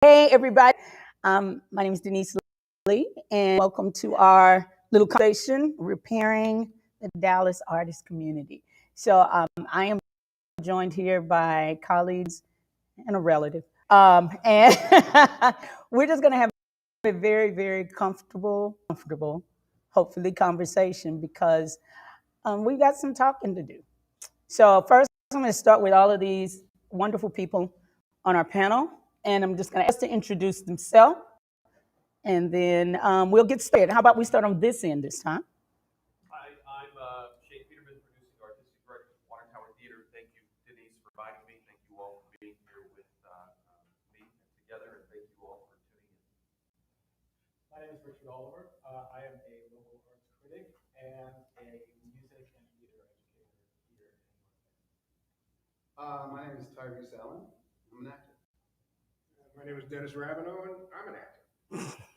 Hey, everybody. My name is Denise Lee, and welcome to our little conversation, Repairing the Dallas Artist Community. So I am joined here by colleagues and a relative. And we're just going to have a very, very comfortable, hopefully, conversation because we've got some talking to do. So first, I'm going to start with all of these wonderful people on our panel, and I'm just going to ask to introduce themselves, and then we'll get started. How about we start on this end this time? Hi, I'm Shane Peterman, producing artistic director of Water Tower Theater. Thank you, Denise, for inviting me. Thank you all for being here with me together, and thank you all for tuning in. My name is Richard Oliver. I am a local arts critic and a music and theater educator here in North My name is Tyrese Allen. I'm an actor. My name is Dennis Rabineau, and I'm an actor.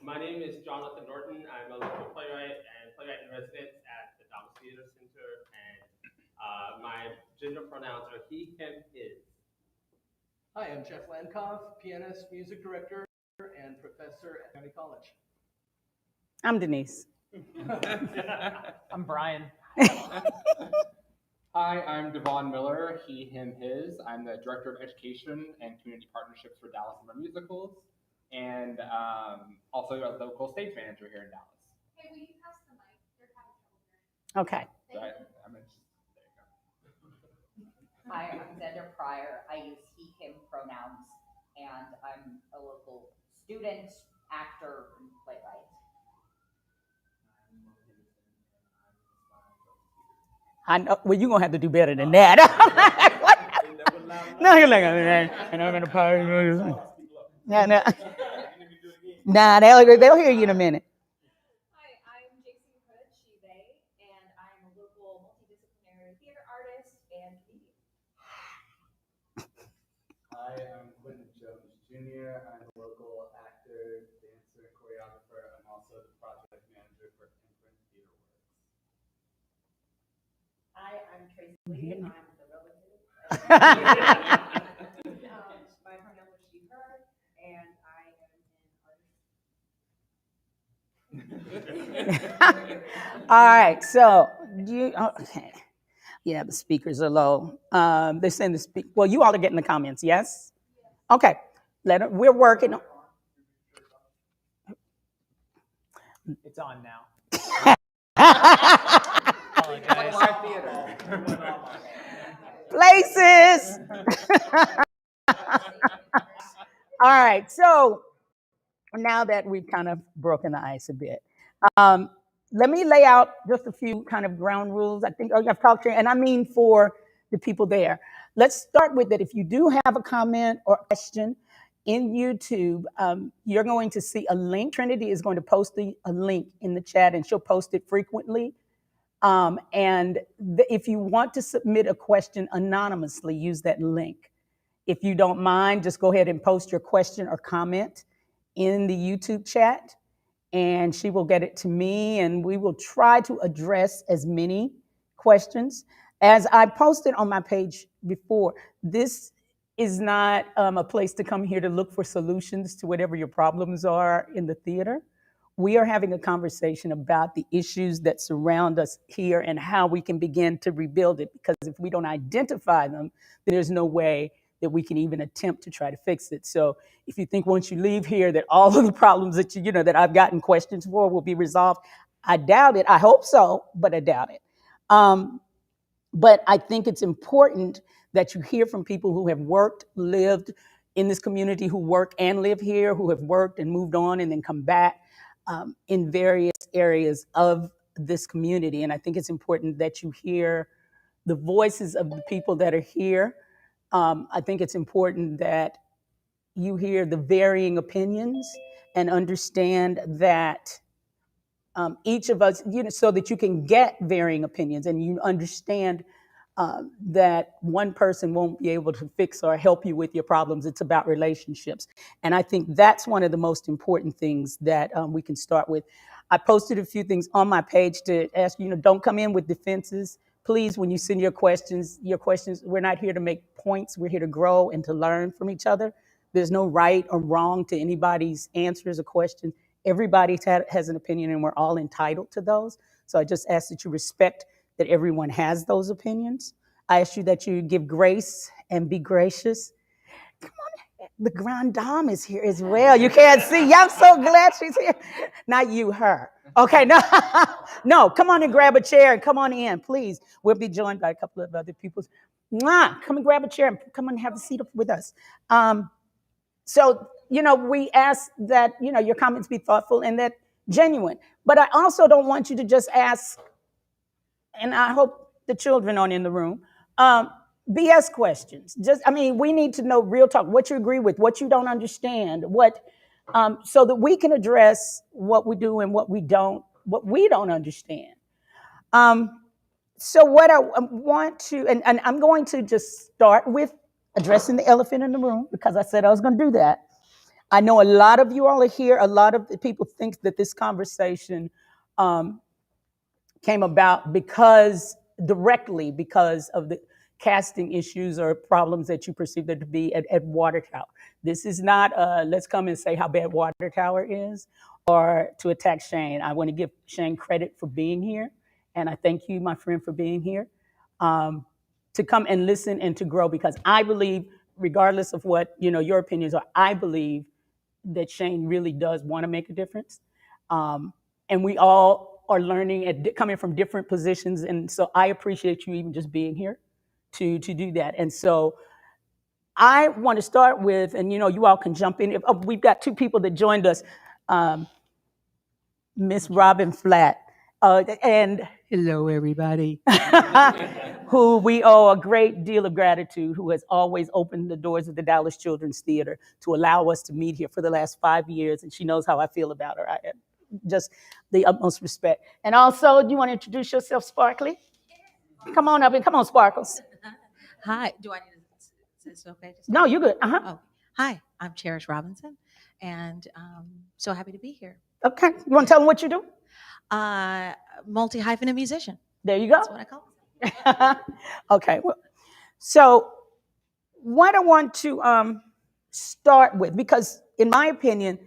My name is Jonathan Norton. I'm a local playwright and playwright in residence at the Dallas Theater Center, and my gender pronouns are he, him, his. Hi, I'm Jeff Landkoff, pianist, music director, and professor at County College. I'm Denise. I'm Brian. Hi, I'm Devon Miller, he, him, his. I'm the Director of Education and Community Partnerships for Dallas Summer Musicals, and also a local stage manager here in Dallas. Hey, will you pass the mic? They're having trouble Okay. here. There you go. Hi, I'm Xander Pryor. I use he, him pronouns, and I'm a local student, actor, and playwright. I know. Well, you're gonna have to do better than that. No, you're like, and I'm gonna party. No. Nah, they'll hear you in a minute. Hi, I'm Jason Hood, she, they, and I'm a local multidisciplinary theater artist and comedian. Hi, I'm Quentin Jones Jr. I'm a local actor, dancer, choreographer. I'm also the project manager for Imprint Theater Works. Hi, I'm Tracy Lee. I'm the relative. My pronoun is she, her, and I am an artist. All right. So okay. Yeah, the speakers are low. They're saying the speak. Well, you all are getting the comments. Yes. Okay. We're working. It's on now. Places. All right. So now that we've kind of broken the ice a bit, let me lay out just a few kind of ground rules. I think I've talked to you, and I mean for the people there. Let's start with that. If you do have a comment or question in YouTube, you're going to see a link. Trinity is going to post a link in the chat, and she'll post it frequently. If you want to submit a question anonymously, use that link. If you don't mind, just go ahead and post your question or comment in the YouTube chat, and she will get it to me, and we will try to address as many questions. As I posted on my page before, this is not a place to come here to look for solutions to whatever your problems are in the theater. We are having a conversation about the issues that surround us here and how we can begin to rebuild it, because if we don't identify them, then there's no way that we can even attempt to try to fix it. So if you think once you leave here that all of the problems that that I've gotten questions for will be resolved, I doubt it. I hope so, but I doubt it. But I think it's important that you hear from people who have worked, lived in this community, who work and live here, who have worked and moved on and then come back in various areas of this community. And I think it's important that you hear the voices of the people that are here. I think it's important that you hear the varying opinions and understand that each of us, so that you can get varying opinions and you understand that one person won't be able to fix or help you with your problems. It's about relationships. And I think that's one of the most important things that we can start with. I posted a few things on my page to ask you, don't come in with defenses. Please, when you send your questions, we're not here to make points. We're here to grow and to learn from each other. There's no right or wrong to anybody's answers or questions. Everybody has an opinion, and we're all entitled to those. So I just ask that you respect that everyone has those opinions. I ask you that you give grace and be gracious. The Grand Dame is here as well. You can't see. I'm so glad she's here. Not you, her. Okay, no, no. Come on and grab a chair and come on in, please. We'll be joined by a couple of other people. Mwah! Come and grab a chair and come and have a seat with us. So, we ask that, your comments be thoughtful and that genuine. But I also don't want you to just ask, and I hope the children aren't in the room, BS questions. We need to know real talk, what you agree with, what you don't understand, so that we can address what we do and what we don't understand. So what I want to, and I'm going to just start with addressing the elephant in the room, because I said I was going to do that. I know a lot of you all are here. A lot of the people think that this conversation came about directly because of the casting issues or problems that you perceive there to be at Water Tower. This is not let's come and say how bad Water Tower is or to attack Shane. I want to give Shane credit for being here, and I thank you, my friend, for being here, to come and listen and to grow, because I believe, regardless of what your opinions are, I believe that Shane really does want to make a difference, and we all are learning and coming from different positions, and so I appreciate you even just being here to do that. And so I want to start with, and you all can jump in. We've got two people that joined us, Miss Robin Flatt, and hello everybody, who we owe a great deal of gratitude, who has always opened the doors of the Dallas Children's Theater to allow us to meet here for the last 5 years, and she knows how I feel about her. I have just the utmost respect. And also, do you want to introduce yourself, Sparkly? Come on up and come on, Sparkles. Hi. Do I need to? Is it okay? No, you're good. Oh, hi. I'm Cherish Robinson, and so happy to be here. Okay. You want to tell them what you do? Multi-hyphenate musician. There you go. That's what I call it. Okay. Well, so what I want to start with, because in my opinion,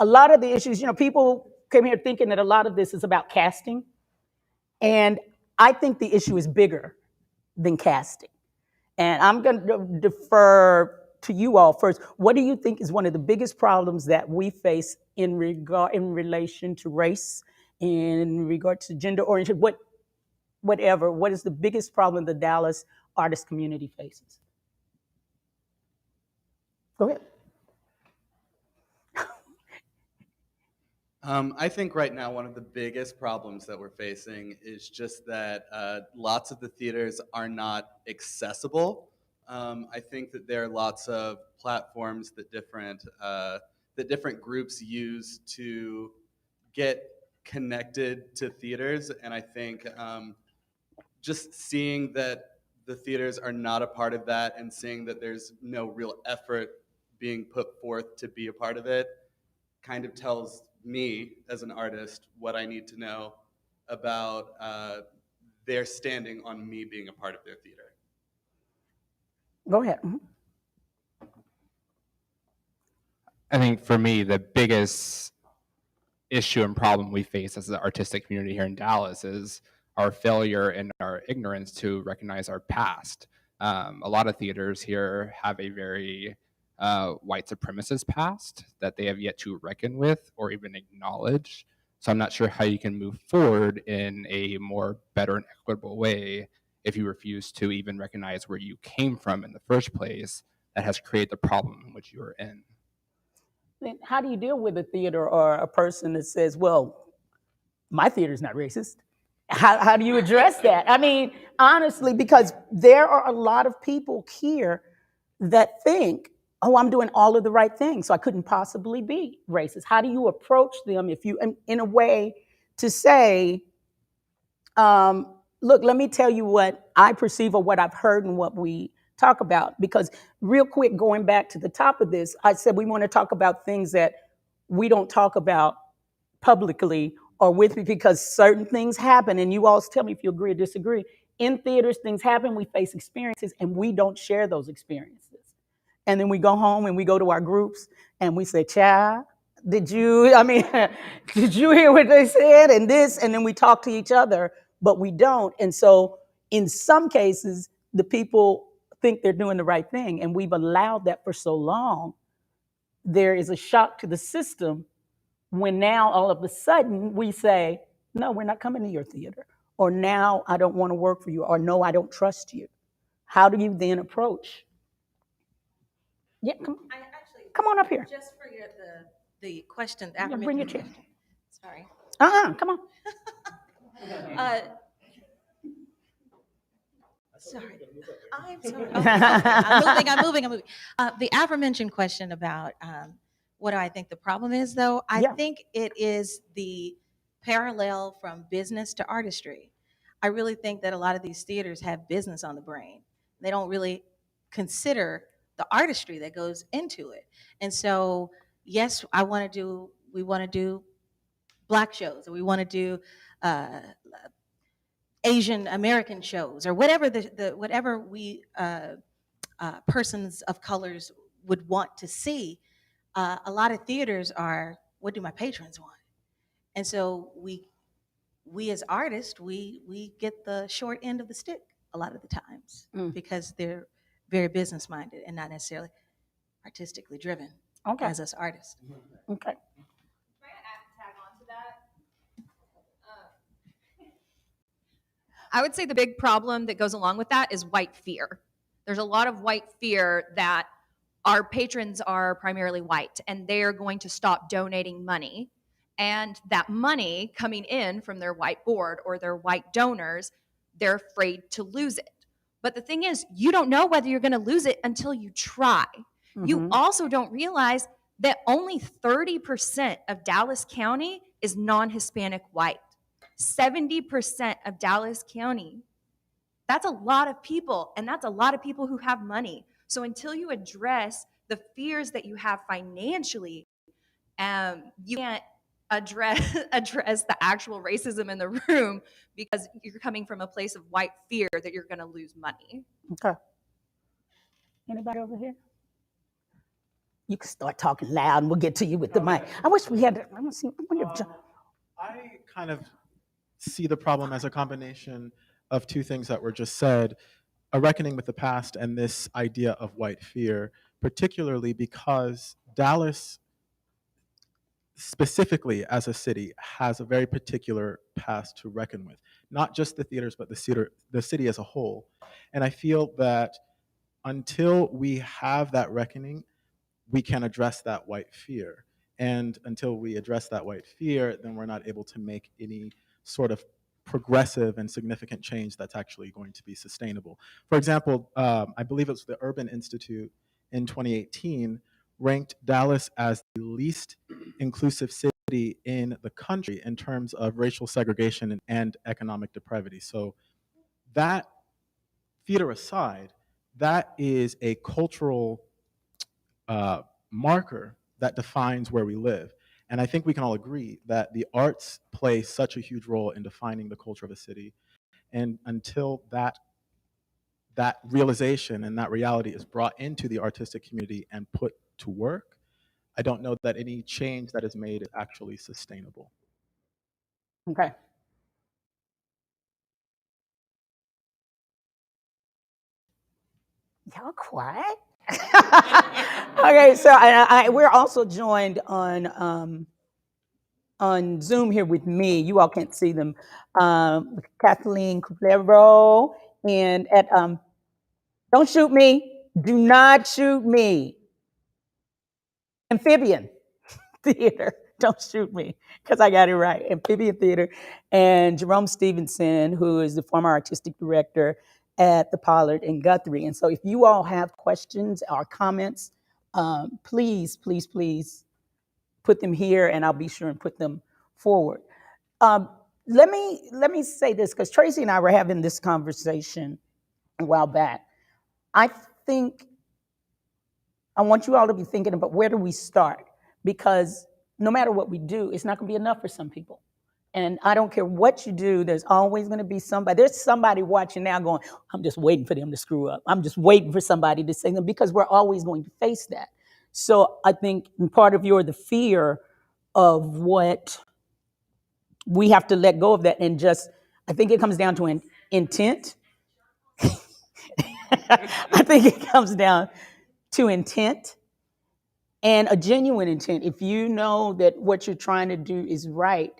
a lot of the issues, people came here thinking that a lot of this is about casting, and I think the issue is bigger than casting. And I'm going to defer to you all first. What do you think is one of the biggest problems that we face in relation to race, in regard to gender orientation, whatever? What is the biggest problem the Dallas artist community faces? Go ahead. I think right now one of the biggest problems that we're facing is just that lots of the theaters are not accessible. I think that there are lots of platforms that different groups use to get connected to theaters, and I think just seeing that the theaters are not a part of that and seeing that there's no real effort being put forth to be a part of it kind of tells me as an artist what I need to know about their standing on me being a part of their theater. Go ahead. I think for me, the biggest issue and problem we face as the artistic community here in Dallas is our failure and our ignorance to recognize our past. A lot of theaters here have a very white supremacist past that they have yet to reckon with or even acknowledge. So I'm not sure how you can move forward in a more better and equitable way if you refuse to even recognize where you came from in the first place that has created the problem in which you are in. Then how do you deal with a theater or a person that says, well, my theater's not racist? How do you address that? I mean, honestly, because there are a lot of people here that think, oh, I'm doing all of the right things, so I couldn't possibly be racist. How do you approach them if you, in a way, to say, look, let me tell you what I perceive or what I've heard and what we talk about? Because real quick, going back to the top of this, I said we want to talk about things that we don't talk about publicly or with me, because certain things happen, and you all tell me if you agree or disagree. In theaters, things happen, we face experiences, and we don't share those experiences. And then we go home and we go to our groups and we say, child, did you, I mean, did you hear what they said? And this, and then we talk to each other, but we don't. And so in some cases, the people think they're doing the right thing, and we've allowed that for so long. There is a shock to the system when now all of a sudden we say, no, we're not coming to your theater, or now I don't want to work for you, or no, I don't trust you. How do you then approach? Yeah, come on up here. Just for the question, Yeah, bring your chair. Sorry. Come on. Sorry. I'm sorry. Okay. I'm moving. The aforementioned question about what do I think the problem is, though? I think it is the parallel from business to artistry. I really think that a lot of these theaters have business on the brain. They don't really consider the artistry that goes into it. And so, yes, we want to do Black shows, or we want to do Asian American shows, or whatever whatever we persons of colors would want to see. A lot of theaters are, what do my patrons want? And so we as artists, we get the short end of the stick a lot of the times because they're very business minded and not necessarily artistically driven as us artists. Okay. I would say the big problem that goes along with that is white fear. There's a lot of white fear that our patrons are primarily white and they're going to stop donating money. And that money coming in from their white board or their white donors, they're afraid to lose it. But the thing is, you don't know whether you're going to lose it until you try. Mm-hmm. You also don't realize that only 30% of Dallas County is non-Hispanic white. 70% of Dallas County. That's a lot of people, and that's a lot of people who have money. So until you address the fears that you have financially, you can't address the actual racism in the room because you're coming from a place of white fear that you're going to lose money. Okay. Anybody over here? You can start talking loud, and we'll get to you with the mic. I wish we had. I want to see. I kind of see the problem as a combination of two things that were just said: a reckoning with the past and this idea of white fear, particularly because Dallas, specifically as a city, has a very particular past to reckon with. Not just the theaters, but the city as a whole. And I feel that until we have that reckoning, we can address that white fear. And until we address that white fear, then we're not able to make any sort of progressive and significant change that's actually going to be sustainable. For example, I believe it was the Urban Institute in 2018 ranked Dallas as the least inclusive city in the country in terms of racial segregation and economic depravity. So that, theater aside, that is a cultural marker that defines where we live. And I think we can all agree that the arts play such a huge role in defining the culture of a city. And until that realization and that reality is brought into the artistic community and put to work, I don't know that any change that is made is actually sustainable. Okay. Y'all quiet? Okay, so we're also joined on Zoom here with me. You all can't see them. Kathleen Cuplero and at don't shoot me. Do not shoot me. Amphibian Theater. Don't shoot me because I got it right. Amphibian Theater. And Jerome Stevenson, who is the former artistic director at the Pollard in Guthrie. And so if you all have questions or comments, please put them here and I'll be sure and put them forward. Let me say this, because Tracy and I were having this conversation a while back. I think I want you all to be thinking about where do we start, because no matter what we do, it's not going to be enough for some people. And I don't care what you do, there's always going to be somebody. There's somebody watching now going, I'm just waiting for them to screw up. I'm just waiting for somebody to say them, because we're always going to face that. So I think part of the fear of what we have to let go of that, and just, I think it comes down to an intent. I think it comes down to intent, and a genuine intent. If you know that what you're trying to do is right,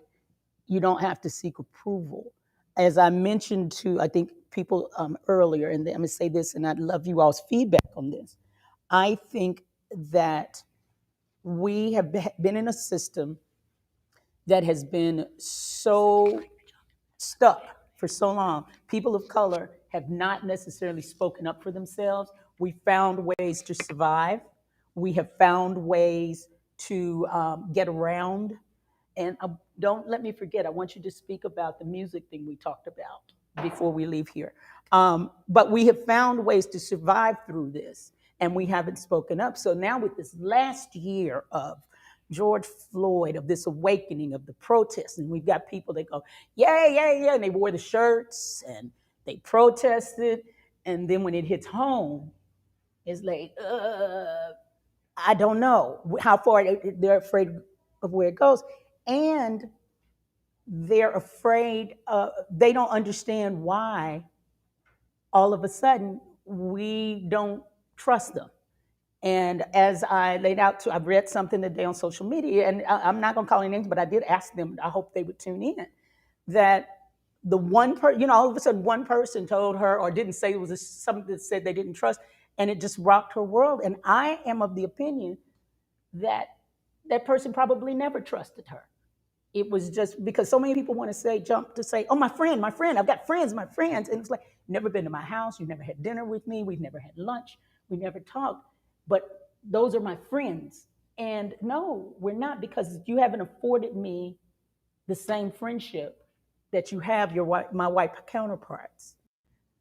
you don't have to seek approval. As I mentioned to, I think, people earlier, and I'm going to say this, and I'd love you all's feedback on this. I think that we have been in a system that has been so stuck for so long. People of color have not necessarily spoken up for themselves. We found ways to survive. We have found ways to get around. And don't let me forget, I want you to speak about the music thing we talked about before we leave here. But we have found ways to survive through this, and we haven't spoken up. So now, with this last year of George Floyd, of this awakening, of the protests, and we've got people that go, yeah, yeah, yeah, and they wore the shirts and they protested. And then when it hits home, it's like, I don't know how far they're afraid of where it goes. And they're afraid, they don't understand why all of a sudden we don't trust them. And as I laid out, I've read something today on social media, and I'm not going to call any names, but I did ask them, I hope they would tune in, that the one person, all of a sudden one person told her, or didn't say, it was something that said they didn't trust, and it just rocked her world. And I am of the opinion that that person probably never trusted her. It was just because so many people want to jump to say, oh, my friend, I've got friends, my friends. And it's like, never been to my house, you never had dinner with me, we've never had lunch, we never talked, but those are my friends. And no, we're not, because you haven't afforded me the same friendship that you have my white counterparts.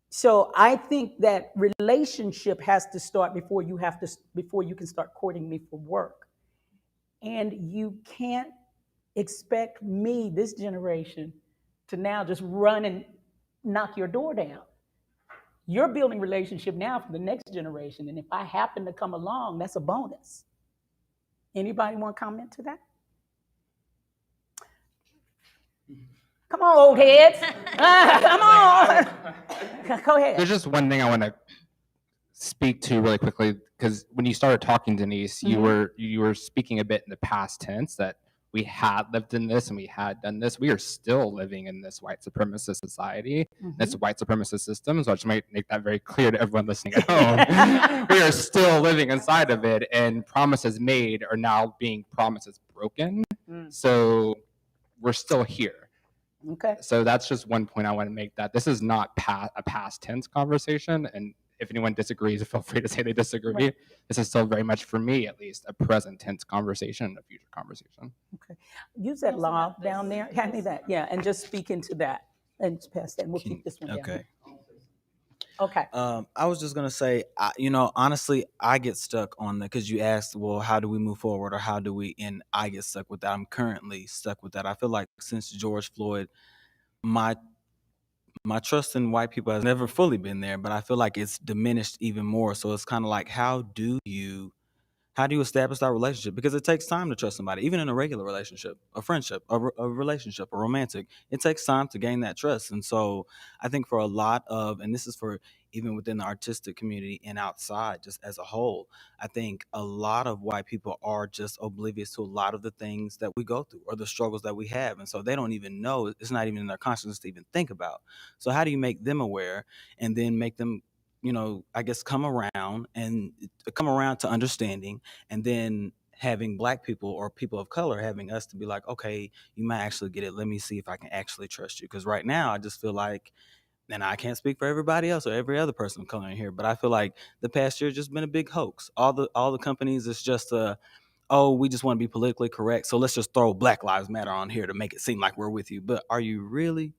So I think that relationship has to start before you can start courting me for work. And you can't expect me, this generation, to now just run and knock your door down. You're building relationship now for the next generation, and if I happen to come along, that's a bonus. Anybody want to comment to that? Come on, old heads. Come on. Go ahead. There's just one thing I want to speak to really quickly, because when you started talking, Denise, you were speaking a bit in the past tense, that we had lived in this and we had done this. We are still living in this white supremacist society, this white supremacist system. So I just might make that very clear to everyone listening at home. We are still living inside of it, and promises made are now being promises broken. So we're still here. Okay. So that's just one point I want to make, that this is not a past tense conversation. And if anyone disagrees, feel free to say they disagree. Right. This is still very much, for me at least, a present tense conversation and a future conversation. Okay. Use that law down there. Hand me that. Yeah, and just speak into that. And pass that. And we'll keep this one down. Okay. Okay. I was just gonna say, honestly, I get stuck on that, because you asked, well, how do we move forward, or how do we? And I get stuck with that. I'm currently stuck with that. I feel like since George Floyd, my trust in white people has never fully been there, but I feel like it's diminished even more. So it's kind of like, how do you establish that relationship? Because it takes time to trust somebody, even in a regular relationship, a friendship, a relationship, a romantic. It takes time to gain that trust. And so I think for a lot of, and this is for even within the artistic community and outside, just as a whole, I think a lot of white people are just oblivious to a lot of the things that we go through or the struggles that we have. And so they don't even know, it's not even in their consciousness to even think about. So how do you make them aware, and then make them, I guess, come around to understanding, and then having black people or people of color having us to be like, okay, you might actually get it. Let me see if I can actually trust you. Because right now I just feel like, and I can't speak for everybody else or every other person of color in here, but I feel like the past year has just been a big hoax. All the companies, it's just oh, we just want to be politically correct, so let's just throw Black Lives Matter on here to make it seem like we're with you. But are you really?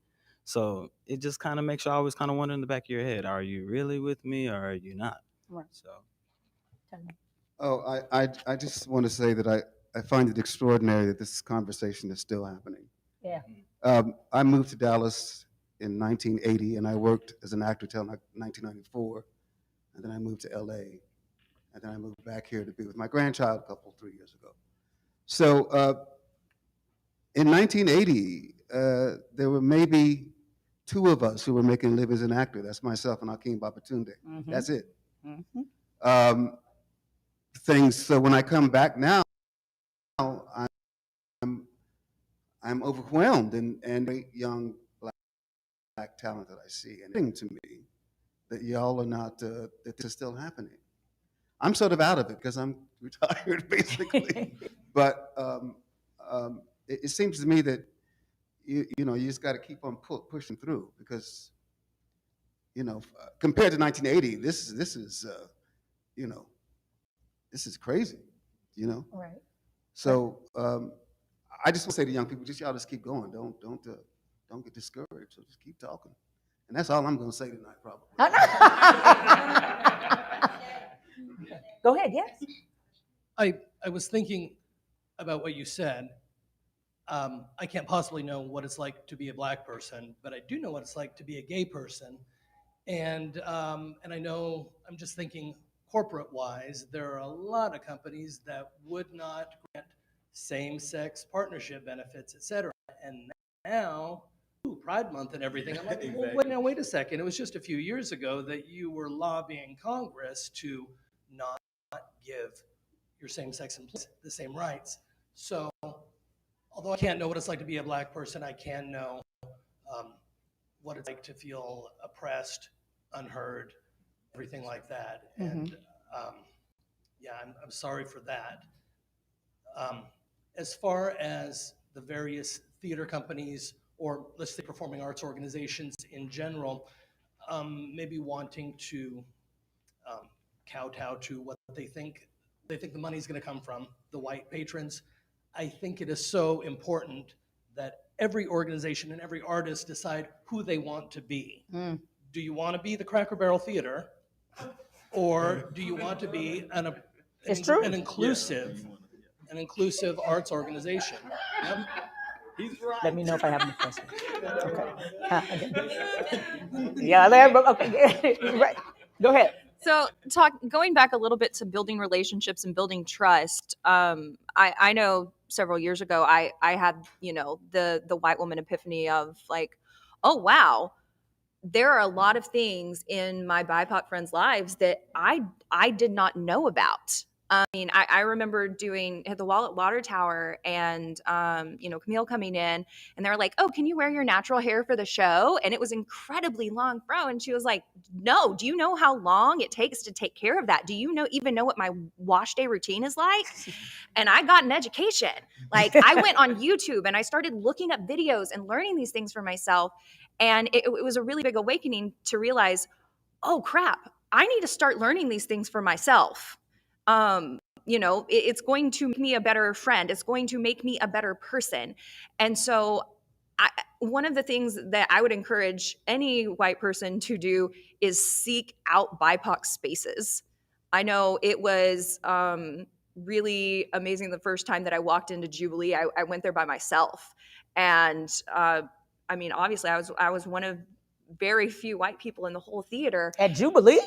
So it just kind of makes you always kind of wonder in the back of your head, are you really with me or are you not? Right. So. Oh, I just want to say that I find it extraordinary that this conversation is still happening. Yeah. I moved to Dallas in 1980, and I worked as an actor till 1994, and then I moved to LA, and then I moved back here to be with my grandchild a 3 years ago. So in 1980, there were maybe 2 of us who were making a living as an actor. That's myself and Akeem Babatunde. Mhm. That's it. Mhm. So when I come back now, I'm overwhelmed and great young black talent that I see, and it's to me that y'all are not that this is still happening. I'm sort of out of it because I'm retired basically, but it seems to me that you just got to keep on pushing through because compared to 1980, this is this is crazy, Right. So I just want to say to young people, y'all just keep going. Don't get discouraged. So just keep talking. And that's all I'm going to say tonight, probably. Go ahead. Yes. I was thinking about what you said. I can't possibly know what it's like to be a black person, but I do know what it's like to be a gay person. And I know, I'm just thinking corporate-wise, there are a lot of companies that would not grant same-sex partnership benefits, et cetera. And now, Pride Month and everything, I'm like, well, wait a second. It was just a few years ago that you were lobbying Congress to not give your same-sex employees the same rights. So, although I can't know what it's like to be a black person, I can know what it's like to feel oppressed, unheard, everything like that. And yeah, I'm sorry for that. As far as the various theater companies, or let's say performing arts organizations in general, maybe wanting to kowtow to what they think the money is going to come from, the white patrons, I think it is so important that every organization and every artist decide who they want to be. Do you want to be the Cracker Barrel Theater, or do you want to be an inclusive arts organization? Yep. He's right. Let me know if I have any questions. Okay. Yeah, okay. Right. Go ahead. So going back a little bit to building relationships and building trust, I know several years ago I had, the white woman epiphany of like, oh wow, there are a lot of things in my BIPOC friends' lives that I did not know about. I mean, I remember doing at the Water Tower and, Camille coming in and they're like, oh, can you wear your natural hair for the show? And it was incredibly long fro. And she was like, no, do you know how long it takes to take care of that? Do you even know what my wash day routine is like? And I got an education. Like I went on YouTube and I started looking up videos and learning these things for myself. And it was a really big awakening to realize, oh crap, I need to start learning these things for myself. It's going to make me a better friend. It's going to make me a better person. And so one of the things that I would encourage any white person to do is seek out BIPOC spaces. I know it was really amazing the first time that I walked into Jubilee. I went there by myself. And obviously I was one of very few white people in the whole theater. At Jubilee?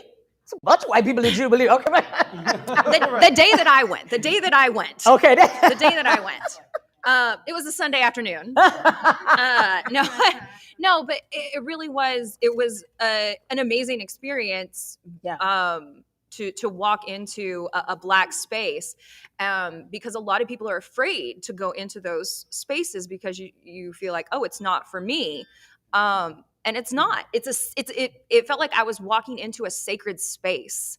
It's a bunch of white people at Jubilee. Okay. the day that I went. Okay. The day that I went. It was a Sunday afternoon. No, but it really was. It was an amazing experience. Yeah. To walk into a black space, because a lot of people are afraid to go into those spaces because you feel like, oh, it's not for me. And it's not. It felt like I was walking into a sacred space,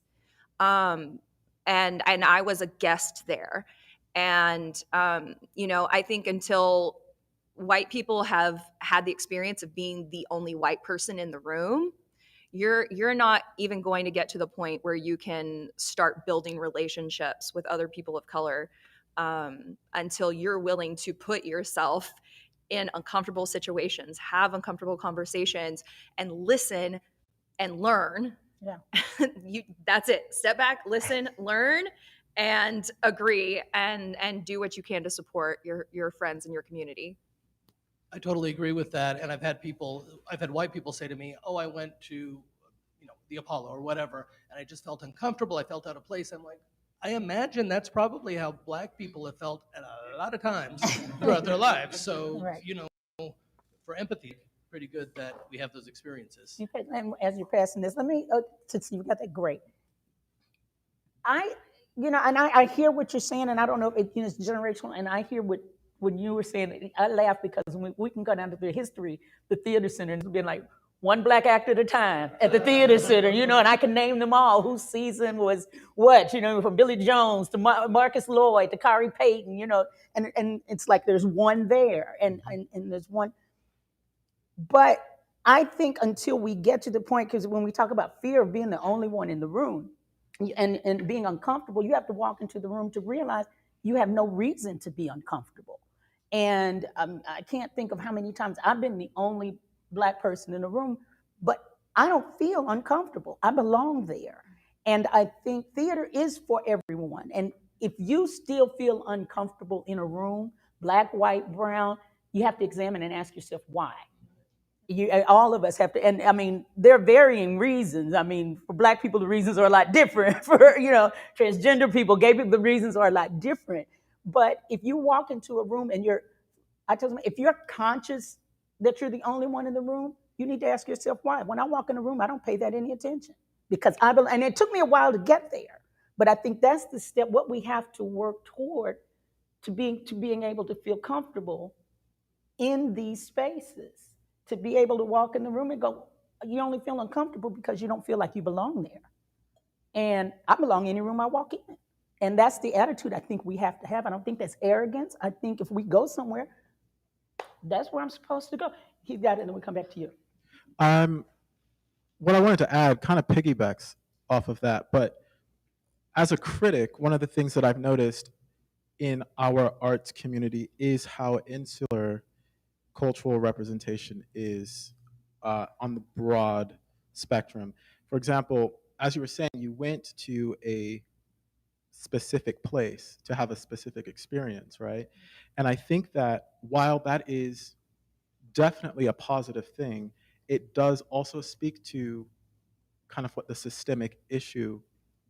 and I was a guest there. And I think until white people have had the experience of being the only white person in the room, you're not even going to get to the point where you can start building relationships with other people of color until you're willing to put yourself in uncomfortable situations, have uncomfortable conversations, and listen and learn. Yeah. That's it. Step back, listen, learn, and agree, and do what you can to support your friends and your community. I totally agree with that. And I've had white people say to me, oh, I went to, the Apollo or whatever, and I just felt uncomfortable. I felt out of place. I'm like, I imagine that's probably how Black people have felt at a lot of times throughout their lives. So, Right. For empathy, pretty good that we have those experiences. And as you're passing this, let me, since you got that, great. And I hear what you're saying, and I don't know if it's generational, and I hear when you were saying, I laugh because we can go down to the history, the theater center, and it's been like one Black actor at a time at the theater center, and I can name them all, whose season was what, from Billy Jones to Marcus Lloyd to Kari Payton, and it's like there's one there, and there's one. But I think until we get to the point, because when we talk about fear of being the only one in the room and being uncomfortable, you have to walk into the room to realize you have no reason to be uncomfortable. And I can't think of how many times I've been the only Black person in the room, but I don't feel uncomfortable. I belong there. And I think theater is for everyone. And if you still feel uncomfortable in a room, Black, white, brown, you have to examine and ask yourself why. All of us have to, and I mean, there are varying reasons. I mean, for Black people, the reasons are a lot different. For, transgender people, gay people, the reasons are a lot different. But if you walk into a room and I tell them, if you're conscious that you're the only one in the room, you need to ask yourself why. When I walk in a room, I don't pay that any attention because and it took me a while to get there. But I think that's the step, what we have to work toward to being able to feel comfortable in these spaces. To be able to walk in the room and go, you only feel uncomfortable because you don't feel like you belong there. And I belong any room I walk in. And that's the attitude I think we have to have. I don't think that's arrogance. I think if we go somewhere, that's where I'm supposed to go. He got it, and then we come back to you. What I wanted to add kind of piggybacks off of that, but as a critic, one of the things that I've noticed in our arts community is how insular cultural representation is on the broad spectrum. For example, as you were saying, you went to a specific place to have a specific experience, right? And I think that while that is definitely a positive thing, it does also speak to kind of what the systemic issue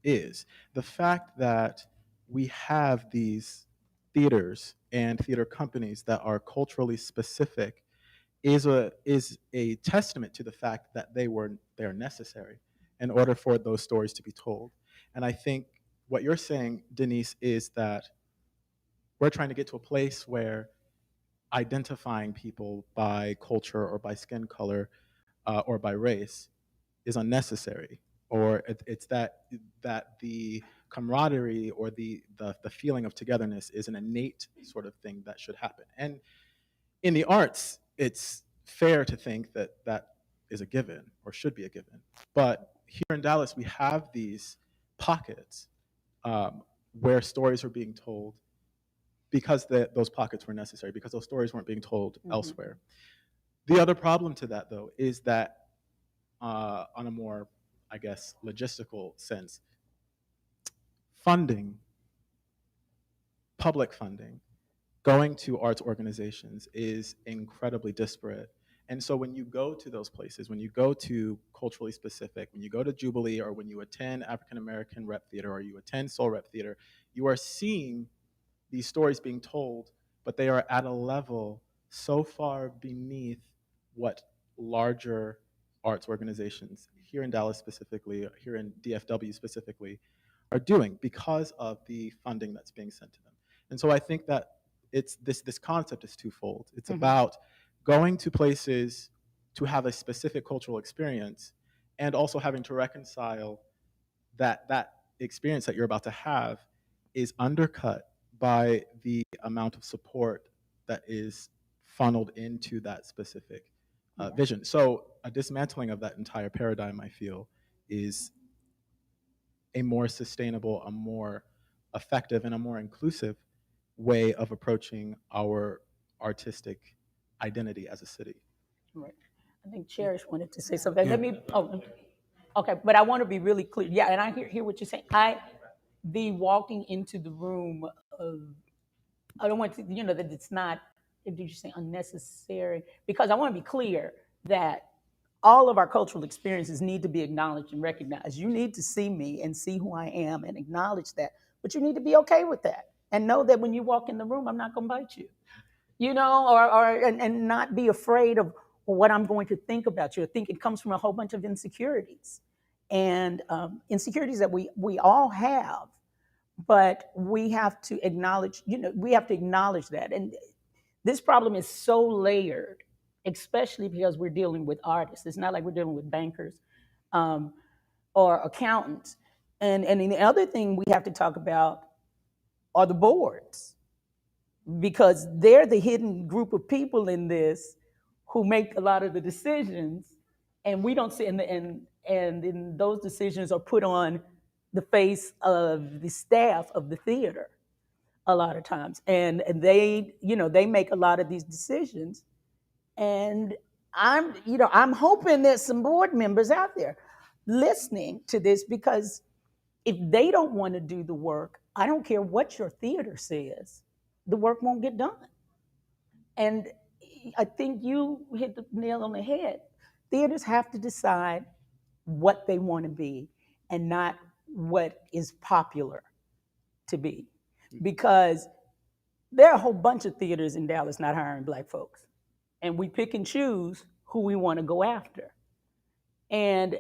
is. The fact that we have these theaters and theater companies that are culturally specific is a testament to the fact that they're necessary in order for those stories to be told. And I think what you're saying, Denise, is that we're trying to get to a place where identifying people by culture or by skin color or by race is unnecessary, or it's that the camaraderie or the feeling of togetherness is an innate sort of thing that should happen. And in the arts, it's fair to think that that is a given or should be a given. But here in Dallas, we have these pockets where stories are being told because those pockets were necessary, because those stories weren't being told elsewhere. The other problem to that, though, is that on a more, I guess, logistical sense, public funding, going to arts organizations is incredibly disparate. And so when you go to those places, when you go to culturally specific, when you go to Jubilee, or when you attend African American Rep Theater, or you attend Soul Rep Theater, you are seeing these stories being told, but they are at a level so far beneath what larger arts organizations here in Dallas specifically, here in DFW specifically, are doing because of the funding that's being sent to them. And so I think that it's this concept is twofold. It's about going to places to have a specific cultural experience, and also having to reconcile that experience that you're about to have is undercut by the amount of support that is funneled into that specific vision. So a dismantling of that entire paradigm, I feel, is a more sustainable, a more effective, and a more inclusive way of approaching our artistic identity as a city. Right. I think Cherish wanted to say something. Let me, okay, but I want to be really clear. Yeah, and I hear what you're saying. The walking into the room of, I don't want to, that it's not did you say unnecessary? Because I want to be clear that all of our cultural experiences need to be acknowledged and recognized. You need to see me and see who I am and acknowledge that, but you need to be okay with that and know that when you walk in the room, I'm not going to bite you, and not be afraid of what I'm going to think about you. I think it comes from a whole bunch of insecurities and insecurities that we all have, but we have to acknowledge, we have to acknowledge that. And this problem is so layered, especially because we're dealing with artists. It's not like we're dealing with bankers or accountants. And the other thing we have to talk about are the boards, because they're the hidden group of people in this who make a lot of the decisions, and we don't see, and then those decisions are put on the face of the staff of the theater a lot of times, and they make a lot of these decisions. And I'm hoping there's some board members out there listening to this, because if they don't want to do the work, I don't care what your theater says, the work won't get done. And I think you hit the nail on the head. Theaters have to decide what they want to be and not what is popular to be. Because there are a whole bunch of theaters in Dallas not hiring Black folks. And we pick and choose who we want to go after. And,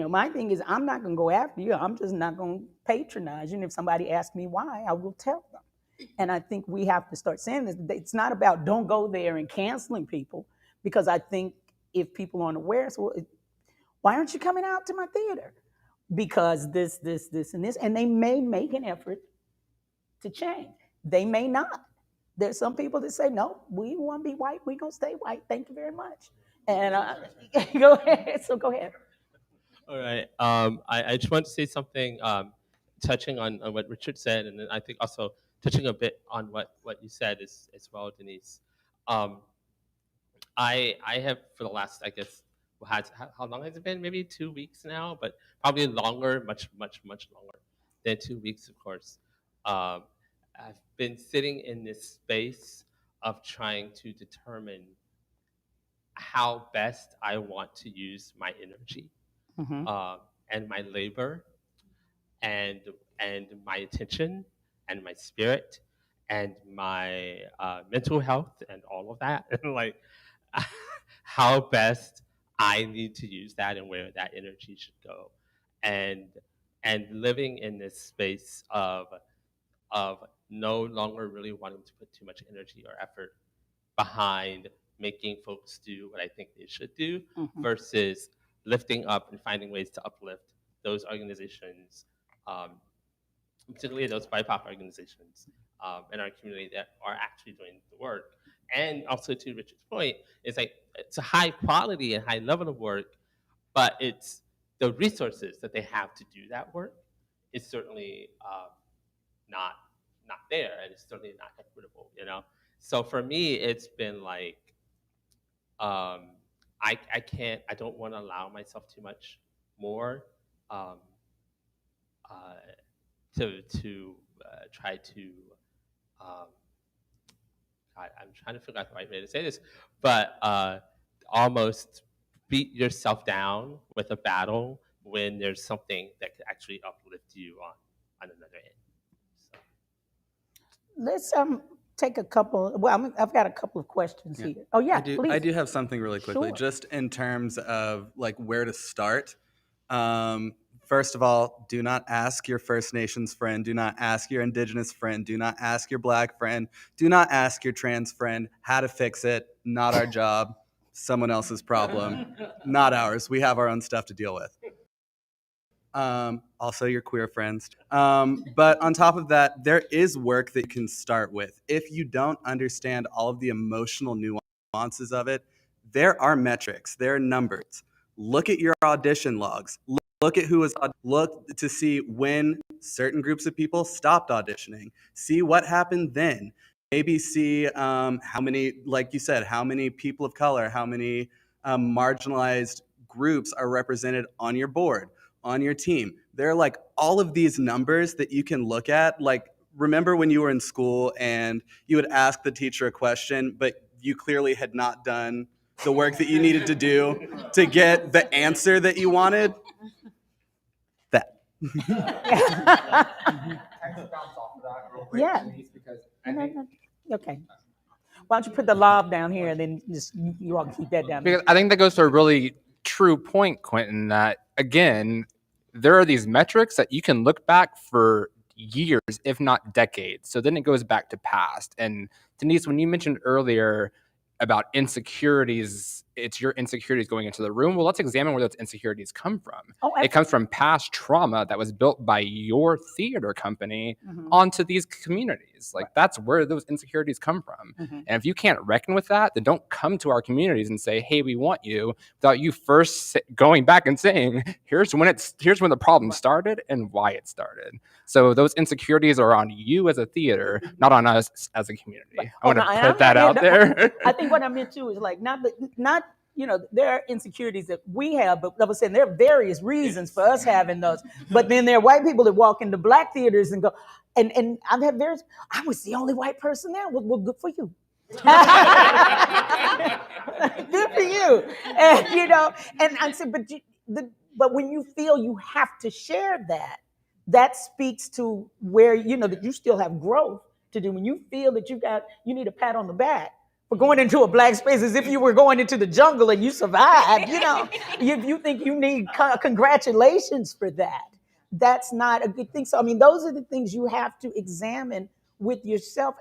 my thing is, I'm not going to go after you. I'm just not going to patronize you. And if somebody asks me why, I will tell them. And I think we have to start saying this. It's not about don't go there and canceling people, because I think if people aren't aware, so why aren't you coming out to my theater? Because this, and this. And they may make an effort to change. They may not. There's some people that say, no, we want to be white. We're going to stay white. Thank you very much. And go ahead. So go ahead. All right. I just want to say something touching on what Richard said, and then I think also touching a bit on what you said as well, Denise. I have, for the last, I guess, how long has it been? Maybe 2 weeks now, but probably longer, much longer than 2 weeks, of course. I've been sitting in this space of trying to determine how best I want to use my energy and my labor and my attention and my spirit and my mental health and all of that, and like how best I need to use that and where that energy should go, and living in this space of no longer really wanting to put too much energy or effort behind making folks do what I think they should do versus lifting up and finding ways to uplift those organizations, particularly those BIPOC organizations in our community that are actually doing the work. And also, to Richard's point, it's like it's a high quality and high level of work, but it's the resources that they have to do that work is certainly not there, and it's certainly not equitable, So for me, it's been like I don't want to allow myself too much more to try to I'm trying to figure out the right way to say this, but almost beat yourself down with a battle when there's something that could actually uplift you on another end. So. Let's take a couple. Well, I've got a couple of questions here. Oh yeah, please. I do have something really quickly, Sure. just in terms of like where to start. First of all, do not ask your First Nations friend. Do not ask your Indigenous friend. Do not ask your Black friend. Do not ask your trans friend how to fix it. Not our job. Someone else's problem. Not ours. We have our own stuff to deal with. Also your queer friends. But on top of that, there is work that you can start with. If you don't understand all of the emotional nuances of it, there are metrics, there are numbers. Look at your audition logs. Look at look to see when certain groups of people stopped auditioning. See what happened then. Maybe see how many, like you said, how many people of color, how many marginalized groups are represented on your board, on your team. There are like all of these numbers that you can look at. Like, remember when you were in school and you would ask the teacher a question, but you clearly had not done the work that you needed to do to get the answer that you wanted. That. Yeah. Okay. Why don't you put the lob down here and then just you all keep that down there. Because I think that goes to a really true point, Quentin, that again, there are these metrics that you can look back for years, if not decades. So then it goes back to past. And Denise, when you mentioned earlier about insecurities, it's your insecurities going into the room. Well, let's examine where those insecurities come from. It comes from past trauma that was built by your theater company onto these communities. Like that's where those insecurities come from. And if you can't reckon with that, then don't come to our communities and say, hey, we want you, without you first going back and saying, here's when the problem started and why it started. So those insecurities are on you as a theater, not on us as a community. I want to put that out there. I think what I meant too is like not there are insecurities that we have, but I was saying there are various reasons for us having those. But then there are white people that walk into black theaters and go, and I've had I was the only white person there. Well, good for you. Good for you. And and I said, but when you feel you have to share that speaks to where that you still have growth to do. When you feel that you need a pat on the back for going into a black space as if you were going into the jungle and you survived, if you think you need congratulations for that, that's not a good thing. So I mean, those are the things you have to examine with yourself.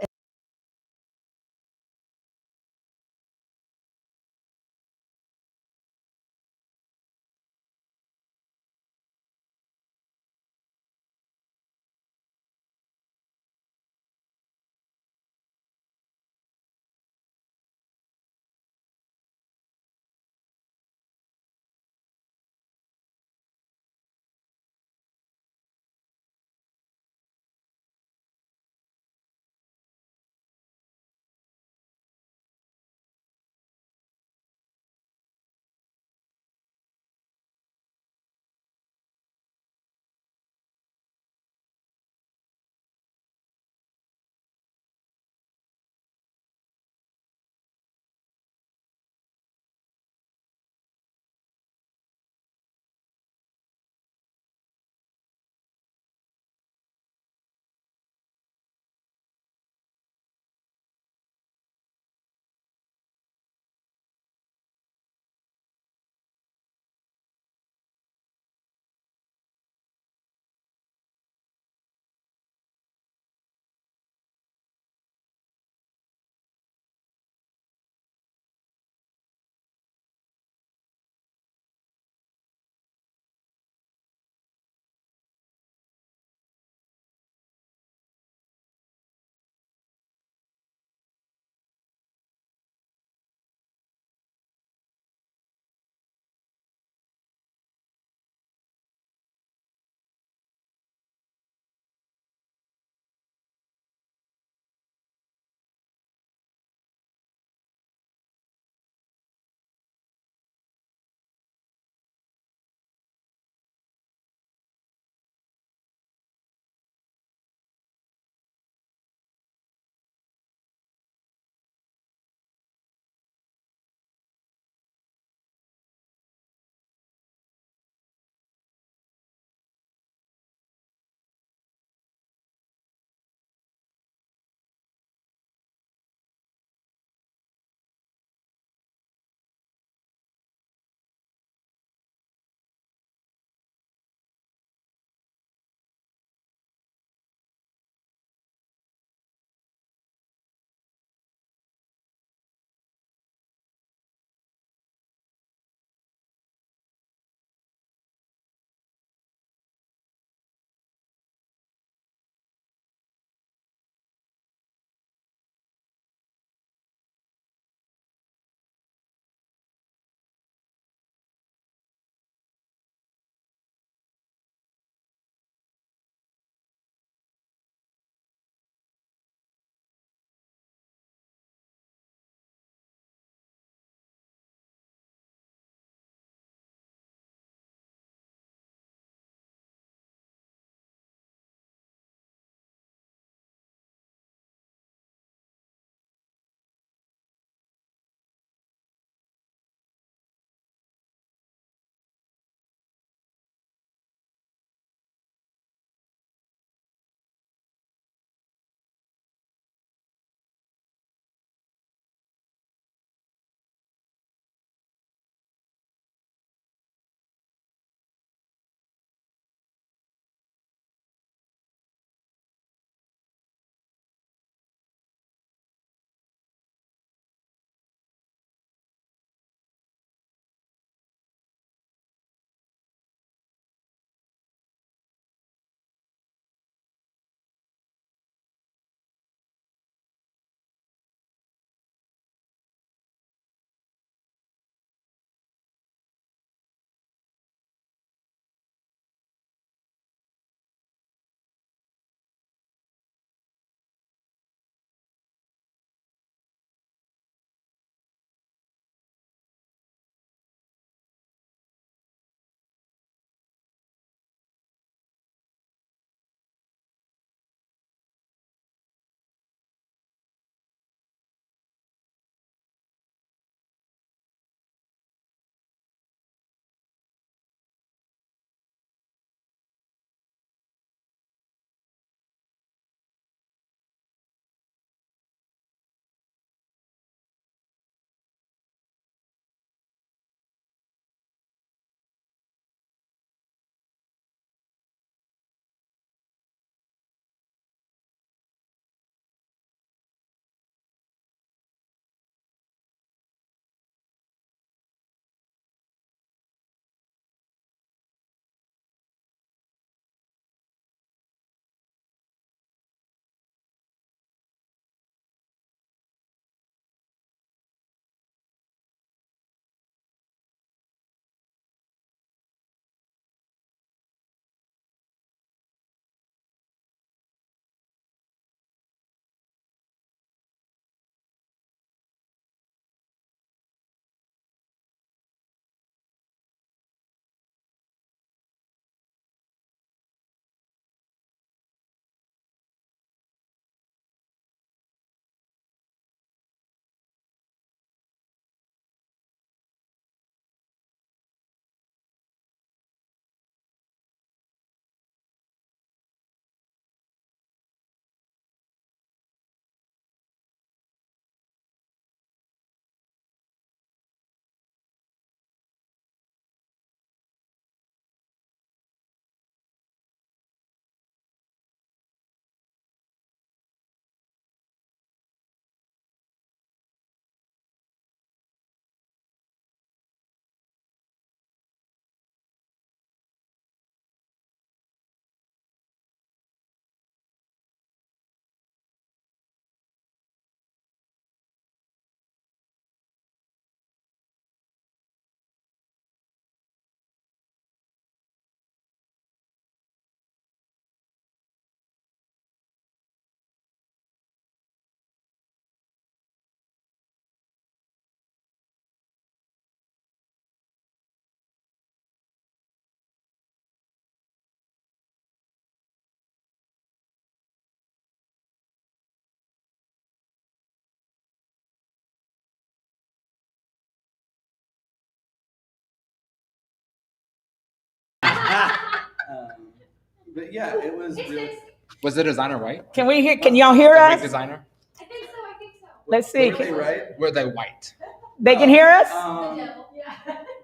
But yeah, it was really. Was the designer white? Can we hear? Can y'all hear The us? wig designer? I think so. I think so. Let's see. Were they right? Were they white? They can hear us?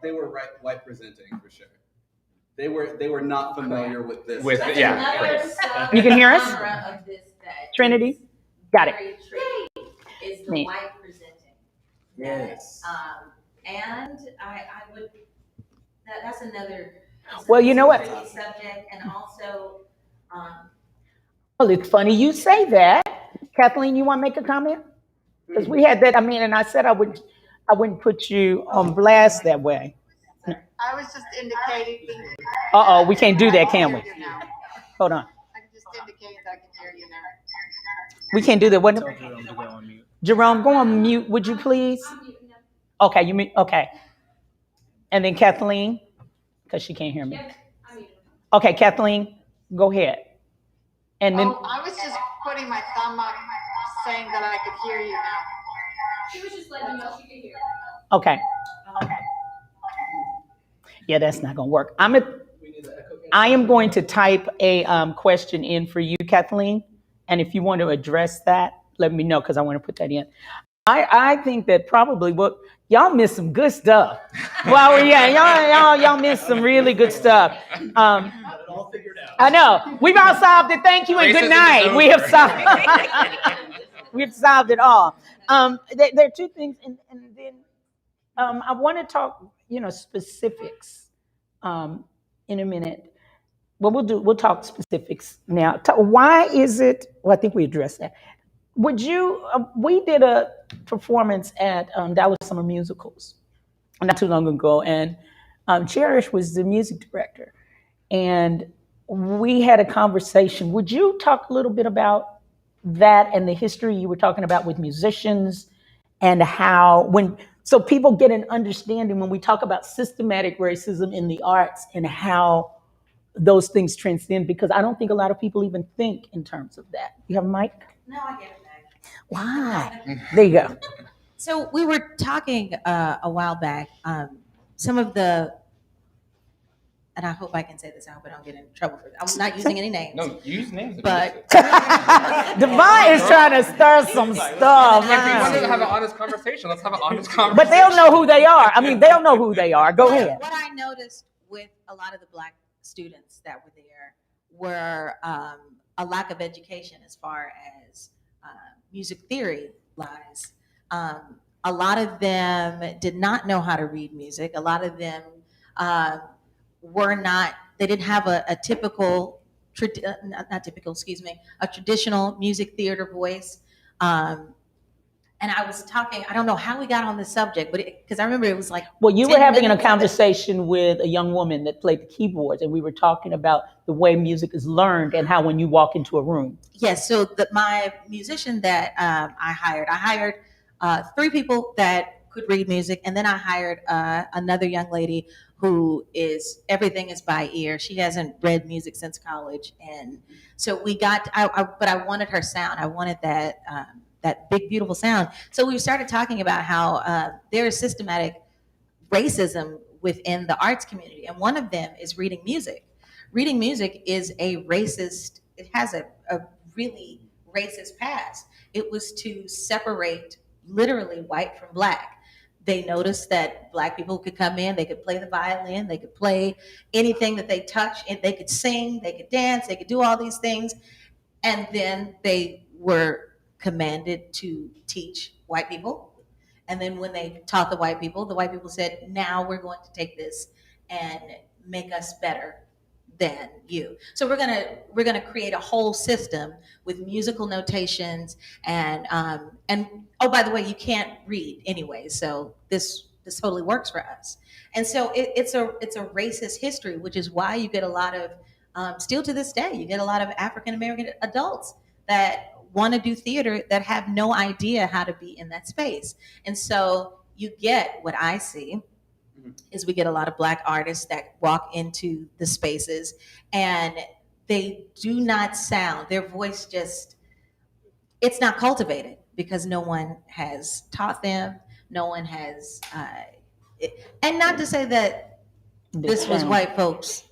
They were right, white presenting for sure. They were not familiar with this. With That's yeah. another Right. You can hear us? genre of this that Trinity? is Got it. very tricky, is the Me. white presenting. Yes. And I would, that's another. Well, you know what? tricky subject, and also, Well, it's funny you say that. Kathleen, you want to make a comment? Because we had that, and I said I wouldn't put you on blast that way. I was just indicating. Uh-oh, we can't do that, can we? Hold on. I can just indicate that I can hear you now. We can't do that. What? Jerome, go on mute, would you please? Okay, you mean, okay. And then Kathleen, because she can't hear me. Okay, Kathleen, go ahead. And then, I was just putting my thumb up saying that I could hear you now. she was just letting you know she could hear. okay. Yeah, that's not gonna work. I am going to type a question in for you, Kathleen. And if you want to address that, let me know, because I want to put that in. I think that probably y'all missed some good stuff. Well, yeah, y'all missed some really good stuff. I know. We've all solved it. Thank you and good night. We have solved. We've solved it all. There are two things, and then I want to talk, specifics in a minute. Well, we'll talk specifics now. Why is it? Well, I think we addressed that. Would you? We did a performance at Dallas Summer Musicals not too long ago, and Cherish was the music director, and we had a conversation. Would you talk a little bit about that and the history you were talking about with musicians, and how so people get an understanding when we talk about systematic racism in the arts and how those things transcend, because I don't think a lot of people even think in terms of that. You have a mic? No, I get it back. Why? There you go. So we were talking a while back, some of the, and I hope I can say this, I hope I don't get in trouble for this. I'm not using any names. No, use names. But Devon is trying to stir some stuff. If you wanted to have an honest conversation, let's have an honest conversation. But they'll know who they are. They'll know who they are. Go ahead. What I noticed with a lot of the Black students that were there were a lack of education as far as music theory lies. A lot of them did not know how to read music. A lot of them they didn't have a typical, not typical, excuse me, a traditional music theater voice. And I was talking, I don't know how we got on this subject, but because I remember it was like. Well, you were having a conversation with a young woman that played the keyboards, and we were talking about the way music is learned and how when you walk into a room. Yes, so my musician that I hired 3 people that could read music, and then I hired another young lady who everything is by ear. She hasn't read music since college, and so we got. But I wanted her sound. I wanted that big, beautiful sound. So we started talking about how there is systematic racism within the arts community, and one of them is reading music. Reading music is a racist. It has a really racist past. It was to separate literally white from Black. They noticed that Black people could come in, they could play the violin, they could play anything that they touch, and they could sing, they could dance, they could do all these things. And then they were commanded to teach white people. And then when they taught the white people said, now we're going to take this and make us better than you. So we're gonna create a whole system with musical notations and oh, by the way, you can't read anyway, so this totally works for us. And so it's a racist history, which is why you get a lot of still to this day, you get a lot of African American adults that want to do theater that have no idea how to be in that space. And so you get what I see is we get a lot of Black artists that walk into the spaces and they do not sound, their voice it's not cultivated because no one has taught them, no one has, and not to say that this was white folks'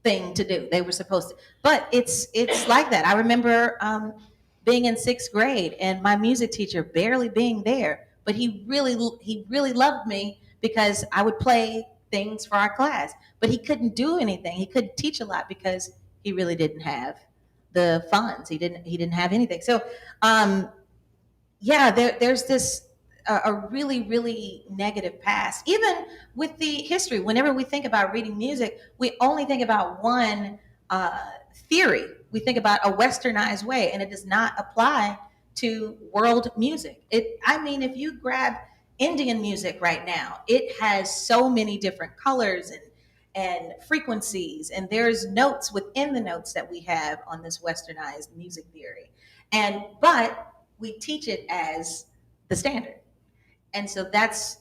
thing to do. They were supposed to, but it's like that. I remember being in 6th grade and my music teacher barely being there, but he really loved me because I would play things for our class. But he couldn't do anything. He couldn't teach a lot because he really didn't have the funds. He didn't have anything. So yeah, there's this a really, really negative past. Even with the history, whenever we think about reading music, we only think about one theory. We think about a westernized way, and it does not apply to world music. I mean, if you grab Indian music right now, it has so many different colors and frequencies, and there's notes within the notes that we have on this westernized music theory. But we teach it as the standard. And so that's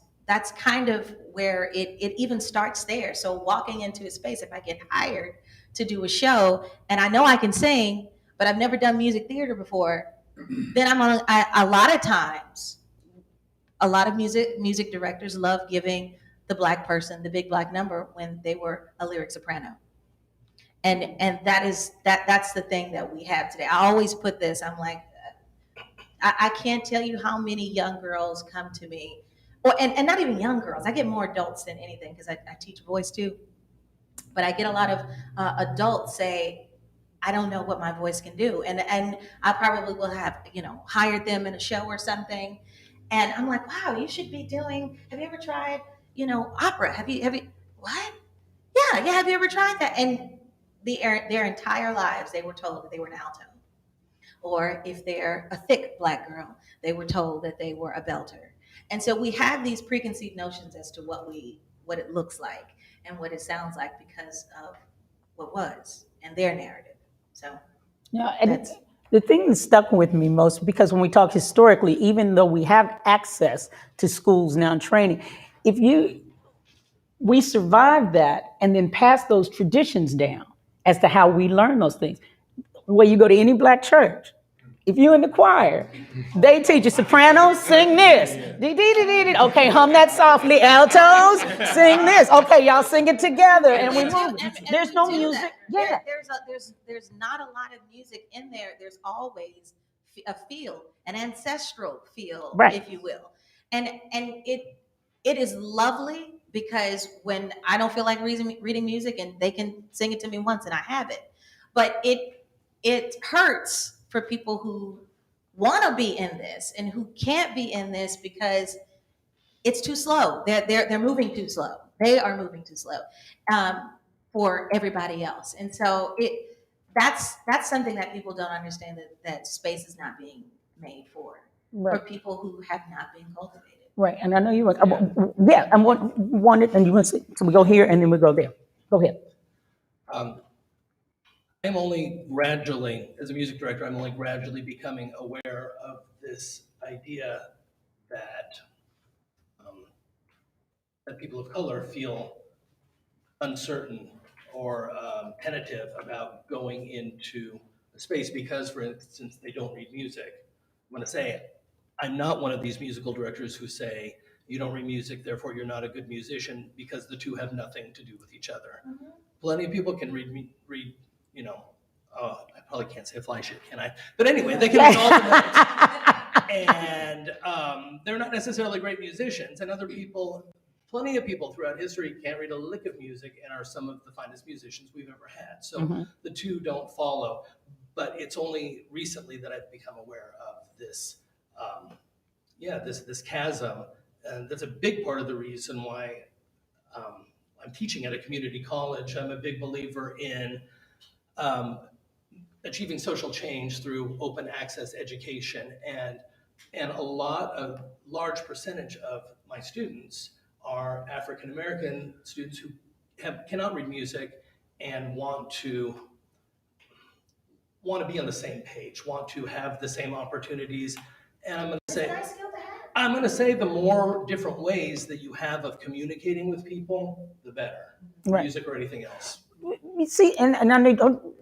kind of where it even starts there. So walking into a space, if I get hired to do a show and I know I can sing, but I've never done music theater before, then a lot of times, a lot of music directors love giving the Black person the big Black number when they were a lyric soprano. And that's the thing that we have today. I always put this, I'm like, I can't tell you how many young girls come to me, and not even young girls. I get more adults than anything because I teach voice too. But I get a lot of adults say, I don't know what my voice can do. And I probably will have, hired them in a show or something. And I'm like, wow, you should be doing, have you ever tried, opera? Have you, what? Yeah, have you ever tried that? And their entire lives, they were told that they were an alto. Or if they're a thick Black girl, they were told that they were a belter. And so we have these preconceived notions as to what it looks like and what it sounds like because of what was and their narrative. So yeah, and the thing that stuck with me most, because when we talk historically, even though we have access to schools now and training, we survived that and then passed those traditions down as to how we learn those things. Where you go to any Black church, if you're in the choir, they teach you sopranos, sing this. Okay, hum that softly. Altos, sing this. Okay, y'all sing it together, and we move. There's no music. Yeah, there's not a lot of music in there. There's always a feel, an ancestral feel, right, if you will, and it is lovely because when I don't feel like reading music, and they can sing it to me once, and I have it, but it hurts for people who want to be in this and who can't be in this because it's too slow. They're moving too slow. They are moving too slow for everybody else. And so that's something that people don't understand, that space is not being made for people who have not been cultivated. Right, and I know you were. Yeah, I wanted, and you want to see. So we go here, and then we go there. Go ahead. I'm only gradually, as a music director, I'm only gradually becoming aware of this idea that that people of color feel uncertain or tentative about going into a space because, for instance, they don't read music. I'm going to say, I'm not one of these musical directors who say, you don't read music, therefore you're not a good musician, because the two have nothing to do with each other. Mm-hmm. Plenty of people can read, I probably can't say fly shit, can I? But anyway, they can read all the notes. And they're not necessarily great musicians. And plenty of people throughout history can't read a lick of music and are some of the finest musicians we've ever had. So the two don't follow. But it's only recently that I've become aware of this, this chasm. And that's a big part of the reason why I'm teaching at a community college. I'm a big believer in achieving social change through open access education, and a large percentage of my students are African American students who cannot read music and want to be on the same page, want to have the same opportunities. And I'm going to say the more different ways that you have of communicating with people, the better. Right. Music or anything else. You see, and I know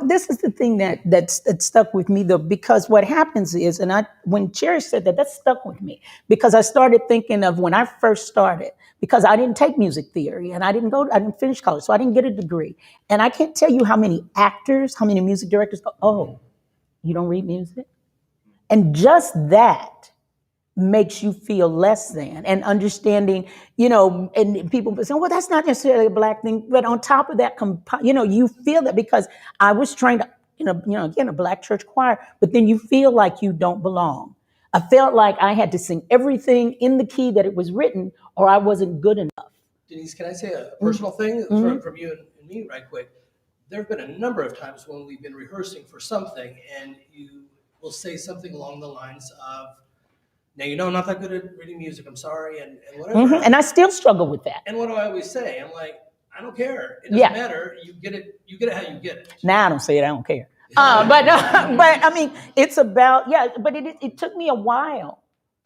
this is the thing that stuck with me though, because what happens is, and when Cherish said that stuck with me because I started thinking of when I first started, because I didn't take music theory and I didn't finish college, so I didn't get a degree. And I can't tell you how many actors, how many music directors go, oh, you don't read music? And just that makes you feel less than, and understanding, and people say, well, that's not necessarily a black thing. But on top of that, you feel that because I was trained, again, a black church choir, but then you feel like you don't belong. I felt like I had to sing everything in the key that it was written or I wasn't good enough. Denise, can I say a personal thing from you and me right quick? There have been a number of times when we've been rehearsing for something and you will say something along the lines of, now, I'm not that good at reading music, I'm sorry, and whatever. And I still struggle with that. And what do I always say? I'm like, I don't care. It doesn't matter. You get it how you get it. Now I don't say it, I don't care. But I mean, it's about, but it took me a while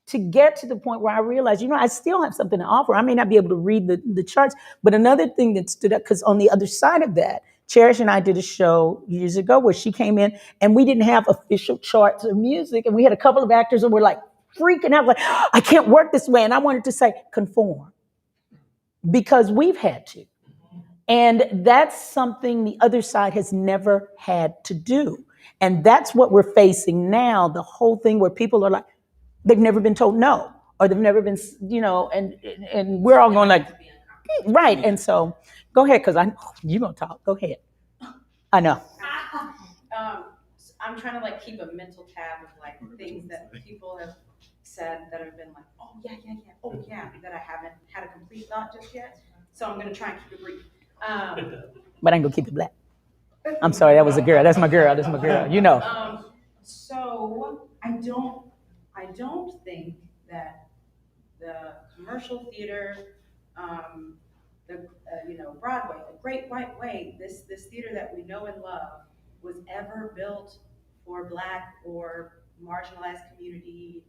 to get to the point where I realized, I still have something to offer. I may not be able to read the charts, but another thing that stood up, because on the other side of that, Cherish and I did a show years ago where she came in and we didn't have official charts of music. And we had a couple of actors and we're like freaking out, like, I can't work this way. And I wanted to say, conform, because we've had to. And that's something the other side has never had to do. And that's what we're facing now, the whole thing where people are like, they've never been told no, or they've never been, and we're all going like, right. And so go ahead, because you're going to talk. Go ahead. I know. I'm trying to keep a mental tab of things that people have said that have been like, oh yeah, that I haven't had a complete thought just yet. So I'm going to try and keep it brief. But I ain't gonna keep it black. I'm sorry, that was a girl. That's my girl. So I don't think that the commercial theater, Broadway, the Great White Way, this theater that we know and love, was ever built for Black or marginalized community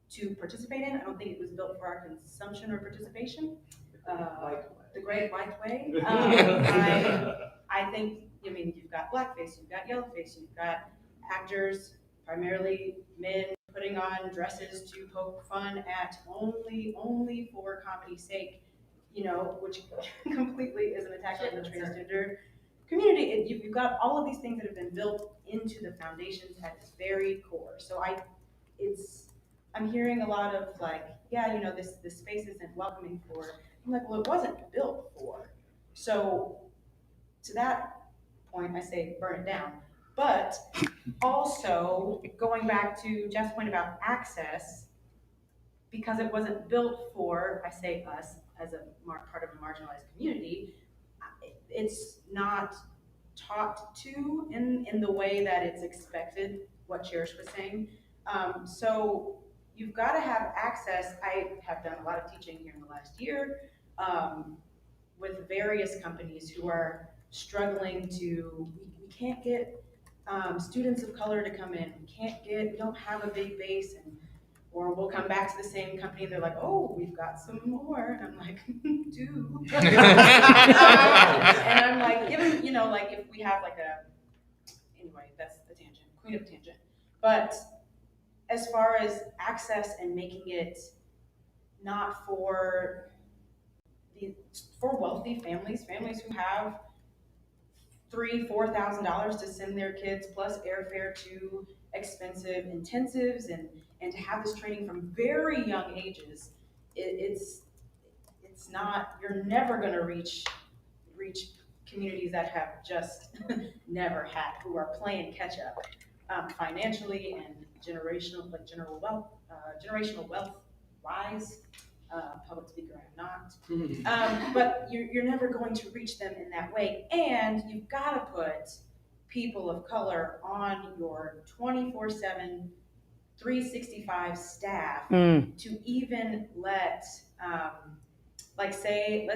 to participate in. I don't think it was built for our consumption or participation. The Great White Way. I think, you've got blackface, you've got yellowface, you've got actors, primarily men, putting on dresses to poke fun at only for comedy's sake, which completely is an attack on the transgender community. You've got all of these things that have been built into the foundations at its very core. So I'm hearing a lot of this space isn't welcoming for. I'm like, well, it wasn't built for. So to that point, I say burn it down. But also going back to Jeff's point about access, because it wasn't built for, I say us as a part of a marginalized community, it's not taught to in the way that it's expected, what Cherish was saying. So you've got to have access. I have done a lot of teaching here in the last year with various companies who are struggling to, we can't get students of color to come in. We don't have a big base, or we'll come back to the same company and they're like, oh, we've got some more. And I'm like, do. And I'm like, given, if we have anyway, that's the tangent, queen of tangent. But as far as access and making it not for wealthy families who have $3,000-$4,000 to send their kids plus airfare to expensive intensives and to have this training from very young ages, it's not, you're never going to reach communities that have just never had, who are playing catch up financially and generational wealth wise. Public speaker, I'm not. But you're never going to reach them in that way. And you've got to put people of color on your 24/7, 365 staff to even let, let's say,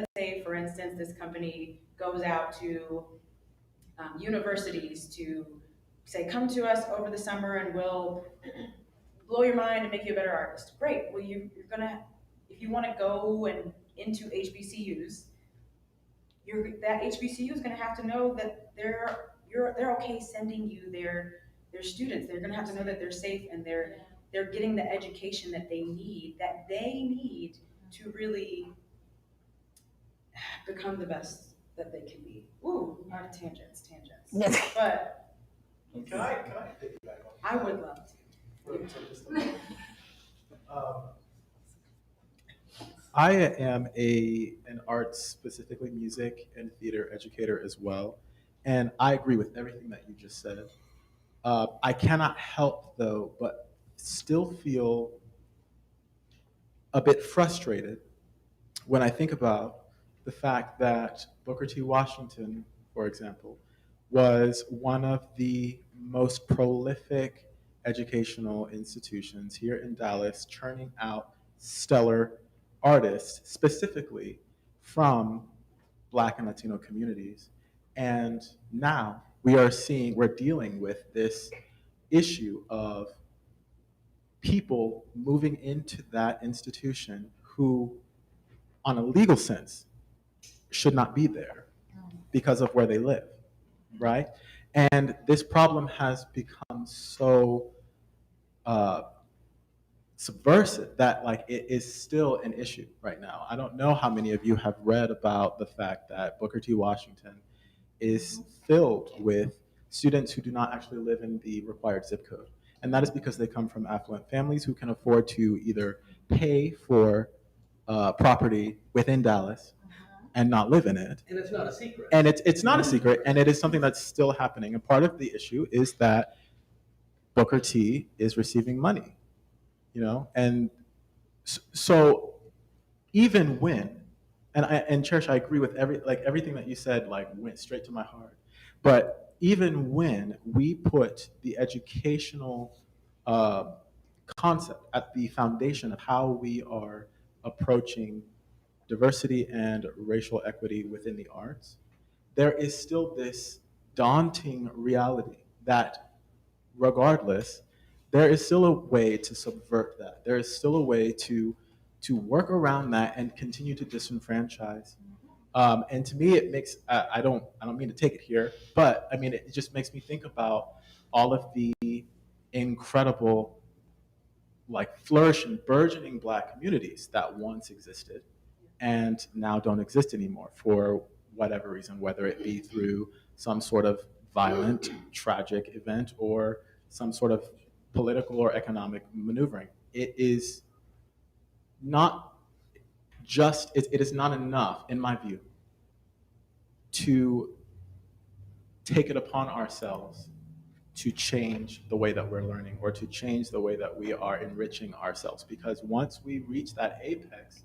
for instance, this company goes out to universities to say, come to us over the summer and we'll blow your mind and make you a better artist. Great. Well, you're gonna, if you want to go and into HBCUs, that HBCU is going to have to know that they're okay sending you their students. They're gonna have to know that they're safe and they're getting the education that they need to really become the best that they can be. Ooh, not tangents. But Can I piggyback on I would love to. I am an arts, specifically music and theater educator as well, and I agree with everything that you just said. I cannot help though, but still feel a bit frustrated when I think about the fact that Booker T. Washington, for example, was one of the most prolific educational institutions here in Dallas, churning out stellar artists, specifically from Black and Latino communities. And now we're dealing with this issue of people moving into that institution who, on a legal sense, should not be there because of where they live, right? And this problem has become so subversive that like it is still an issue right now. I don't know how many of you have read about the fact that Booker T. Washington is filled with students who do not actually live in the required zip code. And that is because they come from affluent families who can afford to either pay for property within Dallas and not live in it. And it's not a secret. And it's not a secret, and it is something that's still happening. And part of the issue is that Booker T is receiving money, you know? And so even when, and Cherish, I agree with everything that you said, like went straight to my heart. But even when we put the educational concept at the foundation of how we are approaching diversity and racial equity within the arts, there is still this daunting reality that regardless, there is still a way to subvert that. There is still a way to work around that and continue to disenfranchise. And to me, it makes I don't mean to take it here, but I mean it just makes me think about all of the incredible, like flourishing, burgeoning Black communities that once existed and now don't exist anymore for whatever reason, whether it be through some sort of violent, tragic event or some sort of political or economic maneuvering. It is not just, it is not enough, in my view, to take it upon ourselves to change the way that we're learning or to change the way that we are enriching ourselves. Because once we reach that apex,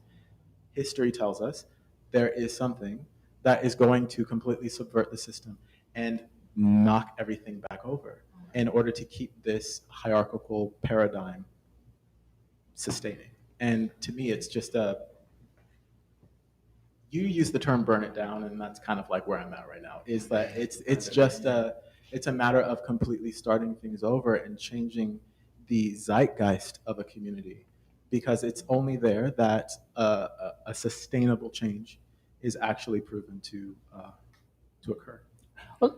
history tells us there is something that is going to completely subvert the system and knock everything back over in order to keep this hierarchical paradigm sustaining. And to me, it's just you use the term burn it down, and that's kind of like where I'm at right now, is that it's a matter of completely starting things over and changing the zeitgeist of a community, because it's only there that a sustainable change is actually proven to occur. I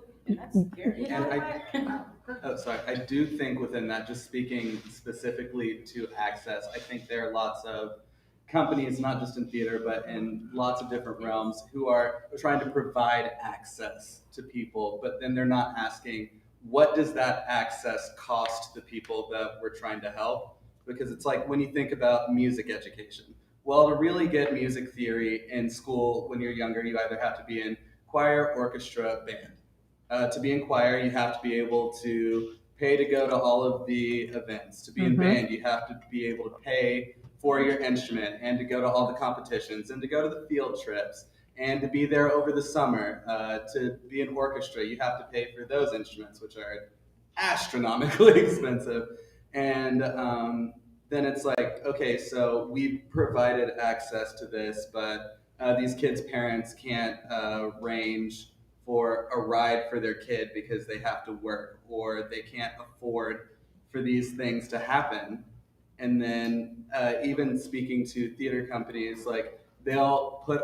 do think within that, just speaking specifically to access, I think there are lots of companies, not just in theater, but in lots of different realms, who are trying to provide access to people, but then they're not asking, what does that access cost the people that we're trying to help? Because it's like when you think about music education. Well, to really get music theory in school when you're younger, you either have to be in choir, orchestra, band. To be in choir, you have to be able to pay to go to all of the events. To be in band, you have to be able to pay for your instrument and to go to all the competitions and to go to the field trips and to be there over the summer. To be in orchestra, you have to pay for those instruments, which are astronomically expensive. And then it's like, okay, so we've provided access to this, but these kids' parents can't arrange for a ride for their kid because they have to work or they can't afford for these things to happen. And then even speaking to theater companies, like they'll put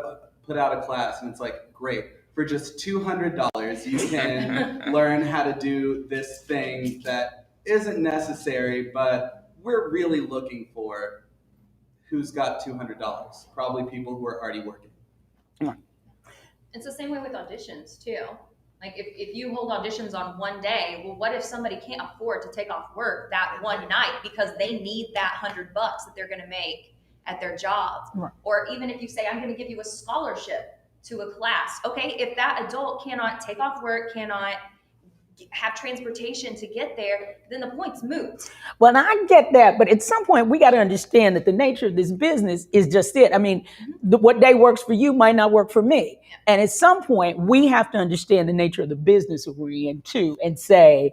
out a class and it's like, great, for just $200, you can learn how to do this thing that isn't necessary, but we're really looking for who's got $200. Probably people who are already working. It's the same way with auditions too. Like if you hold auditions on one day, well, what if somebody can't afford to take off work that one night because they need that $100 that they're going to make at their job? Right. Or even if you say, I'm going to give you a scholarship to a class. Okay, if that adult cannot take off work, cannot have transportation to get there, then the point's moot. Well, I get that, but at some point we got to understand that the nature of this business is just it. I mean, what day works for you might not work for me. And at some point we have to understand the nature of the business we're in too, and say,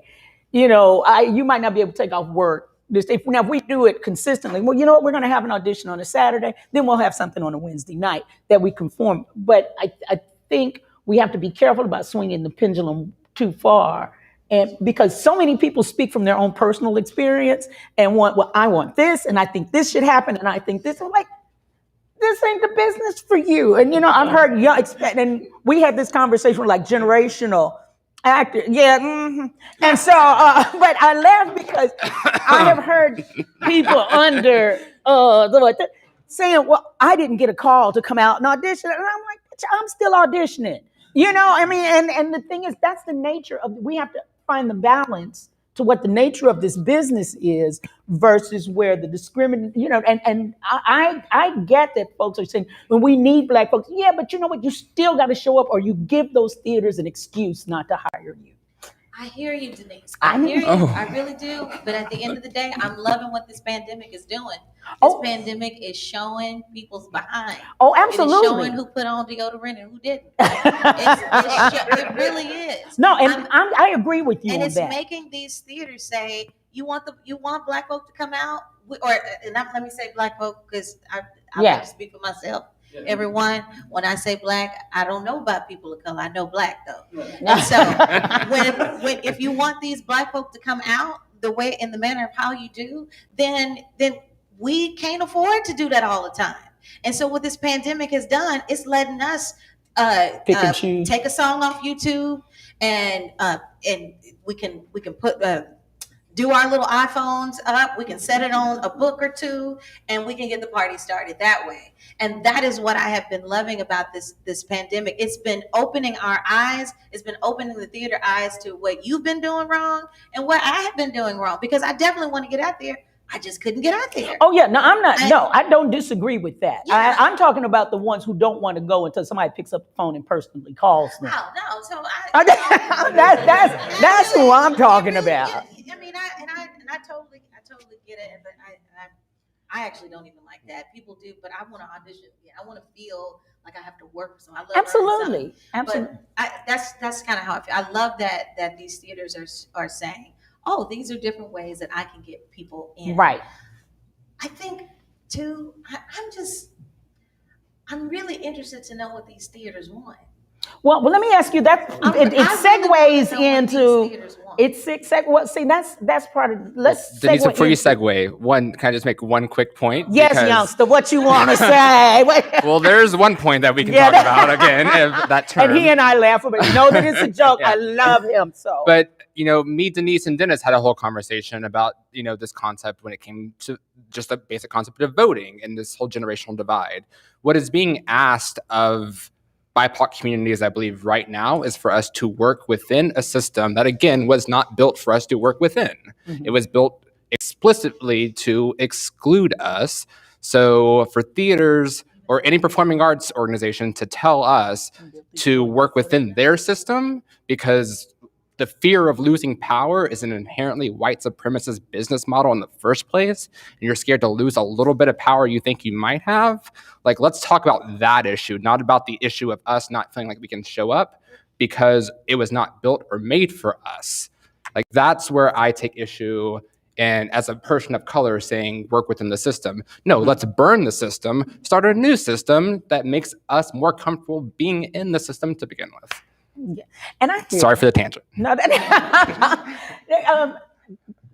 you know, you might not be able to take off work. If we do it consistently, well, you know what, we're going to have an audition on a Saturday, then we'll have something on a Wednesday night that we conform. But I think we have to be careful about swinging the pendulum too far, and because so many people speak from their own personal experience and I want this, and I think this should happen, and I think this. I'm like, this ain't the business for you. And you know, I've heard and we had this conversation like generational actor, yeah. Mm-hmm. And so, but I laugh because I have heard people under saying, "Well, I didn't get a call to come out and audition," and I'm like, I'm still auditioning. You know, I mean, and the thing is, that's the nature of, we have to find the balance to what the nature of this business is versus where the discrimination, you know, and I get that folks are saying, when we need Black folks, yeah, but you know what, you still got to show up, or you give those theaters an excuse not to hire you. I hear you, Denise. I hear you. I really do. But at the end of the day, I'm loving what this pandemic is doing. This pandemic is showing people's behind. Oh, absolutely. It is showing who put on deodorant and who didn't. It really is. No, and I agree with you and on it's that. making these theaters say, you want Black folk to come out, let me say Black folk because I like to speak for myself. Everyone, when I say Black, I don't know about people of color. I know Black though. And so if you want these Black folk to come out the way, in the manner of how you do, then we can't afford to do that all the time. And so what this pandemic has done, it's letting us take a song off YouTube and we can put do our little iPhones up, we can set it on a book or two, and we can get the party started that way. And that is what I have been loving about this pandemic. It's been opening our eyes. It's been opening the theater eyes to what you've been doing wrong and what I have been doing wrong. Because I definitely want to get out there. I just couldn't get out there. Oh yeah, no, I don't disagree with that. Yeah. I'm talking about the ones who don't want to go until somebody picks up the phone and personally calls them. Oh no, so that's who I'm talking about. I mean, I totally get it, but I actually don't even like that. People do, but I want to audition. Yeah, I want to feel like I have to work. So I love absolutely. But that's kind of how I feel. I love that these theaters are saying, oh, these are different ways that I can get people in. Right. I think too. I'm really interested to know what these theaters want. Well, let me ask you that. It segues into. It's see, that's part of. Let's. Denise, before you segue, can I just make one quick point? Yes, youngster, what you want to say? Well, there's one point that we can talk about again. That term. And he and I laugh about it. Know that it's a joke. Yeah. I love him so. But me, Denise, and Dennis had a whole conversation about this concept when it came to just the basic concept of voting and this whole generational divide. What is being asked of BIPOC communities, I believe, right now is for us to work within a system that, again, was not built for us to work within. Mm-hmm. It was built explicitly to exclude us. So for theaters or any performing arts organization to tell us to work within their system because the fear of losing power is an inherently white supremacist business model in the first place, and you're scared to lose a little bit of power you think you might have. Like, let's talk about that issue, not about the issue of us not feeling like we can show up because it was not built or made for us. Like, that's where I take issue. And as a person of color saying work within the system, no, let's burn the system, start a new system that makes us more comfortable being in the system to begin with. Yeah. And sorry for the tangent. No,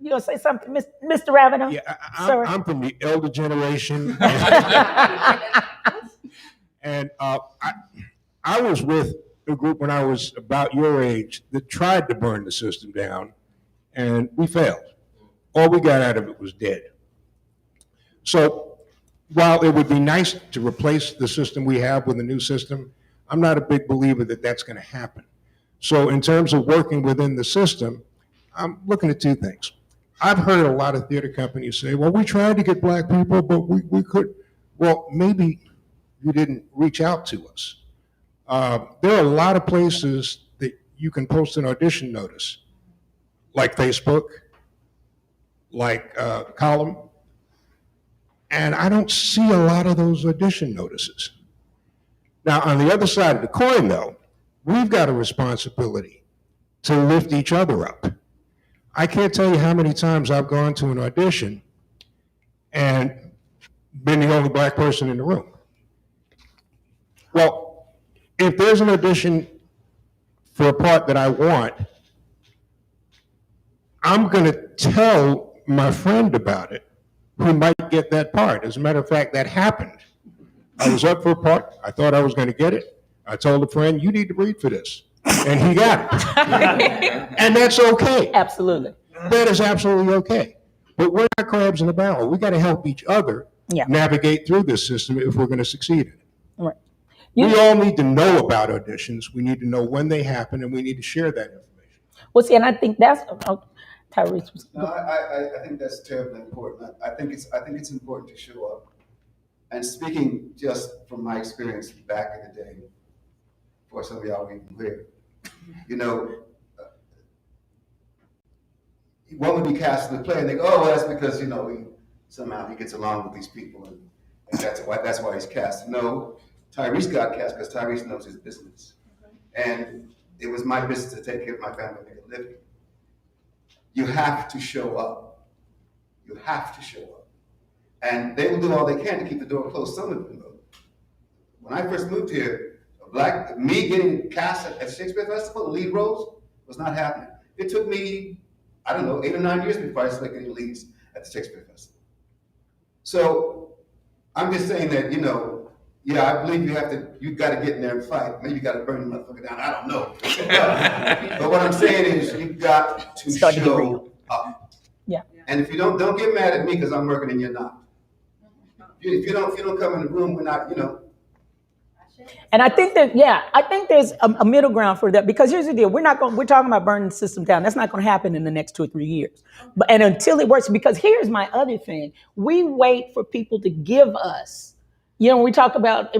you gonna say something, Mr. Ravenel? Yeah, I'm from the elder generation, and I was with a group when I was about your age that tried to burn the system down, and we failed. All we got out of it was dead. So while it would be nice to replace the system we have with a new system, I'm not a big believer that that's going to happen. So in terms of working within the system, I'm looking at two things. I've heard a lot of theater companies say, well, we tried to get black people, but we could. Well, maybe you didn't reach out to us. There are a lot of places that you can post an audition notice, like Facebook, like Column, and I don't see a lot of those audition notices. Now, on the other side of the coin, though, we've got a responsibility to lift each other up. I can't tell you how many times I've gone to an audition and been the only black person in the room. Well, if there's an audition for a part that I want, I'm going to tell my friend about it who might get that part. As a matter of fact, that happened. I was up for a part. I thought I was going to get it. I told a friend, you need to read for this. And he got it. And that's okay. Absolutely. That is absolutely okay. But we're not crabs in a barrel. We got to help each other navigate through this system if we're going to succeed in it. Right. We all need to know about auditions. We need to know when they happen, and we need to share that information. Well, see, and I think that's Tyrese. No, I think that's terribly important. I think it's important to show up. And speaking just from my experience back in the day, before some of y'all were even here, you know, one would be cast in the play, and they go, "Oh, well, that's because somehow he gets along with these people, and that's why he's cast." No, Tyrese got cast because Tyrese knows his business, and it was my business to take care of my family and make a living. You have to show up. You have to show up, and they will do all they can to keep the door closed. Some of them, though. When I first moved here, me getting cast at Shakespeare Festival, the lead roles, was not happening. It took me, I don't know, 8 or 9 years before I started getting leads at the Shakespeare Festival. So I'm just saying that, I believe you've got to get in there and fight. Maybe you got to burn the motherfucker down. I don't know. But what I'm saying is you've got to show up. Yeah. And if you don't get mad at me because I'm working and you're not. If you don't come in the room, we're not, And I think there's a middle ground for that, because here's the deal: we're talking about burning the system down. That's not going to happen in the next 2 or 3 years. And until it works, because here's my other thing: we wait for people to give us. We talk about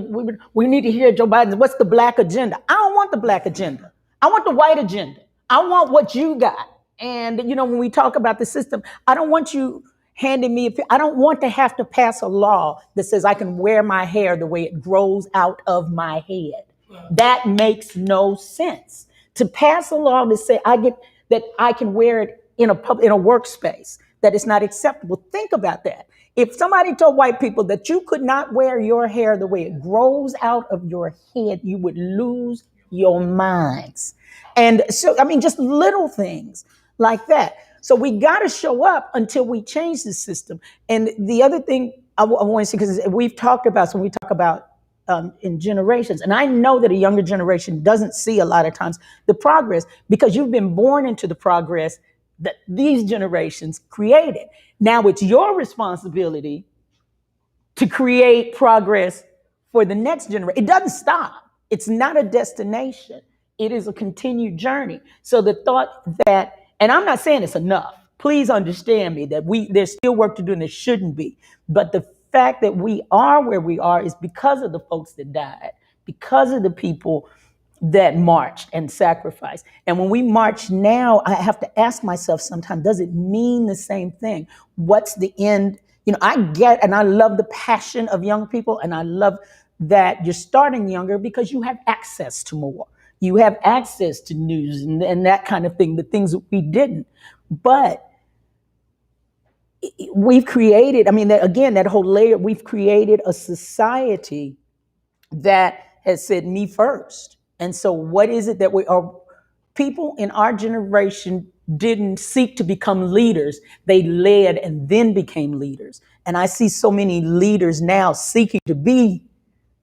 we need to hear Joe Biden. What's the black agenda? I don't want the black agenda. I want the white agenda. I want what you got. And when we talk about the system, I don't want you handing me. I don't want to have to pass a law that says I can wear my hair the way it grows out of my head. That makes no sense. To pass a law to say I can wear it in a workspace, that is not acceptable. Think about that. If somebody told white people that you could not wear your hair the way it grows out of your head, you would lose your minds. And so, just little things like that. So we got to show up until we change the system. And the other thing I want to say, because we've talked about, so when we talk about in generations, and I know that a younger generation doesn't see a lot of times the progress, because you've been born into the progress that these generations created. Now it's your responsibility to create progress for the next generation. It doesn't stop. It's not a destination. It is a continued journey. So the thought that, and I'm not saying it's enough. Please understand me that there's still work to do, and there shouldn't be. But the fact that we are where we are is because of the folks that died, because of the people that marched and sacrificed. And when we march now, I have to ask myself sometimes, does it mean the same thing? What's the end? I get, and I love the passion of young people, and I love that you're starting younger because you have access to more. You have access to news and that kind of thing, the things that we didn't. But we've created, that whole layer, we've created a society that has said me first. And so what is it that people in our generation didn't seek to become leaders. They led and then became leaders. And I see so many leaders now seeking to be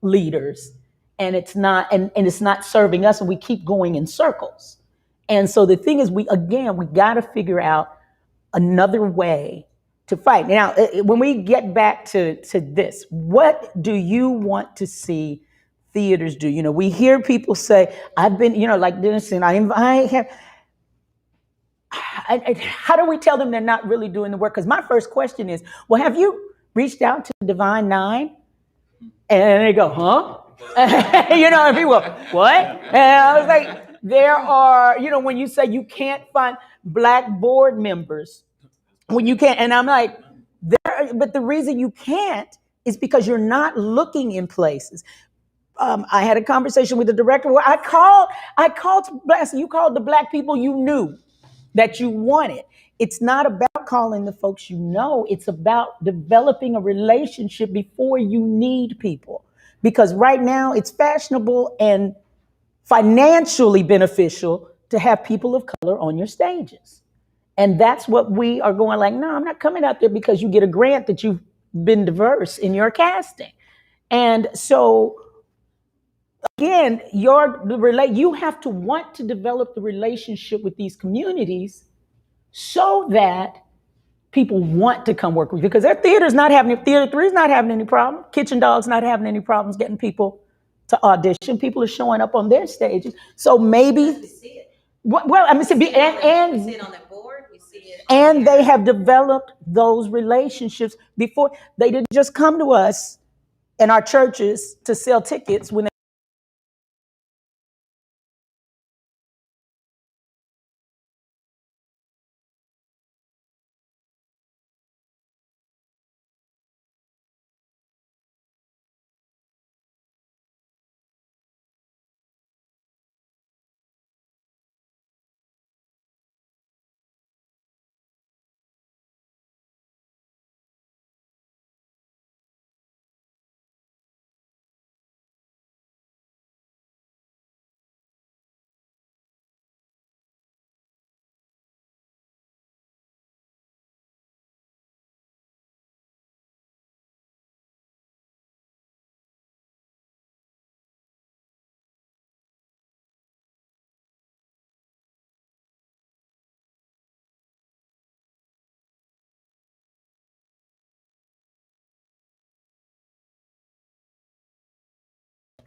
leaders, and it's not, and it's not serving us, and we keep going in circles. And so the thing is, we got to figure out another way to fight. Now, when we get back to this, what do you want to see theaters do? You know, we hear people say, I've been, you know, like Dennis and how do we tell them they're not really doing the work? Because my first question is, well, have you reached out to Divine Nine? And they go, huh? You know, and people, what? And I was like, there are, you know, when you say you can't find Black board members, when you can't, and I'm like, but the reason you can't is because you're not looking in places. I had a conversation with the director where I called you called the Black people you knew that you wanted. It's not about calling the folks you know. It's about developing a relationship before you need people. Because right now it's fashionable and financially beneficial to have people of color on your stages. And that's what we are going like, no, I'm not coming out there because you get a grant that you've been diverse in your casting. And so again, you have to want to develop the relationship with these communities so that people want to come work with you, because their theater 3 is not having any problem. Kitchen Dog's not having any problems getting people to audition. People are showing up on their stages. So maybe, well, I mean, and they have developed those relationships before. They didn't just come to us in our churches to sell tickets when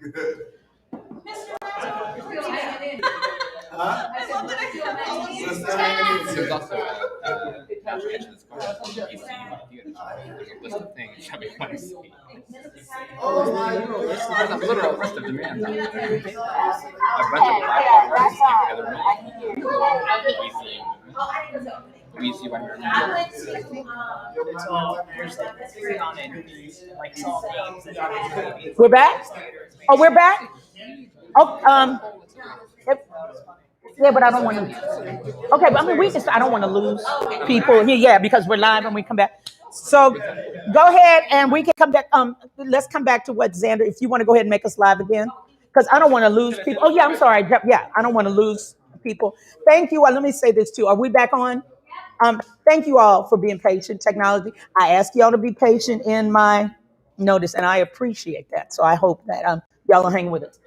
Good. There's a literal list of demands. We see when we're back. Oh, we're back. Oh, yeah, but I don't want to. Okay, but I mean, I don't want to lose people here. Yeah, because we're live and we come back. So go ahead and we can come back. Let's come back to what Xander. If you want to go ahead and make us live again, because I don't want to lose people. Oh yeah, I'm sorry. Yeah, I don't want to lose people. Thank you. Let me say this too. Are we back on? Thank you all for being patient. Technology. I ask y'all to be patient in my notice, and I appreciate that. So I hope that y'all will hang with us.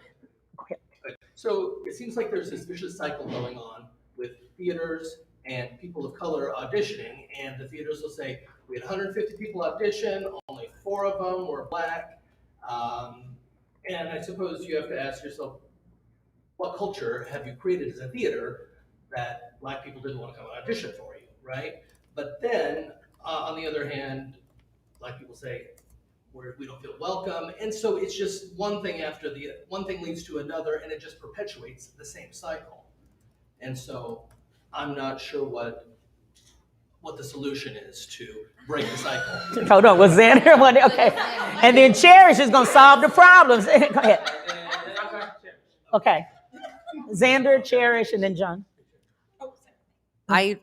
So it seems like there's this vicious cycle going on with theaters and people of color auditioning, and the theaters will say, we had 150 people audition, only 4 of them were Black. And I suppose you have to ask yourself, what culture have you created as a theater that Black people didn't want to come and audition for you, right? But then, on the other hand, Black people say, we don't feel welcome. And so it's just one thing leads to another, and it just perpetuates the same cycle. And so I'm not sure what the solution is to break the cycle. Hold on, was Xander one? Okay. And then Cherish is going to solve the problems. Go ahead. Okay. Xander, Cherish, and then John. I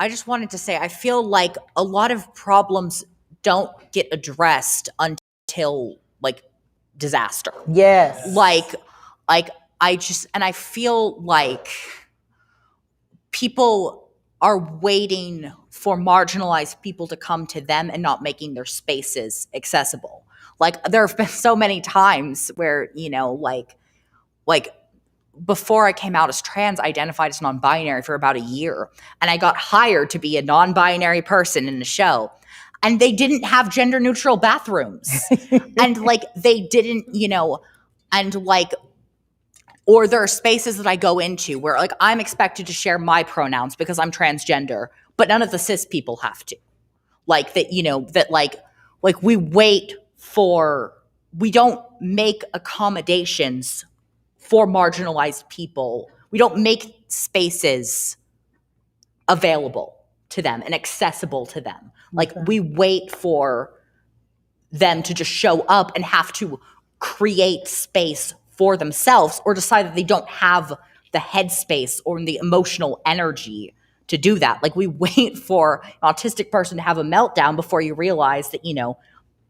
just wanted to say, I feel like a lot of problems don't get addressed until like disaster. Yes. Like I feel like people are waiting for marginalized people to come to them and not making their spaces accessible. Like there have been so many times where, you know, like before I came out as trans, I identified as non-binary for about a year. And I got hired to be a non-binary person in the show. And they didn't have gender neutral bathrooms. And like they didn't, you know, and like, or there are spaces that I go into where like I'm expected to share my pronouns because I'm transgender, but none of the cis people have to. Like that, you know, that like we wait for, we don't make accommodations for marginalized people. We don't make spaces available to them and accessible to them. Like we wait for them to just show up and have to create space for themselves or decide that they don't have the headspace or the emotional energy to do that. Like we wait for an autistic person to have a meltdown before you realize that, you know,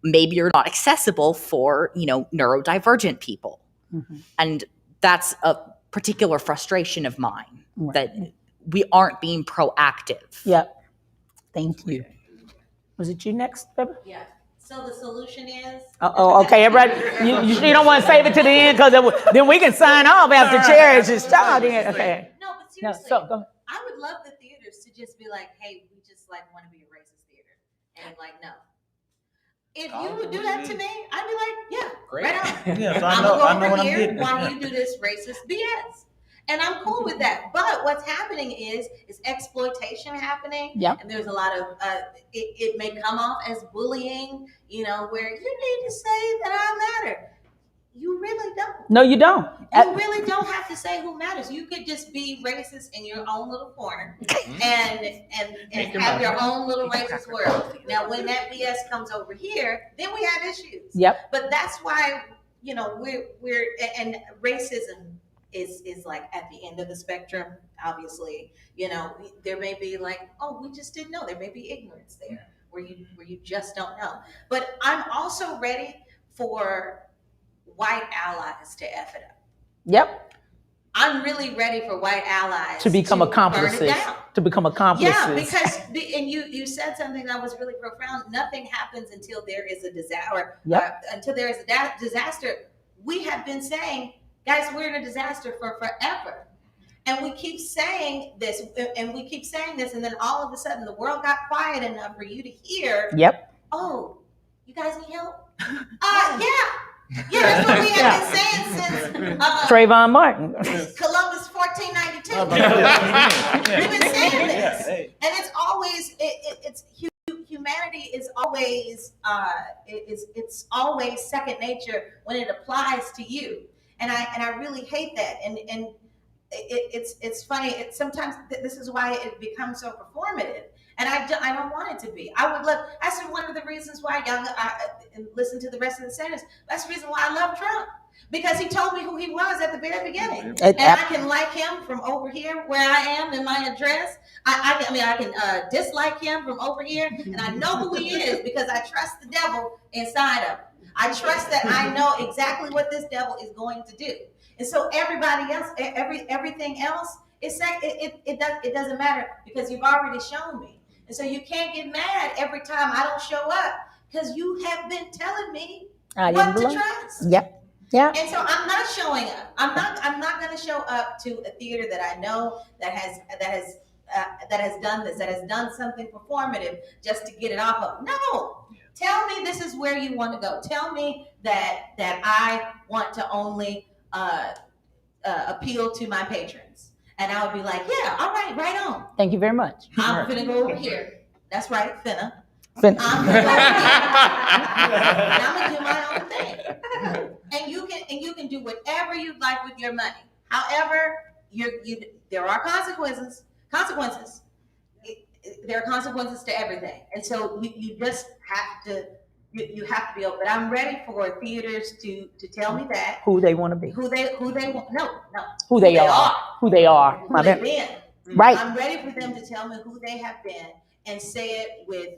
maybe you're not accessible for, you know, neurodivergent people. Mm-hmm. And that's a particular frustration of mine, that we aren't being proactive. Yep. Thank you. Was it you next, Deborah? Yeah. So the solution is? Okay, everybody, you don't want to save it to the end because then we can sign off after Chair is starting. Okay. No, but seriously, go ahead. I would love the theaters to just be like, hey, we just like want to be a racist theater. And like, no. If you would do that to me, I'd be like, yeah, great. Right on. Yeah, so I'm I gonna know go what over I'm here getting. while you do this racist BS. And I'm cool with that. But what's happening is exploitation happening. Yep. And there's a lot of, it may come off as bullying, you know, where you need to say that I matter. You really don't. No, you don't. You really don't have to say who matters. You could just be racist in your own little corner and have your own little racist world. Now, when that BS comes over here, then we have issues. Yep. But that's why, you know, we're and racism is like at the end of the spectrum. Obviously, you know, there may be like, oh, we just didn't know. There may be ignorance there where you just don't know. But I'm also ready for white allies to F it up. Yep. I'm really ready for white allies to become accomplices. Burn it down. To become accomplices. Yeah, because and you said something that was really profound. Nothing happens until there is a disaster. Until there is a disaster. We have been saying, guys, we're in a disaster for forever. And we keep saying this, and then all of a sudden the world got quiet enough for you to hear, yep. Oh, you guys need help? Yeah, that's what we have been saying since Trayvon Martin. Columbus 1492. We've been saying this, and it's always humanity is always it's always second nature when it applies to you, and I really hate that, and it's funny. Sometimes this is why it becomes so performative. And I don't want it to be. I would love. That's one of the reasons why and listen to the rest of the sentence. That's the reason why I love Trump, because he told me who he was at the very beginning, and I can like him from over here where I am in my address. I can dislike him from over here, and I know who he is because I trust the devil inside of him. I trust that I know exactly what this devil is going to do, and so everybody else, everything else, it doesn't matter because you've already shown me. And so you can't get mad every time I don't show up because you have been telling me what to trust. Yep. Yeah. And so I'm not showing up. I'm not going to show up to a theater that I know that has done this, that has done something performative just to get it off of. No. Tell me this is where you want to go. Tell me that I want to only appeal to my patrons. And I would be like, yeah, all right, right on. Thank you very much. I'm finna go over here. That's right, finna. Finna. I'm gonna go over here. And I'm gonna do my own thing. And you can do whatever you like with your money. However, there are consequences. There are consequences to everything. And so you just have to be open. But I'm ready for theaters to tell me that who they want to be, who they want. No, who they are, who they've been. Right. I'm ready for them to tell me who they have been and say it with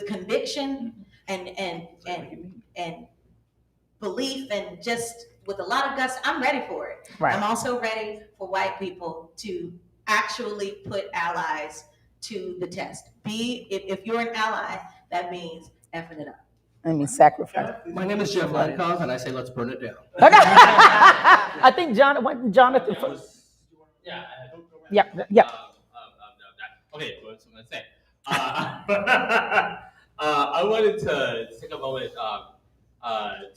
conviction and belief and just with a lot of guts. I'm ready for it. Right. I'm also ready for white people to actually put allies to the test. If you're an ally, that means effing it up. I mean, sacrifice. My name is Jeff Ladkoff, and I say let's burn it down. I think Jonathan. Yeah. Yeah. Okay, what's I'm gonna say? I wanted to take a moment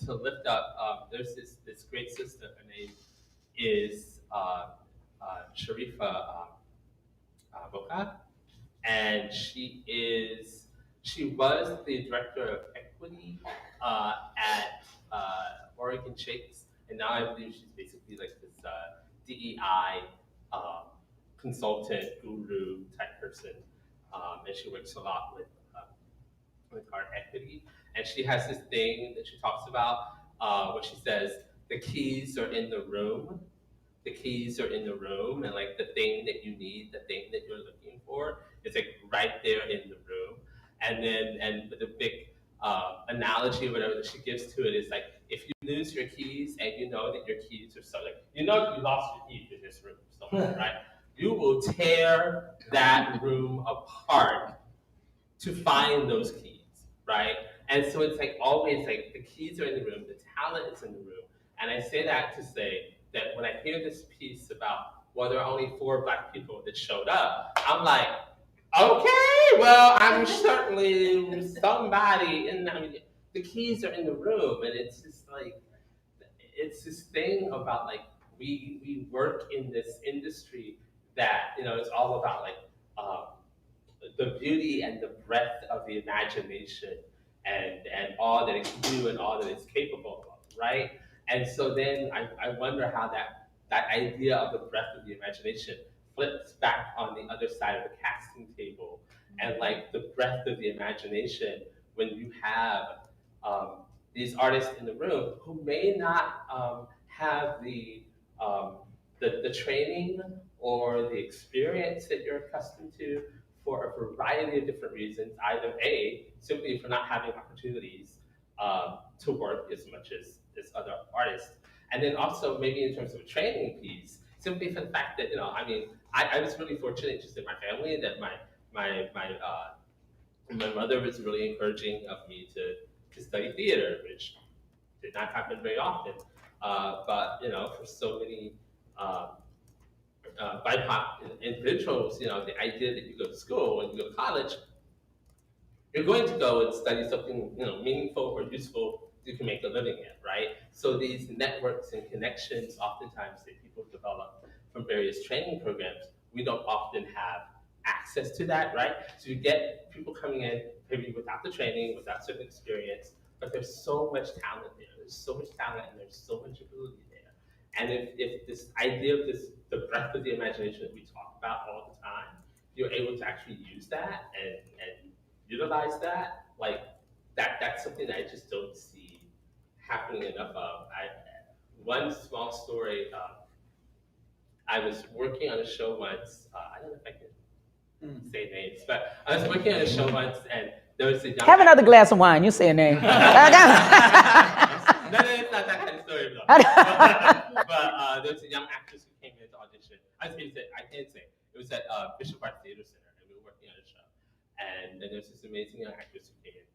to lift up. There's this great sister. Her name is Sharifa Boka, and she was the director of equity at Oregon Shakes, and now I believe she's basically like this DEI consultant, guru type person, and she works a lot with art equity. And she has this thing that she talks about where she says the keys are in the room. The keys are in the room, and like the thing that you need, the thing that you're looking for, is like right there in the room. And the big analogy or whatever that she gives to it is like, if you lose your keys and you know that your keys are so like, you know you lost your keys in this room somewhere, right? You will tear that room apart to find those keys, right? And so it's like always like the keys are in the room, the talent is in the room. And I say that to say that when I hear this piece about, well, there are only 4 Black people that showed up, I'm like, okay, well, I'm certainly somebody in, I mean, the keys are in the room, and it's just like, it's this thing about like, we work in this industry that, you know, it's all about like, the beauty and the breadth of the imagination and all that it can do and all that it's capable of, right? And so then I wonder how that idea of the breadth of the imagination flips back on the other side of the casting table, and like the breadth of the imagination when you have these artists in the room who may not have the training or the experience that you're accustomed to, for a variety of different reasons, either A, simply for not having opportunities to work as much as other artists, and then also maybe in terms of a training piece, simply for the fact that, you know, I mean, I was really fortunate just in my family that my mother was really encouraging of me to study theater, which did not happen very often, but, you know, for so many BIPOC individuals, you know, the idea that you go to school and you go to college, you're going to go and study something, you know, meaningful or useful you can make a living in, right? So these networks and connections, oftentimes that people develop from various training programs, we don't often have access to that, right? So you get people coming in maybe without the training, without certain experience, but there's so much talent there. There's so much talent and there's so much ability there. And if this idea of the breadth of the imagination that we talk about all the time, you're able to actually use that and utilize that, like that's something that I just don't see happening enough of. One small story, I was working on a show once, I don't know if I can say names, but I was working on a show once and there was a young Have another glass of wine, you say a name. No, it's not that kind of story, though. But there was a young actress who came in to audition. I can't say. It was at Bishop Art Theater Center, and we were working on a show. And then there's this amazing young actress who came in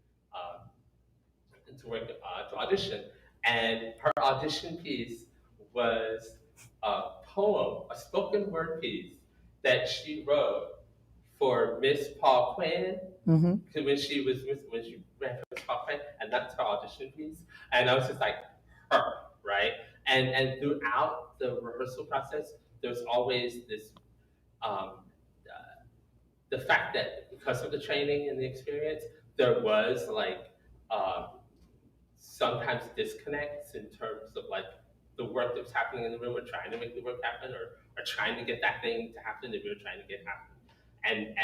to work to audition. And her audition piece was a poem, a spoken word piece that she wrote for Miss Paul Quinn. Mm-hmm. When she ran for Miss Paul Quinn, and that's her audition piece. And I was just like, her, right? And throughout the rehearsal process, there's always this the fact that because of the training and the experience, there was like sometimes disconnects in terms of like the work that was happening in the room, or trying to make the work happen, or trying to get that thing to happen that we were trying to get happen. And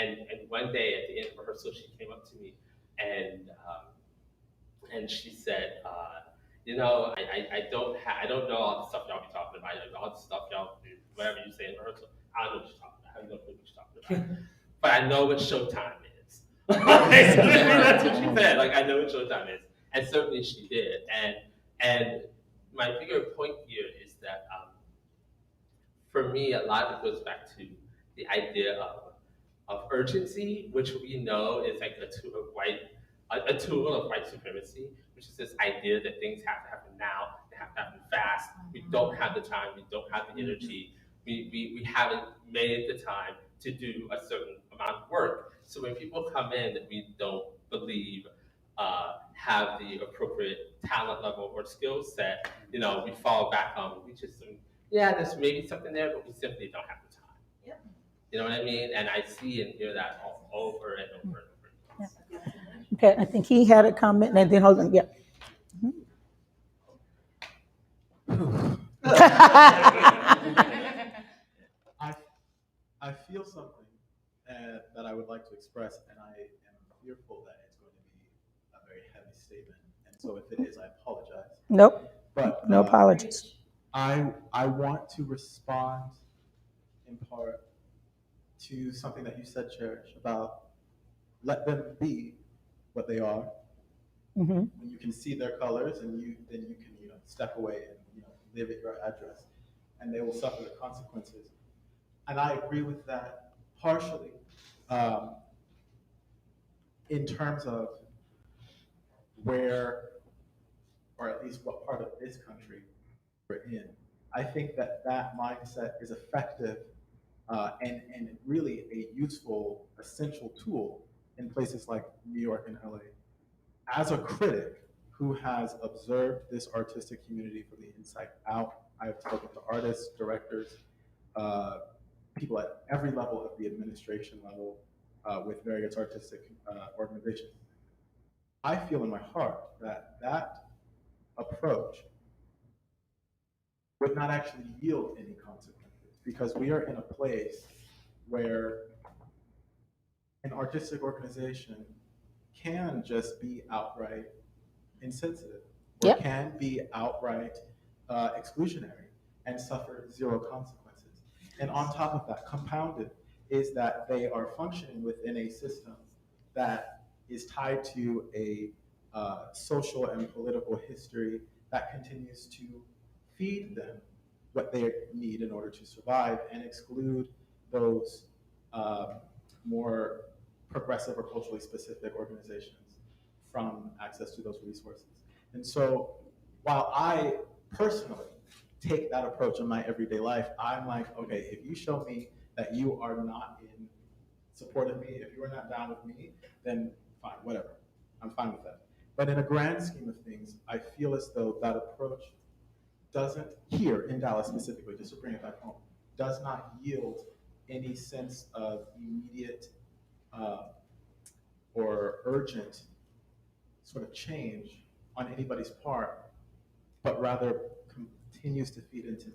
one day at the end of rehearsal, she came up to me and she said, you know, I don't know all the stuff y'all be talking about, all the stuff y'all do, whatever you say in rehearsal. I don't know what you're talking about. I have no clue what you're talking about. But I know what showtime is. That's what she said. Like, I know what showtime is. And certainly she did. And my bigger point here is that for me, a lot of it goes back to the idea of urgency, which we know is like a white a tool of white supremacy, which is this idea that things have to happen now, they have to happen fast. We don't have the time, we don't have the energy, we haven't made the time to do a certain amount of work. So when people come in that we don't believe have the appropriate talent level or skill set, we fall back on, we just, yeah, there's maybe something there, but we simply don't have the time. Yeah. You know what I mean? And I see and hear that over and over and over. Yeah. Okay, I think he had a comment, and then hold on, yeah. I feel something that I would like to express, and I am fearful that it's going to be a very heavy statement. And so if it is, I apologize. Nope. But no apologies. I want to respond in part to something that you said, Cherish, about let them be what they are. Mm-hmm. When you can see their colors, and then you can step away and live at your address, and they will suffer the consequences. And I agree with that partially, in terms of where, or at least what part of this country we're in. I think that mindset is effective and really a useful, essential tool in places like New York and LA. As a critic who has observed this artistic community from the inside out, I've spoken to artists, directors, people at every level of the administration level with various artistic organizations. I feel in my heart that approach would not actually yield any consequences, because we are in a place where an artistic organization can just be outright insensitive, or can be outright exclusionary and suffer zero consequences. And on top of that, compounded, is that they are functioning within a system that is tied to a social and political history that continues to feed them what they need in order to survive and exclude those more progressive or culturally specific organizations from access to those resources. And so while I personally take that approach in my everyday life, I'm like, okay, if you show me that you are not in support of me, if you are not down with me, then fine, whatever. I'm fine with that. But in a grand scheme of things, I feel as though that approach doesn't, here in Dallas specifically, just to bring it back home, does not yield any sense of immediate or urgent sort of change on anybody's part, but rather continues to feed into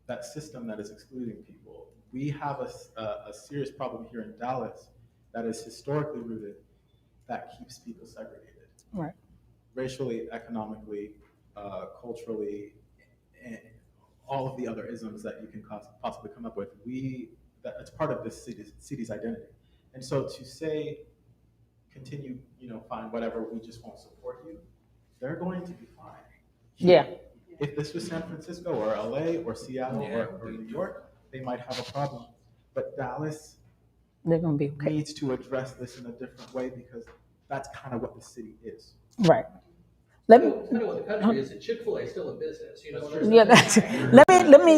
that system that is excluding people. We have a serious problem here in Dallas that is historically rooted, that keeps people segregated. Right. Racially, economically, culturally, and all of the other isms that you can possibly come up with. That's part of this city's identity. And so to say, continue, fine, whatever, we just won't support you, they're going to be fine. Yeah. If this was San Francisco or LA or Seattle or New York, they might have a problem. But Dallas they're going to be okay. Needs to address this in a different way, because that's kind of what the city is. Right. Let me. What the country is, Chick-fil-A still in business. Yeah. That's,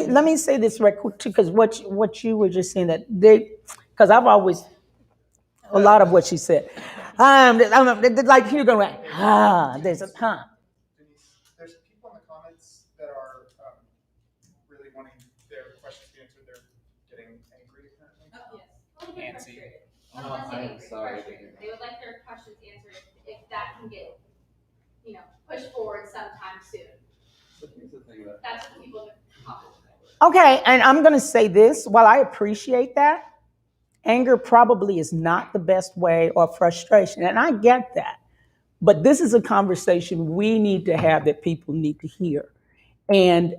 let me say this right quick too, because what you were just saying, that because I've always a lot of what she said. Like you're going there's a There's people in the comments that are really wanting their questions to be answered. They're getting angry apparently. Yes. Antsy. I'm sorry. They would like their questions answered if that can get, pushed forward sometime soon. That's what people comment. Okay, and I'm going to say this. While I appreciate that, anger probably is not the best way, or frustration, and I get that. But this is a conversation we need to have, that people need to hear. And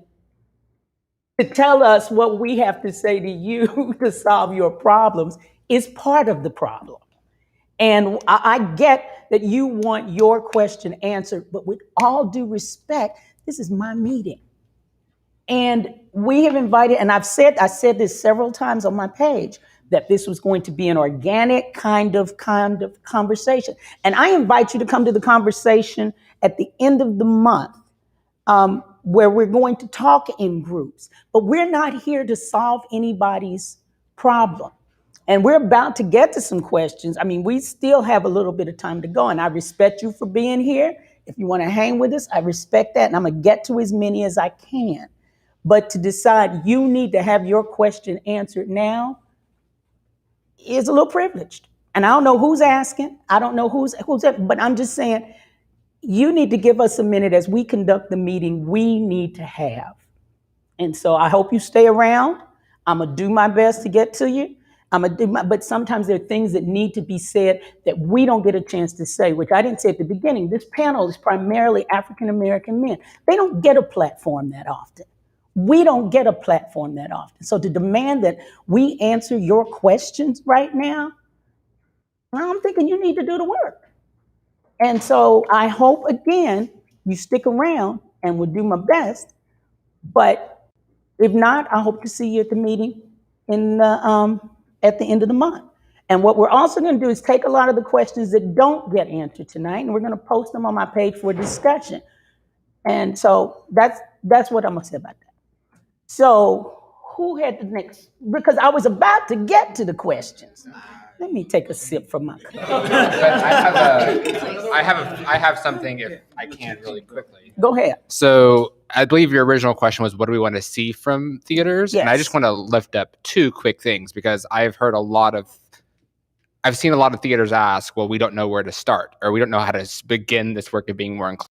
to tell us what we have to say to you to solve your problems is part of the problem. And I get that you want your question answered, but with all due respect, this is my meeting. And we have invited, and I said this several times on my page, that this was going to be an organic kind of conversation. And I invite you to come to the conversation at the end of the month, where we're going to talk in groups. But we're not here to solve anybody's problem. And we're about to get to some questions. I mean, we still have a little bit of time to go, and I respect you for being here. If you want to hang with us, I respect that, and I'm going to get to as many as I can. But to decide you need to have your question answered now is a little privileged. And I don't know who's asking. I don't know who's, but I'm just saying, you need to give us a minute as we conduct the meeting we need to have. And so I hope you stay around. I'm going to do my best to get to you. But sometimes there are things that need to be said that we don't get a chance to say, which I didn't say at the beginning. This panel is primarily African-American men. They don't get a platform that often. We don't get a platform that often. So to demand that we answer your questions right now, well, I'm thinking you need to do the work. And so I hope, again, you stick around and we'll do my best. But if not, I hope to see you at the meeting at the end of the month. And what we're also going to do is take a lot of the questions that don't get answered tonight, and we're going to post them on my page for discussion. And so that's what I'm going to say about that. So who had the next? Because I was about to get to the questions. Let me take a sip from my cup. But I have something if I can really quickly. Go ahead. So I believe your original question was, what do we want to see from theaters? Yes. And I just want to lift up two quick things, because I've seen a lot of theaters ask, well, we don't know where to start, or we don't know how to begin this work of being more inclusive.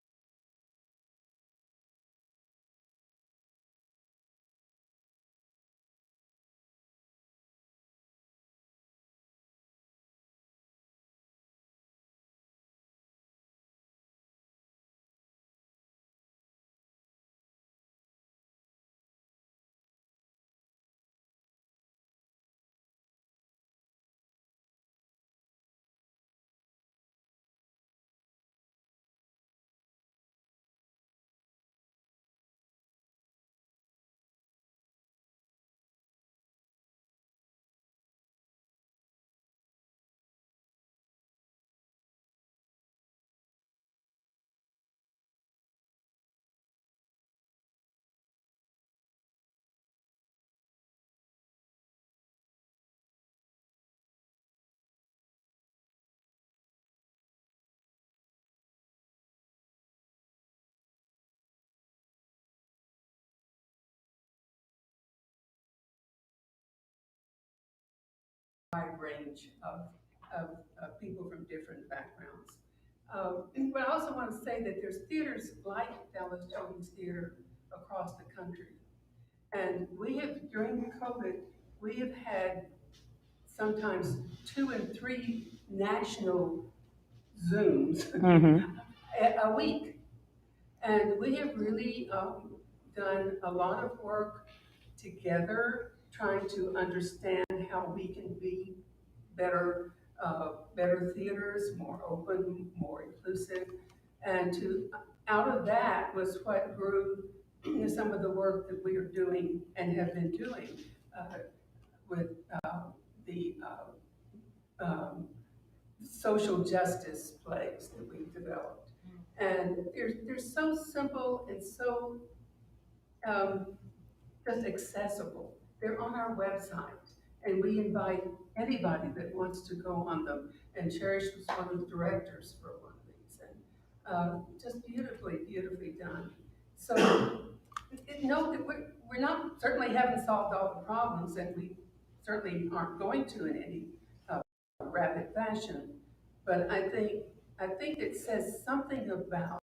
Wide range of people from different backgrounds. But I also want to say that there's theaters like Dallas Children's Theater across the country. And we have, during COVID, we have had sometimes 2 and 3 national Zooms a week. And we have really done a lot of work together, trying to understand how we can be better theaters, more open, more inclusive. And out of that was what grew some of the work that we are doing and have been doing with the social justice plays that we've developed. And they're so simple and so just accessible. They're on our website, and we invite anybody that wants to go on them. And Cherish was one of the directors for one of these, and just beautifully, beautifully done. So, no, we're not, certainly haven't solved all the problems, and we certainly aren't going to in any rapid fashion. But I think it says something about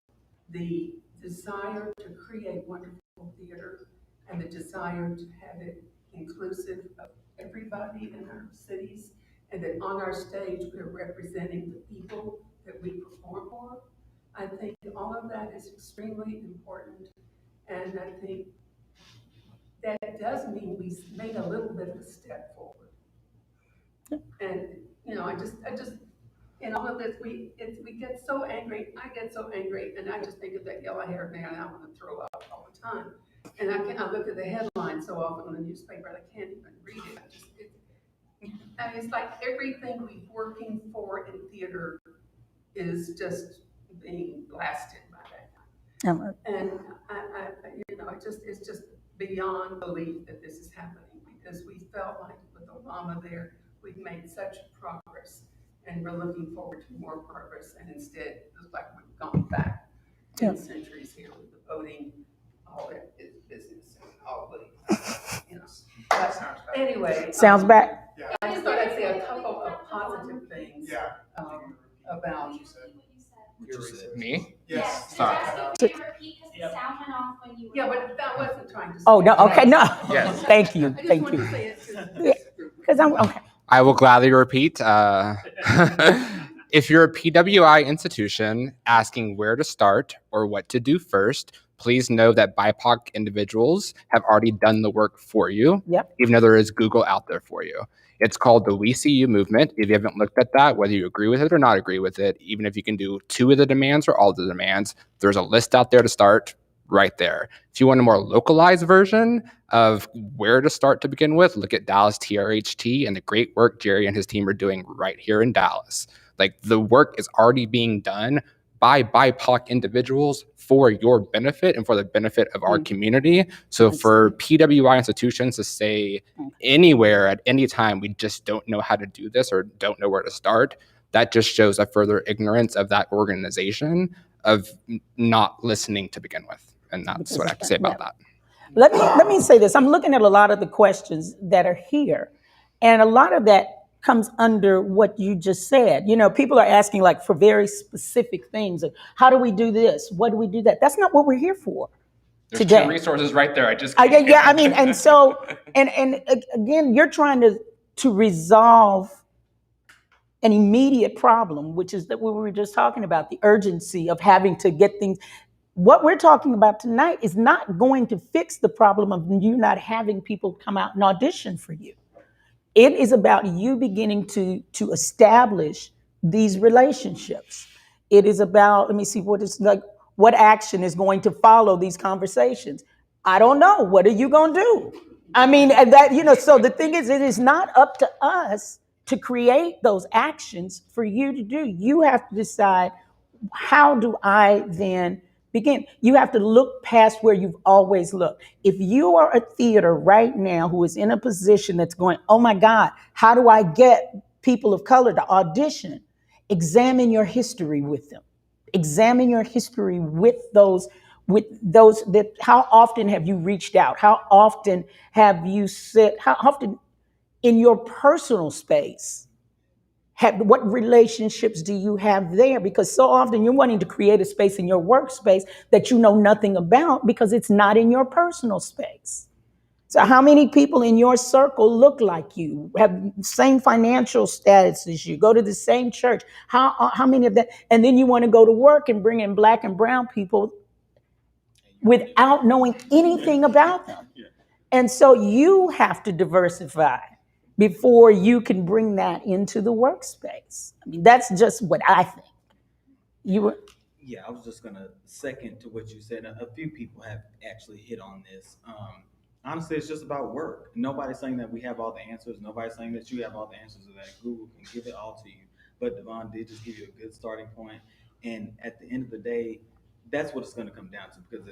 the desire to create wonderful theater and the desire to have it inclusive of everybody in our cities, and that on our stage we're representing the people that we perform for. I think all of that is extremely important, and I think that does mean we made a little bit of a step forward. And I just in all of this, we get so angry. I get so angry, and I just think of that yellow-haired man, and I want to throw up all the time. And I look at the headline so often in the newspaper, I can't even read it. And it's like everything we're working for in theater is just being blasted by that. And it's just beyond belief that this is happening, because we felt like with Obama there, we've made such progress, and we're looking forward to more progress, and instead it looks like we've gone back 10 centuries here with the voting, all that business, and all the, But anyway. Sounds bad. I just thought I'd say a couple of positive things about. Me? Yes. Sorry. Can you repeat, because the sound went off when you were. Yeah, but that wasn't trying to. Oh, no, okay, no. Yes. Thank you, I just thank wanted you. to say it too. Because I'm, okay. I will gladly repeat. If you're a PWI institution asking where to start or what to do first, please know that BIPOC individuals have already done the work for you, even though there is Google out there for you. It's called the We See You movement. If you haven't looked at that, whether you agree with it or not agree with it, even if you can do 2 of the demands or all the demands, there's a list out there to start right there. If you want a more localized version of where to start to begin with, look at Dallas TRHT and the great work Jerry and his team are doing right here in Dallas. Like, the work is already being done by BIPOC individuals for your benefit and for the benefit of our community. So for PWI institutions to say anywhere at any time, we just don't know how to do this or don't know where to start, that just shows a further ignorance of that organization of not listening to begin with. And that's what I have to say about that. Let me say this. I'm looking at a lot of the questions that are here, and a lot of that comes under what you just said. You know, people are asking like for very specific things. How do we do this? What do we do that? That's not what we're here for. There's today. 2 resources right there. I just yeah, I mean, and so, and again, you're trying to resolve an immediate problem, which is that what we were just talking about, the urgency of having to get things. What we're talking about tonight is not going to fix the problem of you not having people come out and audition for you. It is about you beginning to establish these relationships. It is about, let me see what it's like, what action is going to follow these conversations. I don't know. What are you going to do? I mean, and that, so the thing is, it is not up to us to create those actions for you to do. You have to decide, how do I then begin? You have to look past where you've always looked. If you are a theater right now who is in a position that's going, oh my God, how do I get people of color to audition? Examine your history with them. Examine your history with those that, how often have you reached out? How often have you said, how often in your personal space, what relationships do you have there? Because so often you're wanting to create a space in your workspace that you know nothing about because it's not in your personal space. So how many people in your circle look like you, have the same financial status as you, go to the same church? How many of that? And then you want to go to work and bring in Black and brown people without knowing anything about them. And so you have to diversify before you can bring that into the workspace. I mean, that's just what I think. You were. Yeah, I was just gonna second to what you said. A few people have actually hit on this. Honestly, it's just about work. Nobody's saying that we have all the answers. Nobody's saying that you have all the answers, or that Google can give it all to you. But Devon did just give you a good starting point. And at the end of the day, that's what it's going to come down to, because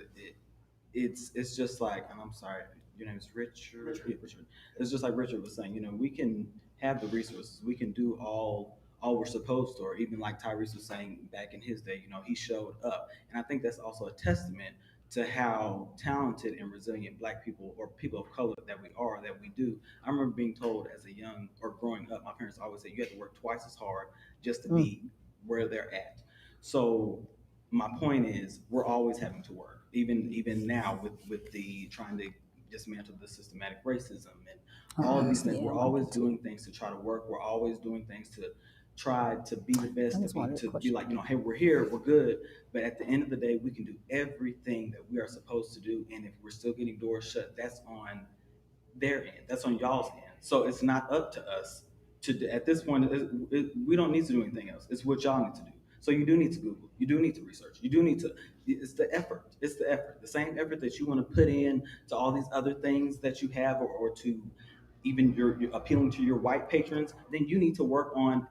it's just like, and I'm sorry, your name is Richard. Richard. It's just like Richard was saying. We can have the resources. We can do all we're supposed to, or even like Tyrese was saying back in his day, he showed up. And I think that's also a testament to how talented and resilient Black people or people of color that we do. I remember being told as a young, or growing up, my parents always said you have to work twice as hard just to be where they're at. So my point is, we're always having to work, even now with the trying to dismantle the systematic racism and all of these things. We're always doing things to try to work. We're always doing things to try to be the best, to be like, hey, we're here, we're good. But at the end of the day, we can do everything that we are supposed to do. And if we're still getting doors shut, that's on their end. That's on y'all's end. So it's not up to us to, at this point, we don't need to do anything else. It's what y'all need to do. So you do need to Google. You do need to research. You do need to, it's the effort. It's the effort. The same effort that you want to put in to all these other things that you have, or to even you're appealing to your white patrons, then you need to work on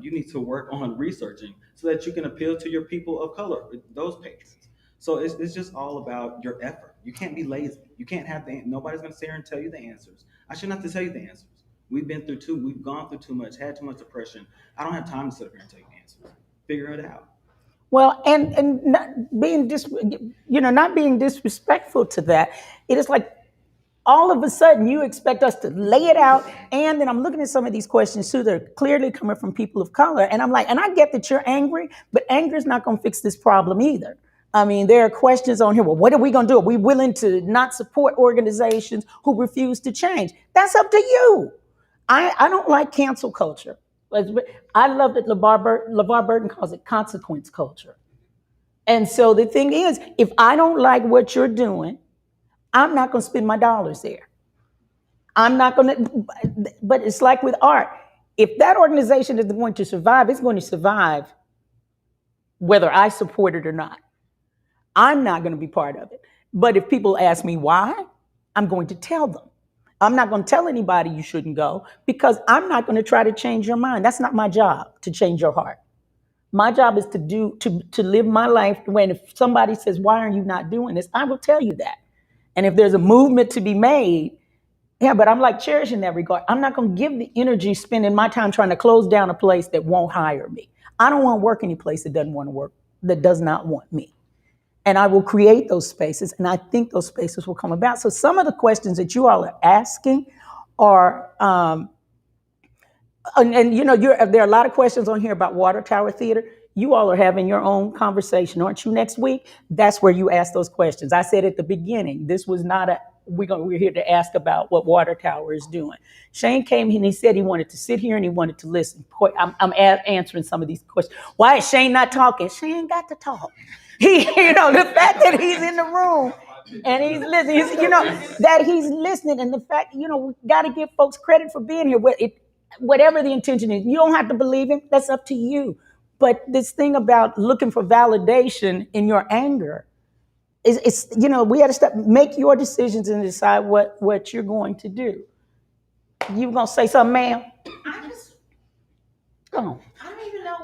you need to work on researching so that you can appeal to your people of color, those patrons. So it's just all about your effort. You can't be lazy. You can't have nobody's gonna sit here and tell you the answers. I shouldn't have to tell you the answers. We've gone through too much, had too much depression. I don't have time to sit up here and tell you the answers. Figure it out. Well, and not being not being disrespectful to that. It is like all of a sudden you expect us to lay it out, and then I'm looking at some of these questions too. They're clearly coming from people of color, and I'm like, and I get that you're angry, but anger is not going to fix this problem either. I mean, there are questions on here. Well, what are we going to do? Are we willing to not support organizations who refuse to change? That's up to you. I don't like cancel culture. I love that LeVar Burton calls it consequence culture. And so the thing is, if I don't like what you're doing, I'm not going to spend my dollars there. I'm not going to, but it's like with art. If that organization is going to survive, it's going to survive whether I support it or not. I'm not going to be part of it. But if people ask me why, I'm going to tell them. I'm not going to tell anybody you shouldn't go because I'm not going to try to change your mind. That's not my job, to change your heart. My job is to live my life when if somebody says, why are you not doing this? I will tell you that. And if there's a movement to be made, yeah, but I'm like Cherish in that regard. I'm not going to give the energy spending my time trying to close down a place that won't hire me. I don't want to work any place that doesn't want to work, that does not want me. And I will create those spaces, and I think those spaces will come about. So some of the questions that you all are asking are, there are a lot of questions on here about Water Tower Theater. You all are having your own conversation, aren't you, next week? That's where you ask those questions. I said at the beginning, this was not we're here to ask about what Water Tower is doing. Shane came in and he said he wanted to sit here and he wanted to listen. I'm answering some of these questions. Why is Shane not talking? Shane got to talk. The fact that he's in the room and he's listening, that he's listening, and the fact, we got to give folks credit for being here. Whatever the intention is, you don't have to believe him. That's up to you. But this thing about looking for validation in your anger, we had to make your decisions and decide what you're going to do. You gonna say something, ma'am? Go on. I don't even know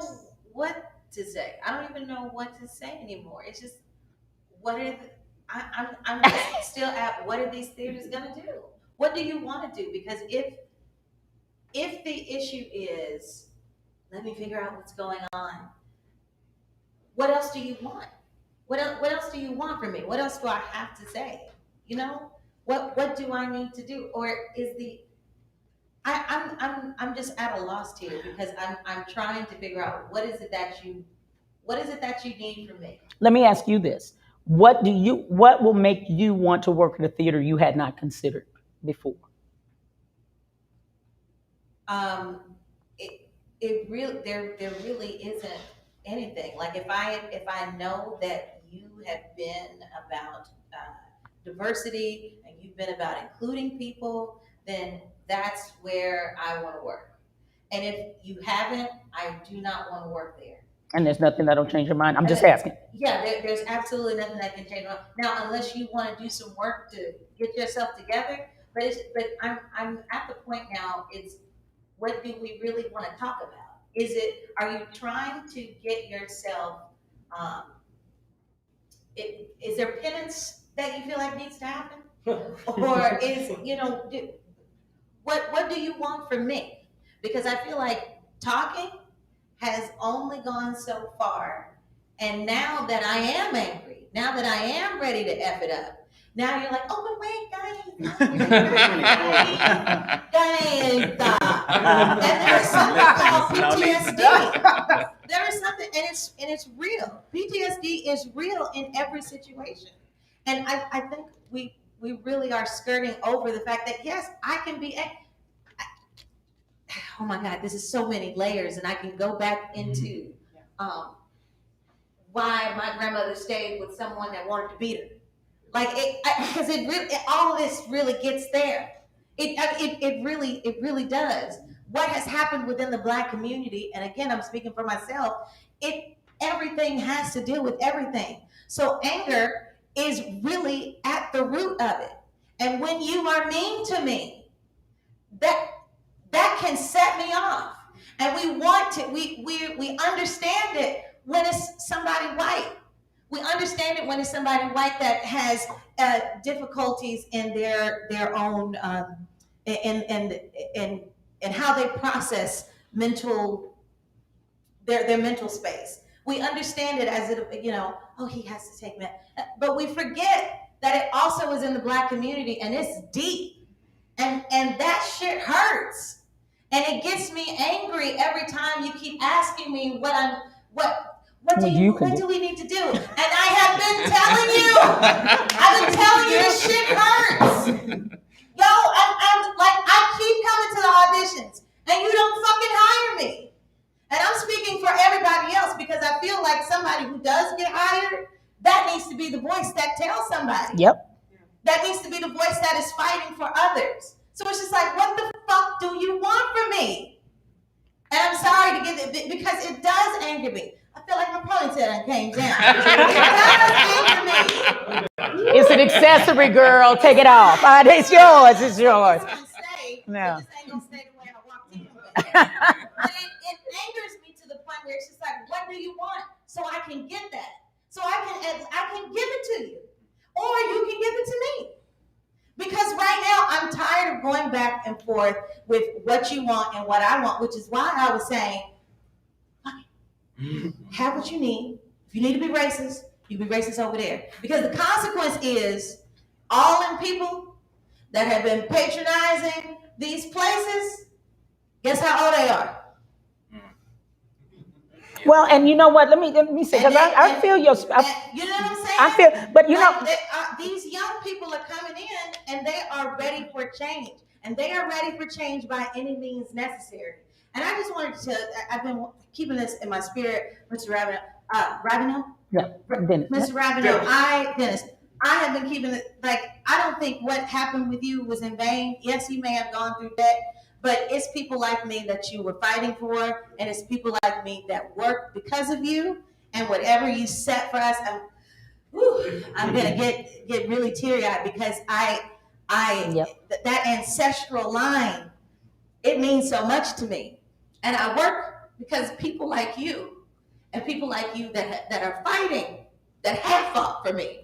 what to say. I don't even know what to say anymore. It's just, I'm just still at, what are these theaters gonna do? What do you want to do? Because if the issue is, let me figure out what's going on, what else do you want? What else do you want from me? What else do I have to say? What do I need to do? Or is I'm just at a loss here because I'm trying to figure out what is it that you need from me? Let me ask you this. What will make you want to work at a theater you had not considered before? There really isn't anything. Like if I know that you have been about diversity and you've been about including people, then that's where I want to work. And if you haven't, I do not want to work there. And there's nothing that'll change your mind. I'm just asking. Yeah, there's absolutely nothing that can change your mind. Now, unless you want to do some work to get yourself together, but I'm at the point now. It's, what do we really want to talk about? Are you trying to get yourself, is there penance that you feel like needs to happen? Or is, what do you want from me? Because I feel like talking has only gone so far. And now that I am angry, now that I am ready to F it up, now you're like, oh, but wait, guys. And there's something called PTSD. There is something, and it's real. PTSD is real in every situation. And I think we really are skirting over the fact that, yes, I can be, oh my God, this is so many layers, and I can go back into why my grandmother stayed with someone that wanted to beat her. Like, because all of this really gets there. It really does. What has happened within the Black community, and again, I'm speaking for myself, everything has to deal with everything. So anger is really at the root of it. And when you are mean to me, that can set me off. And we understand it when it's somebody white. We understand it when it's somebody white that has difficulties in their own in how they process their mental space. We understand it as it, oh, he has to take med, but we forget that it also is in the Black community and it's deep, and that shit hurts, and it gets me angry every time you keep asking me what do we need to do? And I have been telling you, I've been telling you this shit hurts. Yo, I'm like, I keep coming to the auditions and you don't fucking hire me. And I'm speaking for everybody else because I feel like somebody who does get hired, that needs to be the voice that tells somebody. Yep. That needs to be the voice that is fighting for others. So it's just like, what the fuck do you want from me? And I'm sorry to get it because it does anger me. I feel like my ponytail came down. It does anger me. It's an accessory, girl. Take it off. It's yours. It's yours. No. But it angers me to the point where it's just like, what do you want? So I can get that. So I can give it to you. Or you can give it to me. Because right now I'm tired of going back and forth with what you want and what I want, which is why I was saying, have what you need. If you need to be racist, you be racist over there. Because the consequence is all them people that have been patronizing these places, guess how old they are? Well, and you know what? Let me say, because I feel your. You know what I'm saying? I feel, but you know, these young people are coming in and they are ready for change, and they are ready for change by any means necessary. And I just wanted to. I've been keeping this in my spirit, Mr. Ravenel. Yeah, Dennis. Mr. Ravenel, Dennis. I have been keeping it like I don't think what happened with you was in vain. Yes, you may have gone through that. But it's people like me that you were fighting for, and it's people like me that work because of you, and whatever you set for us, I'm gonna get really teary-eyed because that ancestral line, it means so much to me, and I work because people like you, and people like you that are fighting, that have fought for me,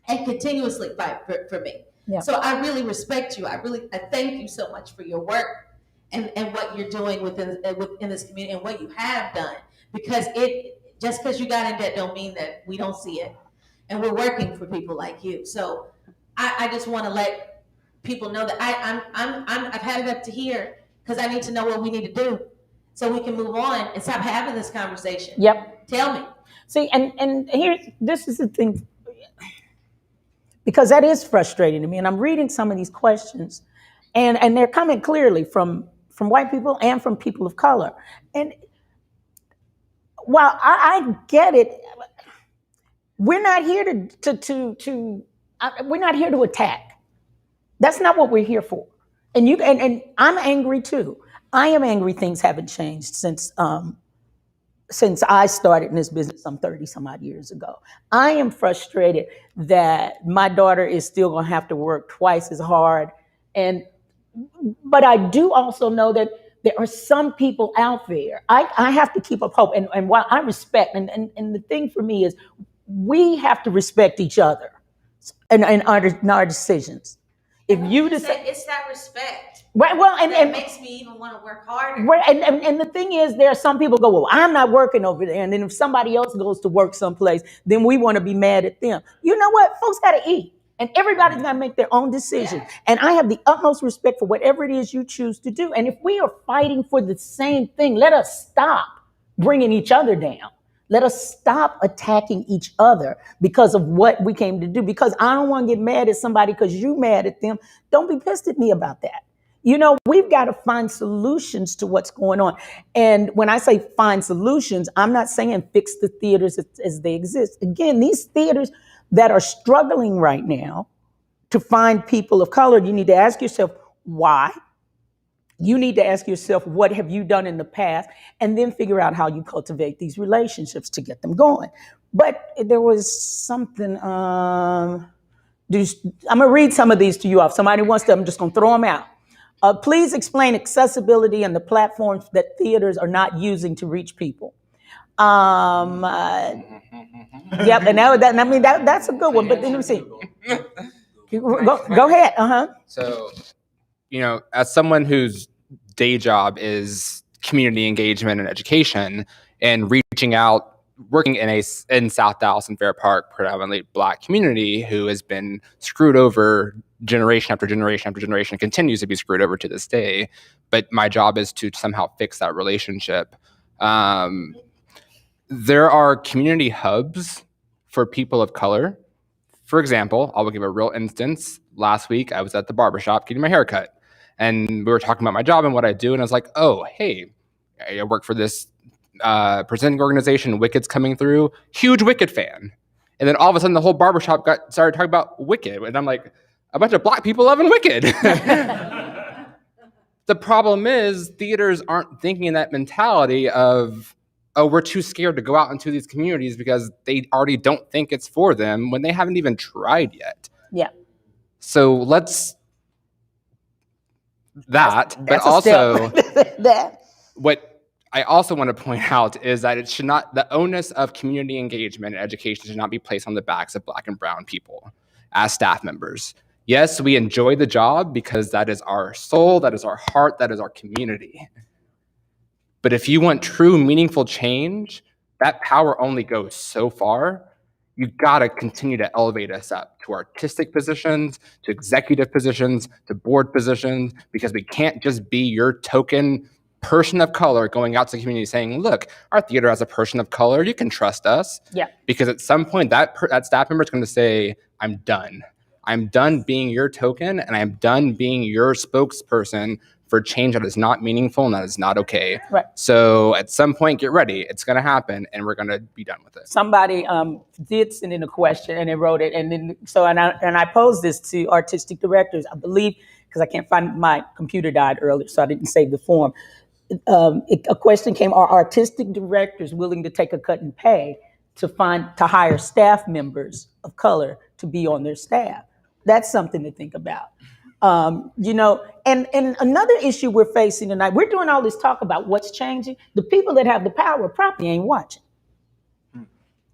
and continuously fight for me. Yeah. So I really respect you. I thank you so much for your work and what you're doing within this community and what you have done. Because just because you got in debt don't mean that we don't see it. And we're working for people like you. So I just want to let people know that I've had it up to here because I need to know what we need to do so we can move on and stop having this conversation. Yep. Tell me. See, and this is the thing. Because that is frustrating to me. And I'm reading some of these questions, and they're coming clearly from white people and from people of color. And while I get it, we're not here we're not here to attack. That's not what we're here for. And I'm angry too. I am angry things haven't changed since I started in this business some 30 some odd years ago. I am frustrated that my daughter is still going to have to work twice as hard. But I do also know that there are some people out there. I have to keep up hope. And while I respect, and the thing for me is we have to respect each other and our decisions. If you decide, it's that respect. Right, well, that makes me even want to work harder. Right, and the thing is, there are some people go, well, I'm not working over there, and then if somebody else goes to work someplace, then we want to be mad at them. You know what? Folks got to eat, and everybody's got to make their own decision. Yeah. And I have the utmost respect for whatever it is you choose to do. And if we are fighting for the same thing, let us stop bringing each other down. Let us stop attacking each other because of what we came to do. Because I don't want to get mad at somebody because you mad at them. Don't be pissed at me about that. You know, we've got to find solutions to what's going on. And when I say find solutions, I'm not saying fix the theaters as they exist. Again, these theaters that are struggling right now to find people of color, you need to ask yourself, why? You need to ask yourself, what have you done in the past? And then figure out how you cultivate these relationships to get them going. But there was something, I'm going to read some of these to you off. Somebody wants to, I'm just going to throw them out. Please explain accessibility and the platforms that theaters are not using to reach people. Yep, and that's a good one. But then let me see. Go ahead. So, as someone whose day job is community engagement and education, and reaching out, working in South Dallas and Fair Park, predominantly Black community who has been screwed over generation after generation after generation, continues to be screwed over to this day. But my job is to somehow fix that relationship. There are community hubs for people of color. For example, I will give a real instance. Last week, I was at the barbershop getting my hair cut, and we were talking about my job and what I do, and I was like, oh, hey, I work for this presenting organization, Wicked's coming through, huge Wicked fan. And then all of a sudden, the whole barbershop started talking about Wicked, and I'm like, a bunch of Black people loving Wicked. The problem is theaters aren't thinking in that mentality of, oh, we're too scared to go out into these communities because they already don't think it's for them when they haven't even tried yet. Yeah. So let's but also what I also want to point out is that it should not, the onus of community engagement and education should not be placed on the backs of Black and brown people as staff members. Yes, we enjoy the job because that is our soul, that is our heart, that is our community. But if you want true, meaningful change, that power only goes so far. You've got to continue to elevate us up to artistic positions, to executive positions, to board positions, because we can't just be your token person of color going out to the community saying, look, our theater has a person of color, you can trust us. Yeah. Because at some point, that staff member is going to say, I'm done. I'm done being your token, and I'm done being your spokesperson for change that is not meaningful and that is not okay. Right. So at some point, get ready. It's going to happen, and we're going to be done with it. Somebody did send in a question, and they wrote it, and then I posed this to artistic directors, I believe, because I can't find, my computer died earlier, so I didn't save the form. A question came: are artistic directors willing to take a cut in pay to hire staff members of color to be on their staff? That's something to think about. And another issue we're facing tonight, we're doing all this talk about what's changing. The people that have the power probably ain't watching.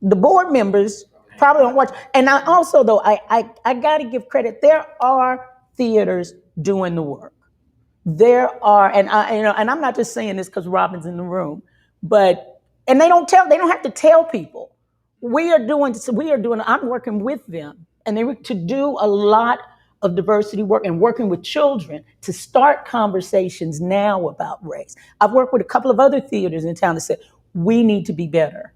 The board members probably don't watch. And I also, though, I got to give credit. There are theaters doing the work. There are, and I'm not just saying this because Robin's in the room, and they don't have to tell people. I'm working with them, and they to do a lot of diversity work and working with children to start conversations now about race. I've worked with a couple of other theaters in town that said, we need to be better.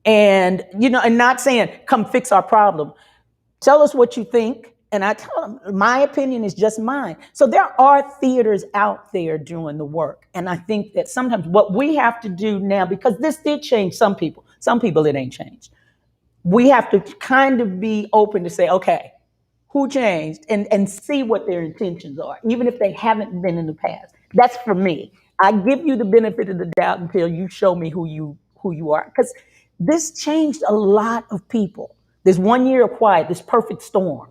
And, and not saying, come fix our problem. Tell us what you think. And I tell them, my opinion is just mine. So there are theaters out there doing the work. And I think that sometimes what we have to do now, because this did change some people it ain't changed. We have to kind of be open to say, okay, who changed, and see what their intentions are, even if they haven't been in the past. That's for me. I give you the benefit of the doubt until you show me who you are. Because this changed a lot of people. This 1 year of quiet, this perfect storm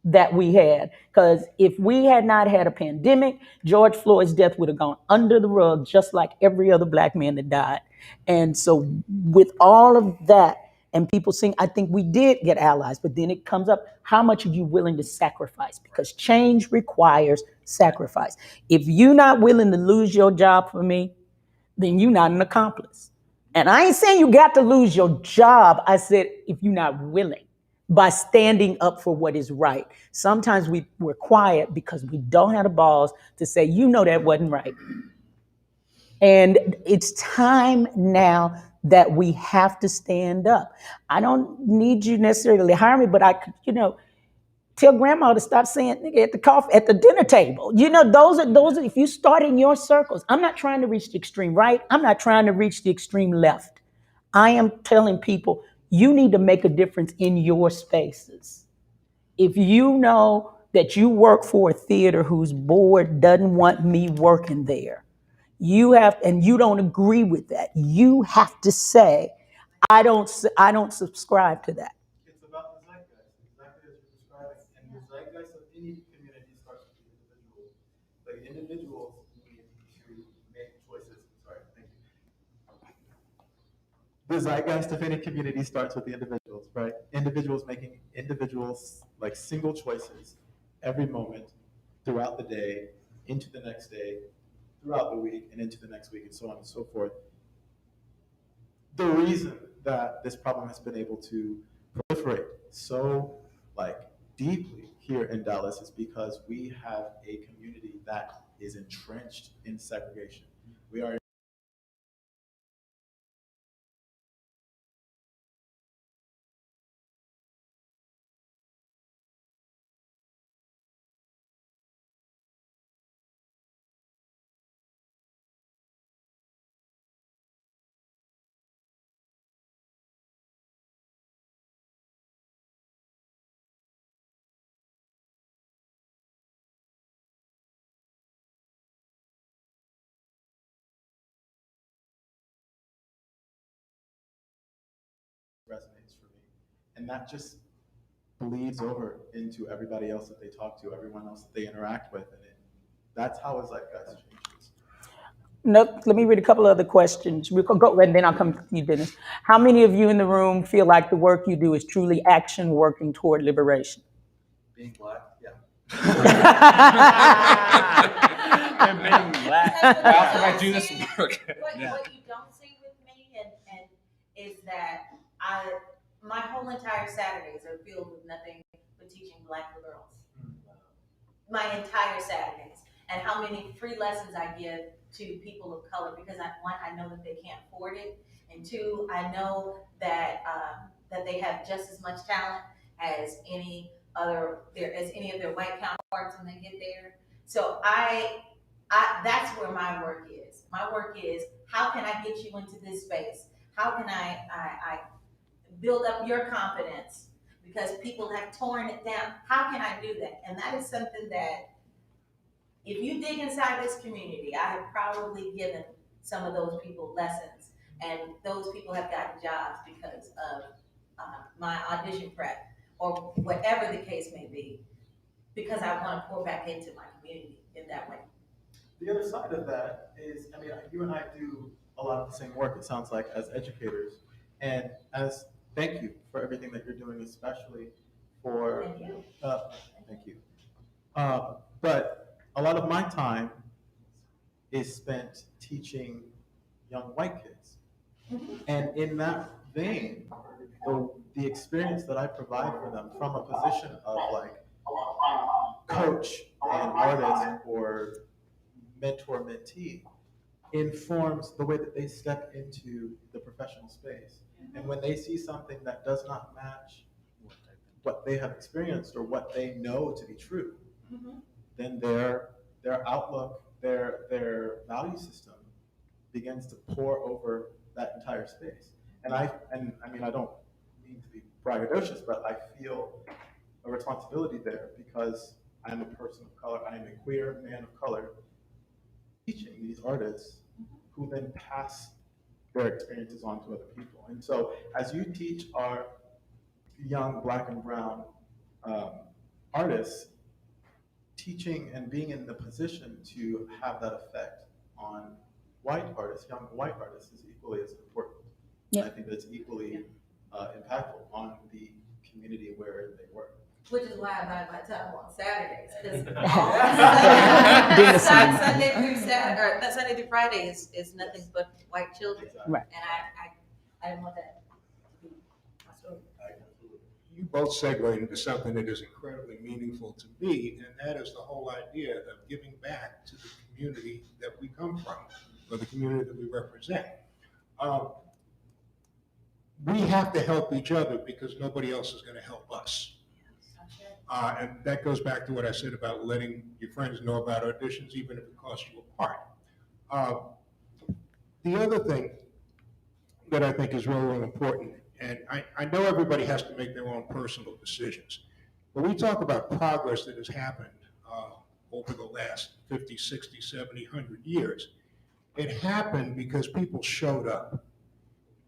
that we had. Because if we had not had a pandemic, George Floyd's death would have gone under the rug, just like every other Black man that died. And so with all of that, and people saying, I think we did get allies, but then it comes up, how much are you willing to sacrifice? Because change requires sacrifice. If you're not willing to lose your job for me, then you're not an accomplice. And I ain't saying you got to lose your job. I said, if you're not willing, by standing up for what is right. Sometimes we're quiet because we don't have the balls to say, that wasn't right. And it's time now that we have to stand up. I don't need you necessarily to hire me, but I could, tell grandma to stop saying nigga at the dinner table. Those are if you start in your circles. I'm not trying to reach the extreme right. I'm not trying to reach the extreme left. I am telling people you need to make a difference in your spaces. If you know that you work for a theater whose board doesn't want me working there, and you don't agree with that, you have to say, I don't subscribe to that. It's about the zeitgeist. Exactly as you're describing. the zeitgeist of any community starts with the individuals, right? Individuals making individuals like single choices every moment throughout the day, into the next day, throughout the week, and into the next week, and so on and so forth. The reason that this problem has been able to proliferate so like deeply here in Dallas is because we have a community that is entrenched in segregation. We are resonates for me. And that just bleeds over into everybody else that they talk to, everyone else that they interact with. And that's how his zeitgeist changes. Nope. Let me read a couple other questions. We'll go, and then I'll come to you, Dennis. How many of you in the room feel like the work you do is truly action working toward liberation? Being black, yeah. And being black. How can I do this work? What you don't see with me and is that my whole entire Saturdays are filled with nothing but teaching Black girls. My entire Saturdays, and how many free lessons I give to people of color, because one, I know that they can't afford it, and two, I know that that they have just as much talent as any of their white counterparts when they get there. So that's where my work is. My work is, how can I get you into this space? How can I build up your confidence? Because people have torn it down. How can I do that? And that is something that, if you dig inside this community, I have probably given some of those people lessons, and those people have gotten jobs because of my audition prep or whatever the case may be, because I want to pour back into my community in that way. The other side of that is, I mean, you and I do a lot of the same work, it sounds like, as educators. And thank you for everything that you're doing, especially for, Thank you. Thank you. But a lot of my time is spent teaching young white kids. And in that vein, the experience that I provide for them from a position of like coach and artist or mentor mentee informs the way that they step into the professional space. And when they see something that does not match what they have experienced or what they know to be true, then their outlook, their value system begins to pour over that entire space. And I mean, I don't mean to be braggadocious, but I feel a responsibility there because I'm a person of color, I am a queer man of color, teaching these artists who then pass their experiences on to other people. And so as you teach our young Black and brown artists, teaching and being in the position to have that effect on white artists, young white artists, is equally as important. Yeah. I think that's equally impactful on the community where they work. Which is why I buy my time on Saturdays, because Sunday through Friday is nothing but white children. Right. And I didn't want that to be my story. You both segue into something that is incredibly meaningful to me, and that is the whole idea of giving back to the community that we come from, or the community that we represent. We have to help each other because nobody else is going to help us. And that goes back to what I said about letting your friends know about auditions, even if it costs you a part. The other thing that I think is really, really important, and I know everybody has to make their own personal decisions, but we talk about progress that has happened over the last 50, 60, 70, 100 years. It happened because people showed up.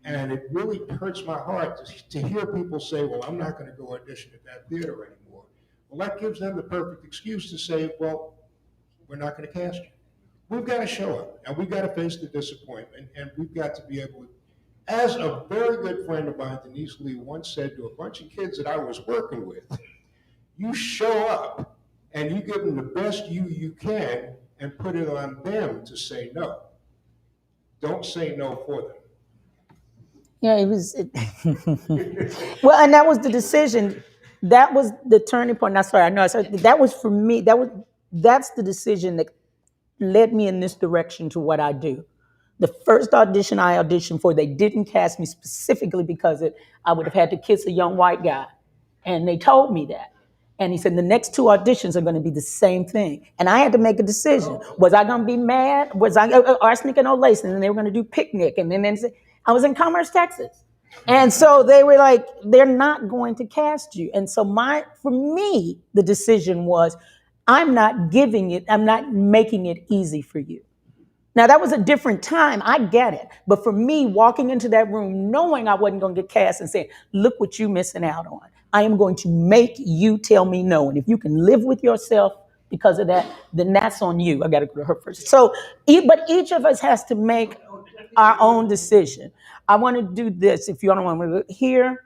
And it really hurts my heart to hear people say, well, I'm not going to go audition at that theater anymore. Well, that gives them the perfect excuse to say, well, we're not going to cast you. We've got to show up, and we've got to face the disappointment, and we've got to be able to As a very good friend of mine, Denise Lee, once said to a bunch of kids that I was working with, you show up and you give them the best you can and put it on them to say no. Don't say no for them. Yeah, it was. Well, and that was the decision. That was the turning point. That's sorry, I know. I said that was for me. That's the decision that led me in this direction to what I do. The first audition I auditioned for, they didn't cast me specifically because I would have had to kiss a young white guy, and they told me that. And he said the next two auditions are going to be the same thing, and I had to make a decision. Was I going to be mad? Was I arsenic and old lace? And then they were going to do picnic, and then I was in Commerce, Texas. And so they were like, they're not going to cast you. And so for me, the decision was, I'm not making it easy for you. Now that was a different time, I get it. But for me, walking into that room, knowing I wasn't going to get cast and saying, look what you're missing out on. I am going to make you tell me no. And if you can live with yourself because of that, then that's on you. I got to go to her first. So, but each of us has to make our own decision. I want to do this. If you don't want to here,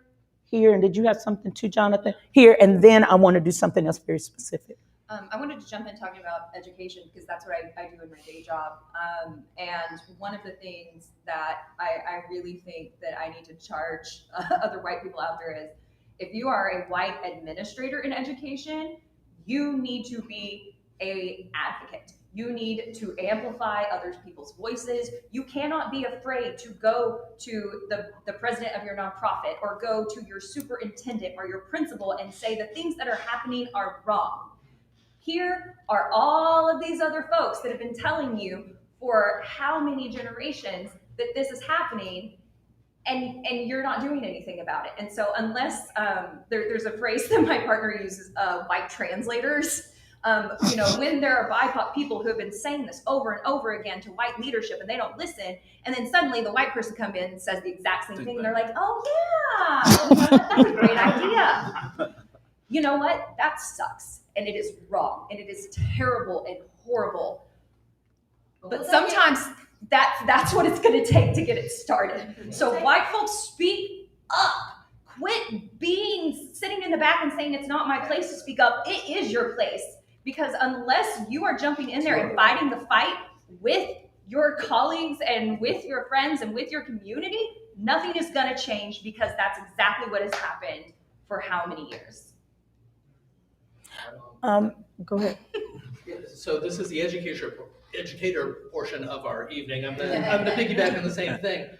and did you have something too, Jonathan? Here, and then I want to do something else very specific. I wanted to jump in talking about education because that's what I do in my day job. And one of the things that I really think that I need to charge other white people out there is, if you are a white administrator in education, you need to be an advocate. You need to amplify other people's voices. You cannot be afraid to go to the president of your nonprofit or go to your superintendent or your principal and say the things that are happening are wrong. Here are all of these other folks that have been telling you for how many generations that this is happening, and you're not doing anything about it. And so unless there's a phrase that my partner uses, white translators, when there are BIPOC people who have been saying this over and over again to white leadership and they don't listen, and then suddenly the white person comes in and says the exact same thing, and they're like, oh yeah, that's a great idea. You know what? That sucks, and it is wrong, and it is terrible and horrible. But sometimes that's what it's going to take to get it started. So white folks, speak up. Quit sitting in the back and saying it's not my place to speak up. It is your place, because unless you are jumping in there and fighting the fight with your colleagues and with your friends and with your community, nothing is going to change, because that's exactly what has happened for how many years. Go ahead. So this is the educator portion of our evening. I'm gonna piggyback on the same thing.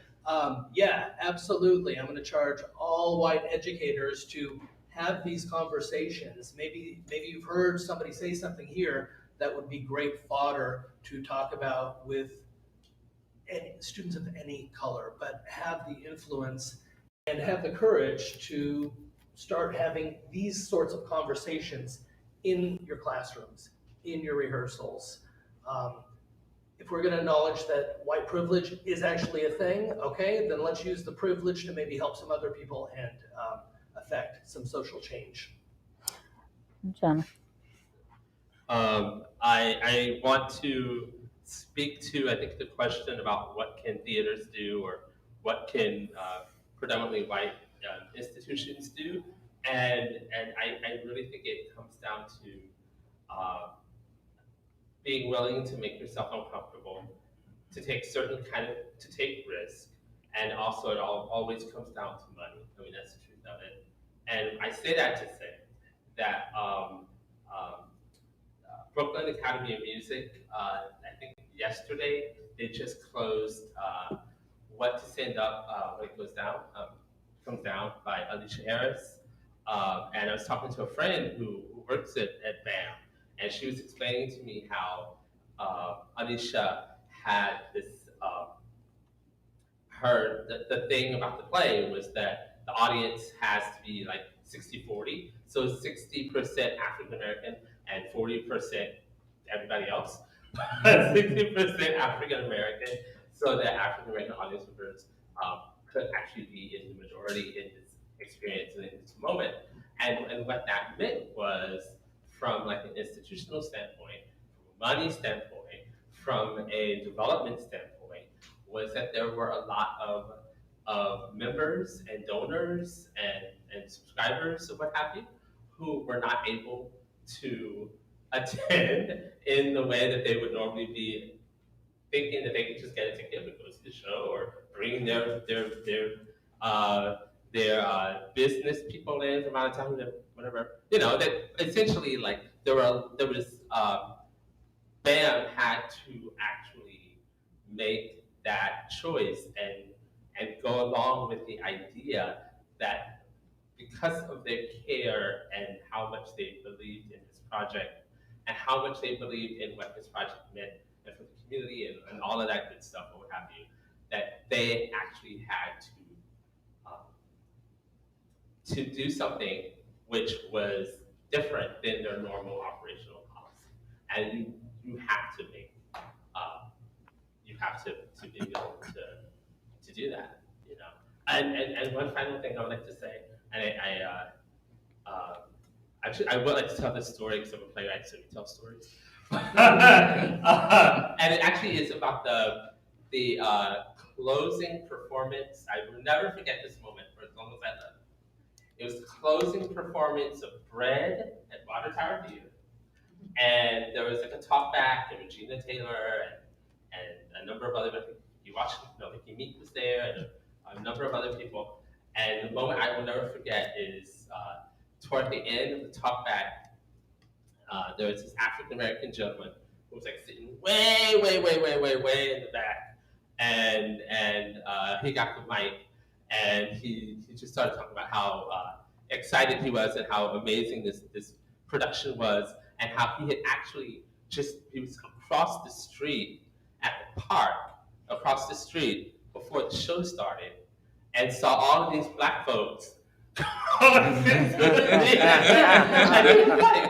Yeah, absolutely. I'm gonna charge all white educators to have these conversations. Maybe you've heard somebody say something here that would be great fodder to talk about with students of any color, but have the influence and have the courage to start having these sorts of conversations in your classrooms, in your rehearsals. If we're going to acknowledge that white privilege is actually a thing, okay, then let's use the privilege to maybe help some other people and affect some social change. John. I want to speak to, I think, the question about what can theaters do, or what can predominantly white institutions do. And I really think it comes down to being willing to make yourself uncomfortable, to take to take risks, and also it always comes down to money. I mean, that's the truth of it. And I say that to say that Brooklyn Academy of Music, I think yesterday, they just closed What to Stand Up When It Comes Down by Alicia Harris. And I was talking to a friend who works at BAM, and she was explaining to me how Alicia had this, the thing about the play was that the audience has to be like 60-40. So 60% African American and 40% everybody else. 60% African American, so that African American audience members could actually be in the majority in this experience and in this moment. And what that meant was, from like an institutional standpoint, from a money standpoint, from a development standpoint, was that there were a lot of of members and donors and subscribers or what have you, who were not able to attend in the way that they would normally be, thinking that they could just get a ticket and go to the show, or bring their business people in from out of town, whatever. You know, that essentially, like, there was BAM had to actually make that choice and go along with the idea that because of their care and how much they believed in this project and how much they believed in what this project meant and for the community and all of that good stuff or what have you, that they actually had to do something which was different than their normal operational policy. And you have to make, you have to be able to do that, you know. And one final thing I would like to say, and actually, I would like to tell this story because I'm a playwright, so we tell stories. And it actually is about the closing performance. I will never forget this moment for as long as I live. It was the closing performance of Bread at Water Tower Theater. And there was like a talk back, and Regina Taylor and a number of other, I think you watched, Vicky Meek was there, and a number of other people. And the moment I will never forget is toward the end of the talk back, there was this African American gentleman who was like sitting way in the back, and he got the mic, and he just started talking about how excited he was and how amazing this production was, and how he had actually he was across the street at the park, across the street before the show started, and saw all of these Black folks going into the theater. And he was like,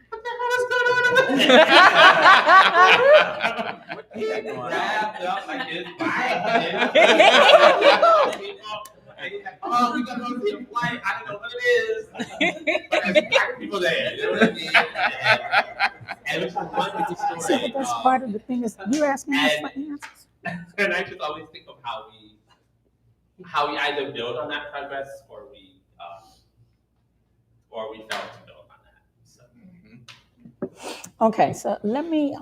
what the hell is going on? He grabbed up like his bike and he's like, oh, we gotta go see a flight. I don't know what it is, but there's Black people there. You know what I mean? And it's a wonderful story. See, but that's part of the thing is you asking us for answers. And I just always think of how we either build on that progress or we fail to build on that. So. Okay, so let me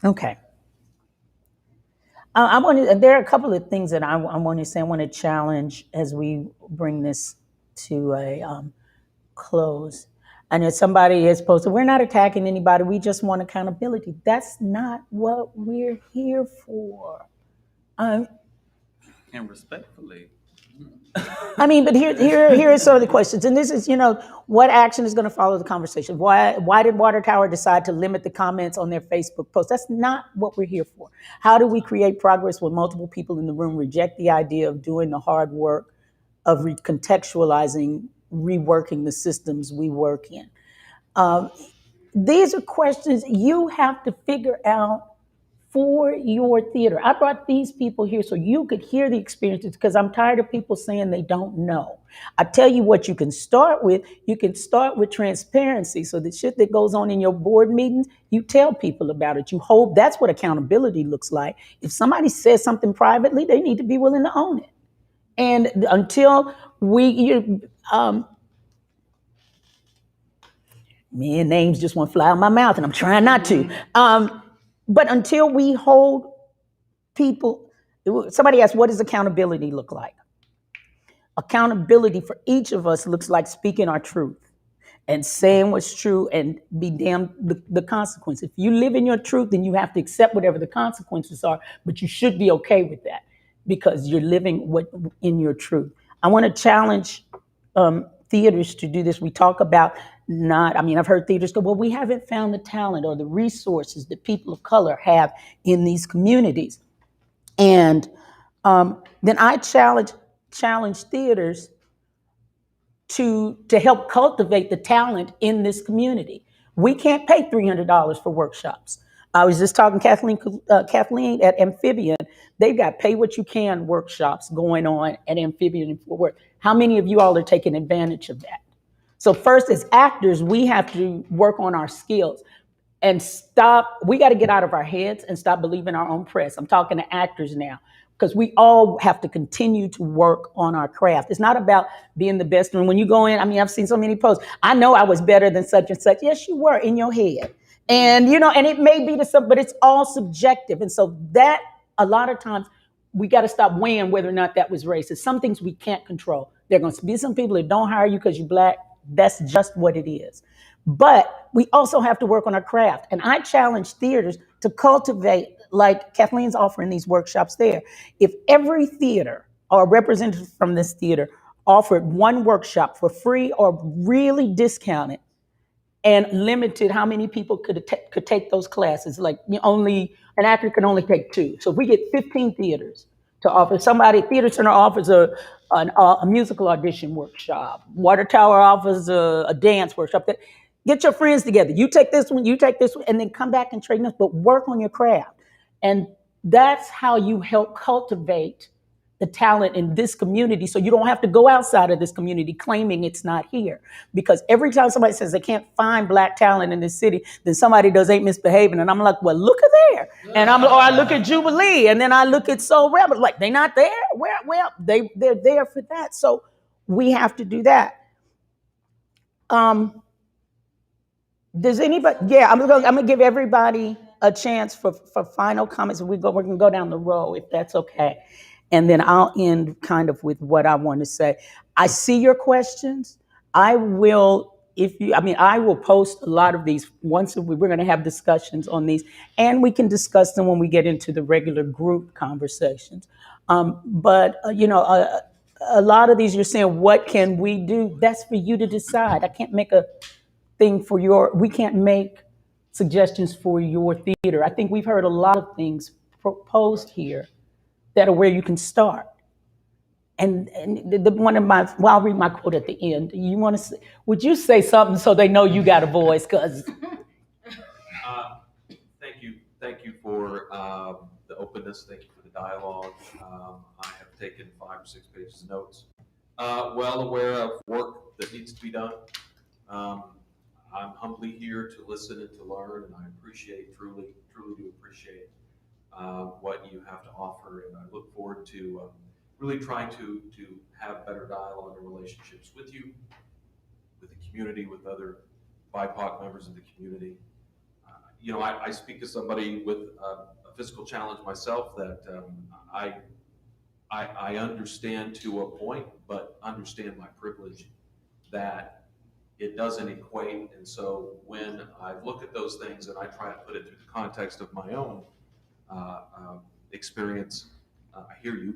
okay. I want to. There are a couple of things that I want to say. I want to challenge as we bring this to a close. And if somebody is posted, we're not attacking anybody. We just want accountability. That's not what we're here for. And respectfully. I mean, but here are some of the questions. And this is, what action is going to follow the conversation? Why did Water Tower decide to limit the comments on their Facebook post? That's not what we're here for. How do we create progress when multiple people in the room reject the idea of doing the hard work of recontextualizing, reworking the systems we work in? These are questions you have to figure out for your theater. I brought these people here so you could hear the experiences, because I'm tired of people saying they don't know. I tell you what you can start with. You can start with transparency. So the shit that goes on in your board meetings, you tell people about it. You hold, that's what accountability looks like. If somebody says something privately, they need to be willing to own it. And until man, names just want to fly out my mouth, and I'm trying not to. But until we hold people, somebody asked, what does accountability look like? Accountability for each of us looks like speaking our truth and saying what's true and be damned the consequence. If you live in your truth, then you have to accept whatever the consequences are, but you should be okay with that because you're living in your truth. I want to challenge theaters to do this. We talk about I've heard theaters go, well, we haven't found the talent or the resources that people of color have in these communities. And then I challenge theaters to help cultivate the talent in this community. We can't pay $300 for workshops. I was just talking to Kathleen at Amphibian. They've got pay what you can workshops going on at Amphibian in Fort Worth. How many of you all are taking advantage of that? So first, as actors, we have to work on our skills. and stop. We got to get out of our heads and stop believing our own press. I'm talking to actors now, because we all have to continue to work on our craft. It's not about being the best. And when you go in, I mean, I've seen so many posts. I know I was better than such and such. Yes, you were in your head. And, and it may be to some, but it's all subjective. And so that a lot of times we got to stop weighing whether or not that was racist. Some things we can't control. There are going to be some people that don't hire you because you're Black. That's just what it is. But we also have to work on our craft. And I challenge theaters to cultivate, like Kathleen's offering these workshops there. If every theater or a representative from this theater offered one workshop for free or really discounted, and limited how many people could take those classes. Like only an actor can only take 2. So if we get 15 theaters to offer, somebody Theater Center offers a musical audition workshop. Water Tower offers a dance workshop. Get your friends together. You take this one, you take this one, and then come back and train us. But work on your craft, and that's how you help cultivate the talent in this community, so you don't have to go outside of this community claiming it's not here. Because every time somebody says they can't find Black talent in this city, then somebody does ain't misbehaving. And I'm like, well, look at there. And I look at Jubilee, and then I look at Soul Rebel, like, they not there? Well, they're there for that. So we have to do that. Does anybody, yeah, I'm gonna give everybody a chance for final comments. We can go down the row if that's okay. And then I'll end kind of with what I want to say. I see your questions. I will post a lot of these once a week. We're going to have discussions on these, and we can discuss them when we get into the regular group conversations. But a lot of these you're saying, what can we do? That's for you to decide. I can't make a thing we can't make suggestions for your theater. I think we've heard a lot of things proposed here that are where you can start. And I'll read my quote at the end. Would you say something so they know you got a voice? Because Thank you for the openness. Thank you for the dialogue. I have taken 5 or 6 pages of notes. Well aware of work that needs to be done. I'm humbly here to listen and to learn, and I truly do appreciate what you have to offer, and I look forward to really trying to have better dialogue and relationships with you, with the community, with other BIPOC members of the community. I speak as somebody with a physical challenge myself that I understand to a point, but understand my privilege that it doesn't equate. And so when I look at those things and I try to put it through the context of my own experience, I hear you.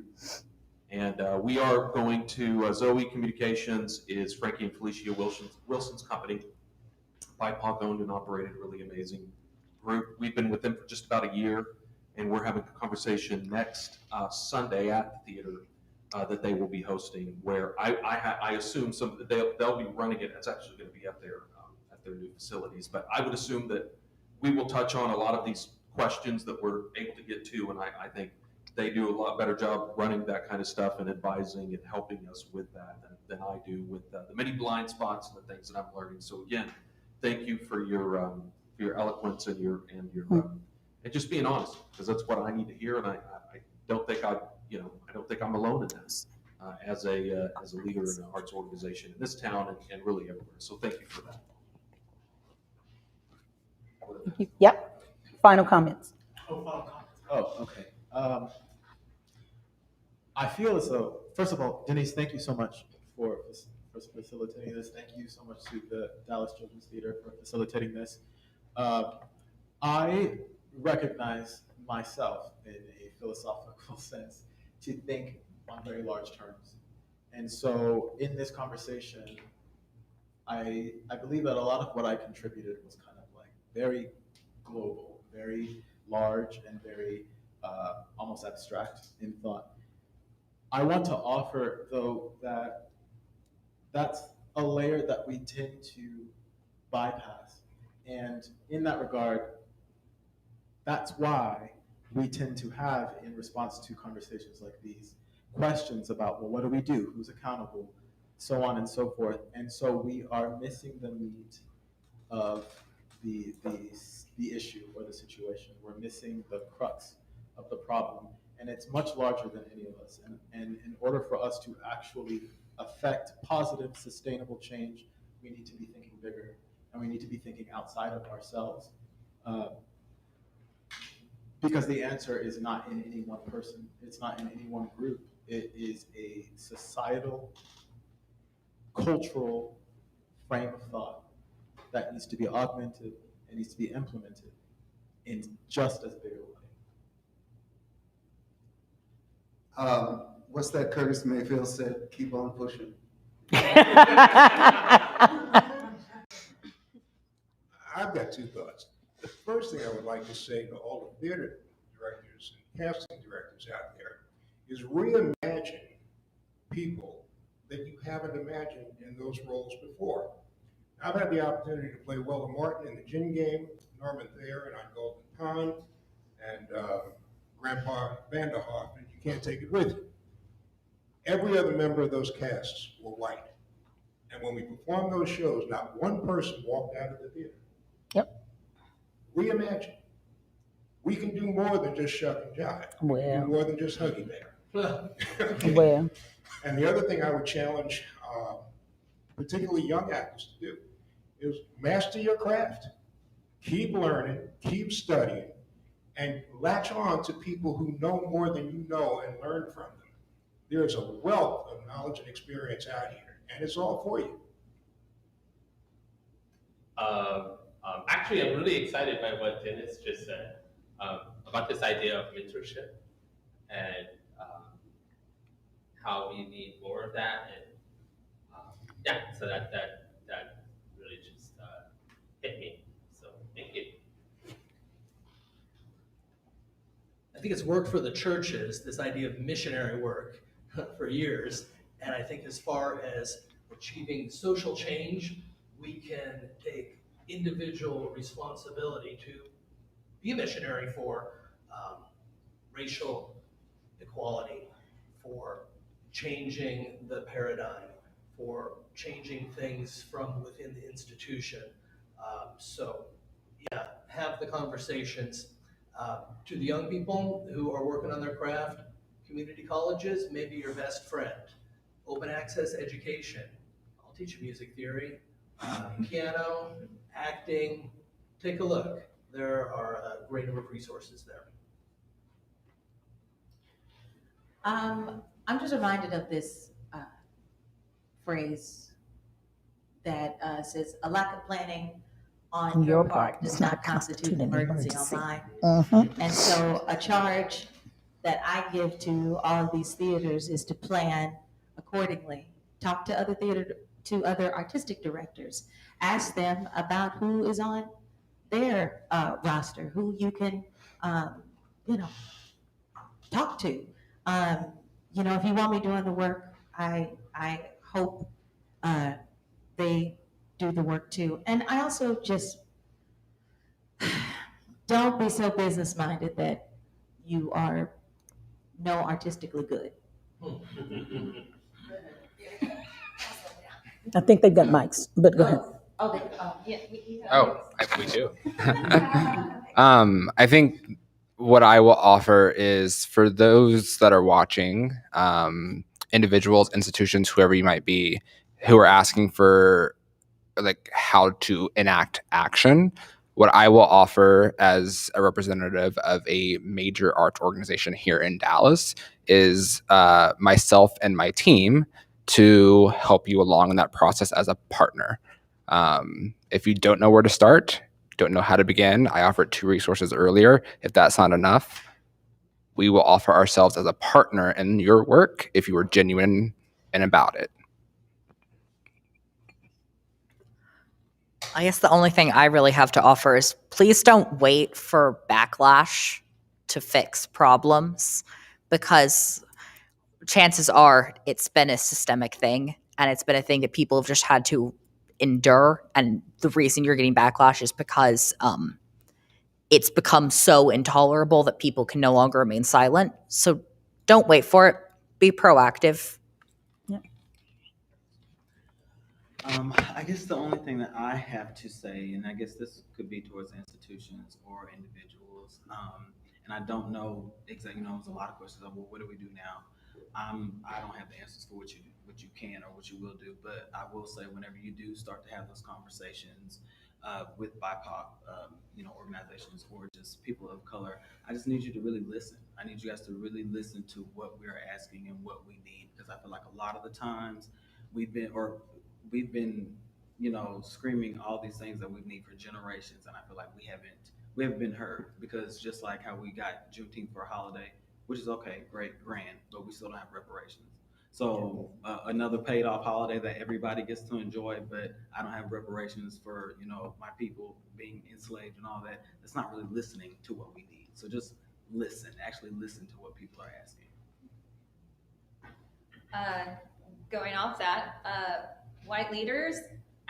And we are going to, Zoe Communications is Frankie and Felicia Wilson's company, BIPOC owned and operated, really amazing group. We've been with them for just about a year, and we're having a conversation next Sunday at the theater that they will be hosting, where I assume they'll be running it. It's actually going to be at their new facilities, but I would assume that we will touch on a lot of these questions that we're able to get to, and I think they do a lot better job running that kind of stuff and advising and helping us with that than I do with the many blind spots and the things that I'm learning. So again, thank you for your eloquence and and just being honest, because that's what I need to hear, and I don't think I don't think I'm alone in that as a leader in an arts organization in this town and really everywhere. So thank you for that. Yep. Final comments. Oh, okay. I feel as though, first of all, Denise, thank you so much for facilitating this. Thank you so much to the Dallas Children's Theater for facilitating this. I recognize myself in a philosophical sense to think on very large terms. And so in this conversation, I believe that a lot of what I contributed was kind of like very global, very large, and very almost abstract in thought. I want to offer, though, that that's a layer that we tend to bypass. And in that regard, that's why we tend to have, in response to conversations like these, questions about, well, what do we do? Who's accountable? So on and so forth. And so we are missing the meat of the issue or the situation. We're missing the crux of the problem, and it's much larger than any of us. And in order for us to actually affect positive, sustainable change, we need to be thinking bigger, and we need to be thinking outside of ourselves. Because the answer is not in any one person, it's not in any one group. It is a societal, cultural frame of thought that needs to be augmented and needs to be implemented in just as big a way. What's that Curtis Mayfield said? Keep on pushing. I've got two thoughts. The first thing I would like to say to all the theater directors and casting directors out there is reimagine people that you haven't imagined in those roles before. I've had the opportunity to play Willa Martin in The Gin Game, Norman Thayer and On Golden Pond, and Grandpa Vanderhoff, and You Can't Take It With You. Every other member of those casts were white. And when we performed those shows, not one person walked out of the theater. Yep. Reimagine. We can do more than just shuck and jive. We can do more than just huggy bear. Okay. Well. And the other thing I would challenge particularly young actors to do is master your craft. Keep learning, keep studying, and latch on to people who know more than you know and learn from them. There is a wealth of knowledge and experience out here, and it's all for you. Actually, I'm really excited by what Dennis just said about this idea of mentorship and how we need more of that. And yeah, so that really just hit me. So thank you. I think it's worked for the churches, this idea of missionary work for years. And I think as far as achieving social change, we can take individual responsibility to be a missionary for racial equality, for changing the paradigm, for changing things from within the institution. So yeah, have the conversations. To the young people who are working on their craft, community colleges may be your best friend. Open access education. I'll teach you music theory, piano, acting. Take a look. There are a great number of resources there. I'm just reminded of this phrase that says, a lack of planning on your part does not constitute an emergency on mine. And so a charge that I give to all of these theaters is to plan accordingly. Talk to other artistic directors. Ask them about who is on their roster, who you can, talk to. If you want me doing the work, I hope they do the work too. And I also just don't be so business minded that you are no artistically good. I think they've got mics, but go ahead. We do. I think what I will offer is for those that are watching, individuals, institutions, whoever you might be, who are asking for like how to enact action. What I will offer as a representative of a major arts organization here in Dallas is myself and my team to help you along in that process as a partner. If you don't know where to start, don't know how to begin, I offered 2 resources earlier. If that's not enough, we will offer ourselves as a partner in your work if you are genuine and about it. I guess the only thing I really have to offer is please don't wait for backlash to fix problems, because chances are it's been a systemic thing and it's been a thing that people have just had to endure. And the reason you're getting backlash is because it's become so intolerable that people can no longer remain silent. So don't wait for it. Be proactive. I guess the only thing that I have to say, and I guess this could be towards institutions or individuals, and I don't know exactly. There's a lot of questions of, well, what do we do now? I don't have the answers for what you can or what you will do, but I will say whenever you do start to have those conversations with BIPOC, organizations or just people of color, I just need you to really listen. I need you guys to really listen to what we're asking and what we need, because I feel like a lot of the times we've been screaming all these things that we need for generations, and I feel like we haven't been heard, because just like how we got Juneteenth for a holiday, which is okay, great, grand, but we still don't have reparations. So another paid off holiday that everybody gets to enjoy, but I don't have reparations for my people being enslaved and all that. That's not really listening to what we need. So just actually listen to what people are asking. Going off that, white leaders,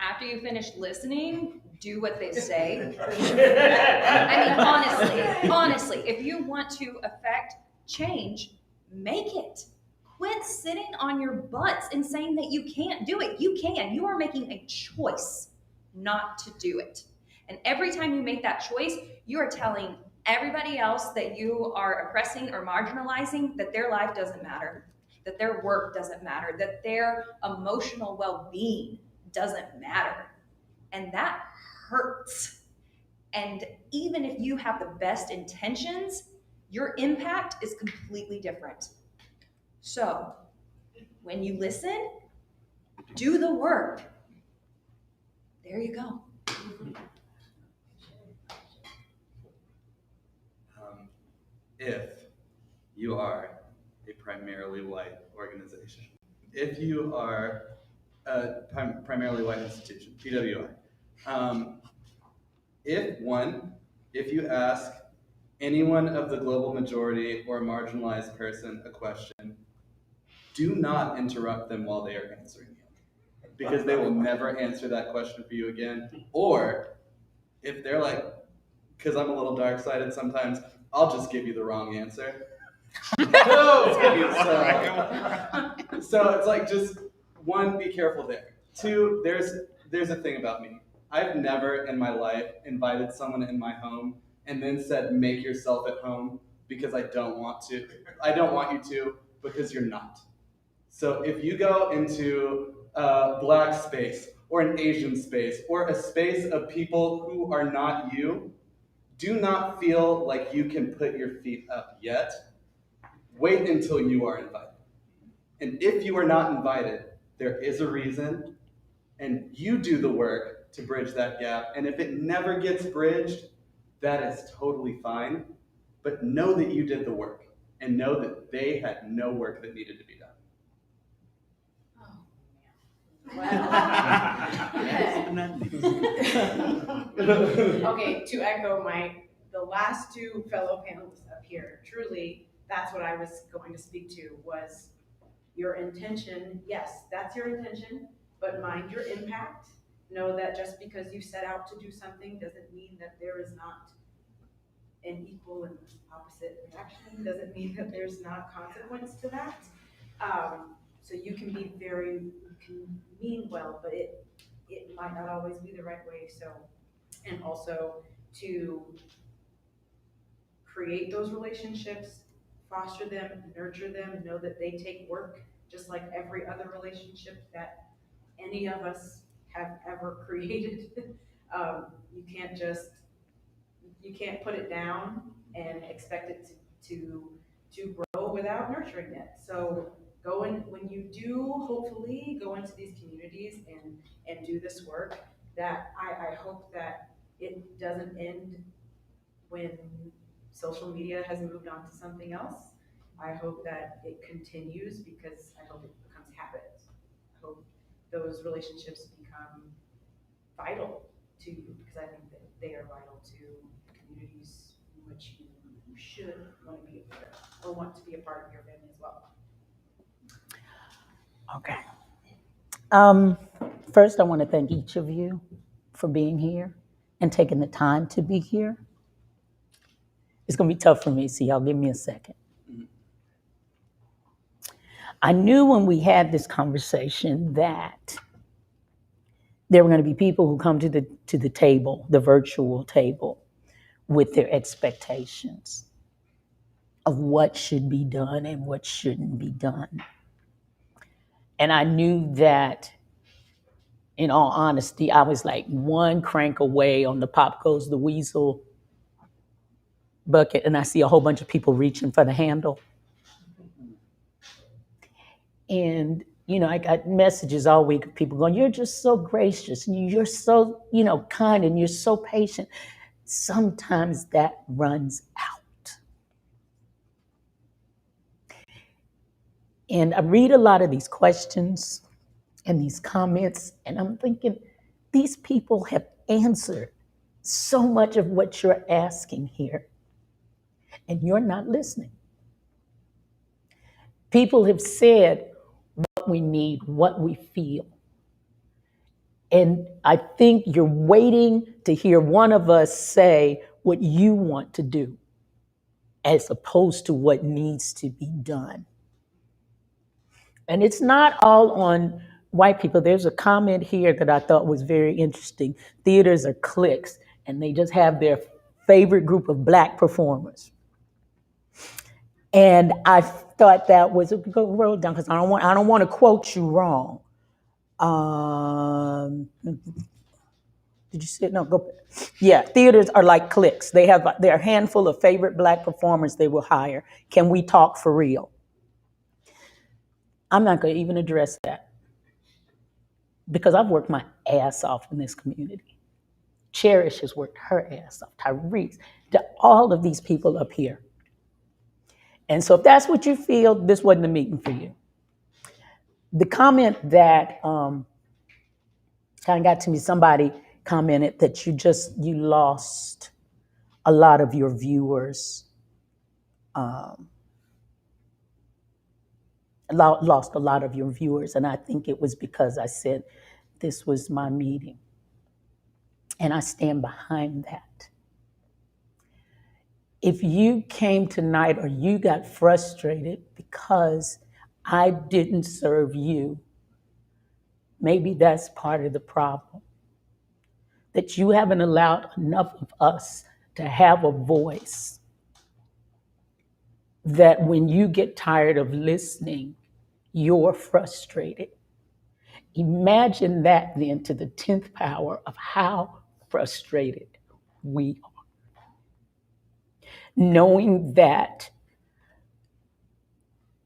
after you finish listening, do what they say. I mean, honestly, if you want to affect change, make it. Quit sitting on your butts and saying that you can't do it. You can. You are making a choice not to do it. And every time you make that choice, you are telling everybody else that you are oppressing or marginalizing that their life doesn't matter, that their work doesn't matter, that their emotional well-being doesn't matter. And that hurts. And even if you have the best intentions, your impact is completely different. So when you listen, do the work. There you go. If you are a primarily white organization, if you are a primarily white institution, PWI, if you ask anyone of the global majority or marginalized person a question, do not interrupt them while they are answering you, because they will never answer that question for you again. Or if they're like, because I'm a little dark-sided sometimes, I'll just give you the wrong answer. So it's like, just one, be careful there. Two, there's a thing about me. I've never in my life invited someone in my home and then said, make yourself at home, because I don't want to. I don't want you to, because you're not. So if you go into a Black space or an Asian space or a space of people who are not you, do not feel like you can put your feet up yet. Wait until you are invited. And if you are not invited, there is a reason, and you do the work to bridge that gap. And if it never gets bridged, that is totally fine. But know that you did the work, and know that they had no work that needed to be done. Okay, to echo the last two fellow panelists up here, truly, that's what I was going to speak to, was your intention. Yes, that's your intention, but mind your impact. Know that just because you set out to do something doesn't mean that there is not an equal and opposite reaction, doesn't mean that there's not consequence to that. So you can mean well, but it might not always be the right way. So, and also to create those relationships, foster them, nurture them, know that they take work, just like every other relationship that any of us have ever created. You can't put it down and expect it to grow without nurturing it. So when you do hopefully go into these communities and do this work, that I hope that it doesn't end when social media has moved on to something else. I hope that it continues, because I hope it becomes habit. I hope those relationships become vital to you, because I think that they are vital to communities in which you should want to be a part of, or want to be a part of your family as well. Okay. First, I want to thank each of you for being here and taking the time to be here. It's going to be tough for me, so y'all give me a second. I knew when we had this conversation that There were going to be people who come to the table, the virtual table, with their expectations of what should be done and what shouldn't be done. And I knew that, in all honesty, I was like one crank away on the Pop Goes the Weasel bucket, and I see a whole bunch of people reaching for the handle. And, I got messages all week of people going, "You're just so gracious, and you're so, kind, and you're so patient." Sometimes that runs out. And I read a lot of these questions and these comments, and I'm thinking, these people have answered so much of what you're asking here, and you're not listening. People have said what we need, what we feel. And I think you're waiting to hear one of us say what you want to do, as opposed to what needs to be done. And it's not all on white people. There's a comment here that I thought was very interesting. Theaters are cliques, and they just have their favorite group of Black performers. And I thought that was go roll down, because I don't want to quote you wrong. Did you say no? Go. Yeah, theaters are like cliques. They have their handful of favorite Black performers they will hire. Can we talk for real? I'm not going to even address that, because I've worked my ass off in this community. Cherish has worked her ass off. Tyrese, all of these people up here. And so if that's what you feel, this wasn't the meeting for you. The comment that kind of got to me, somebody commented that you lost a lot of your viewers, lost a lot of your viewers. And I think it was because I said this was my meeting. And I stand behind that. If you came tonight or you got frustrated because I didn't serve you, maybe that's part of the problem. That you haven't allowed enough of us to have a voice. That when you get tired of listening, you're frustrated. Imagine that then to the 10th power of how frustrated we are. Knowing that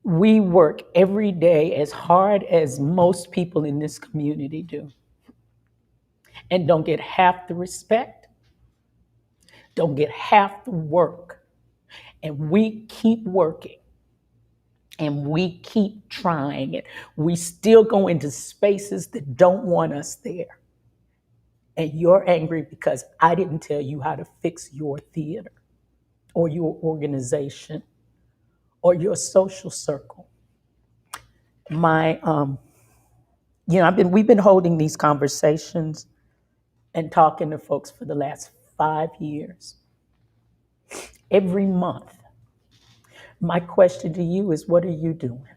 we work every day as hard as most people in this community do, and don't get half the respect, don't get half the work, and we keep working, and we keep trying it. We still go into spaces that don't want us there. And you're angry because I didn't tell you how to fix your theater or your organization or your social circle. We've been holding these conversations and talking to folks for the last 5 years. Every month. My question to you is, what are you doing?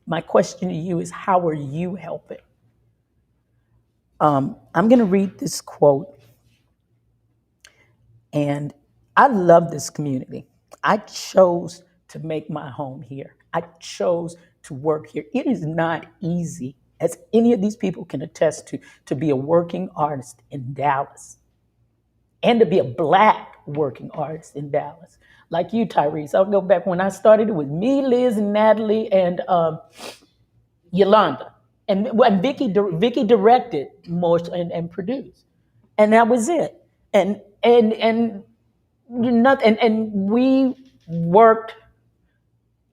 My question to you is, how are you helping? I'm going to read this quote. And I love this community. I chose to make my home here. I chose to work here. It is not easy, as any of these people can attest to be a working artist in Dallas and to be a Black working artist in Dallas. Like you, Tyrese. I'll go back when I started, it was me, Liz, and Natalie, and Yolanda. And Vicky directed most and produced. And that was it. And we worked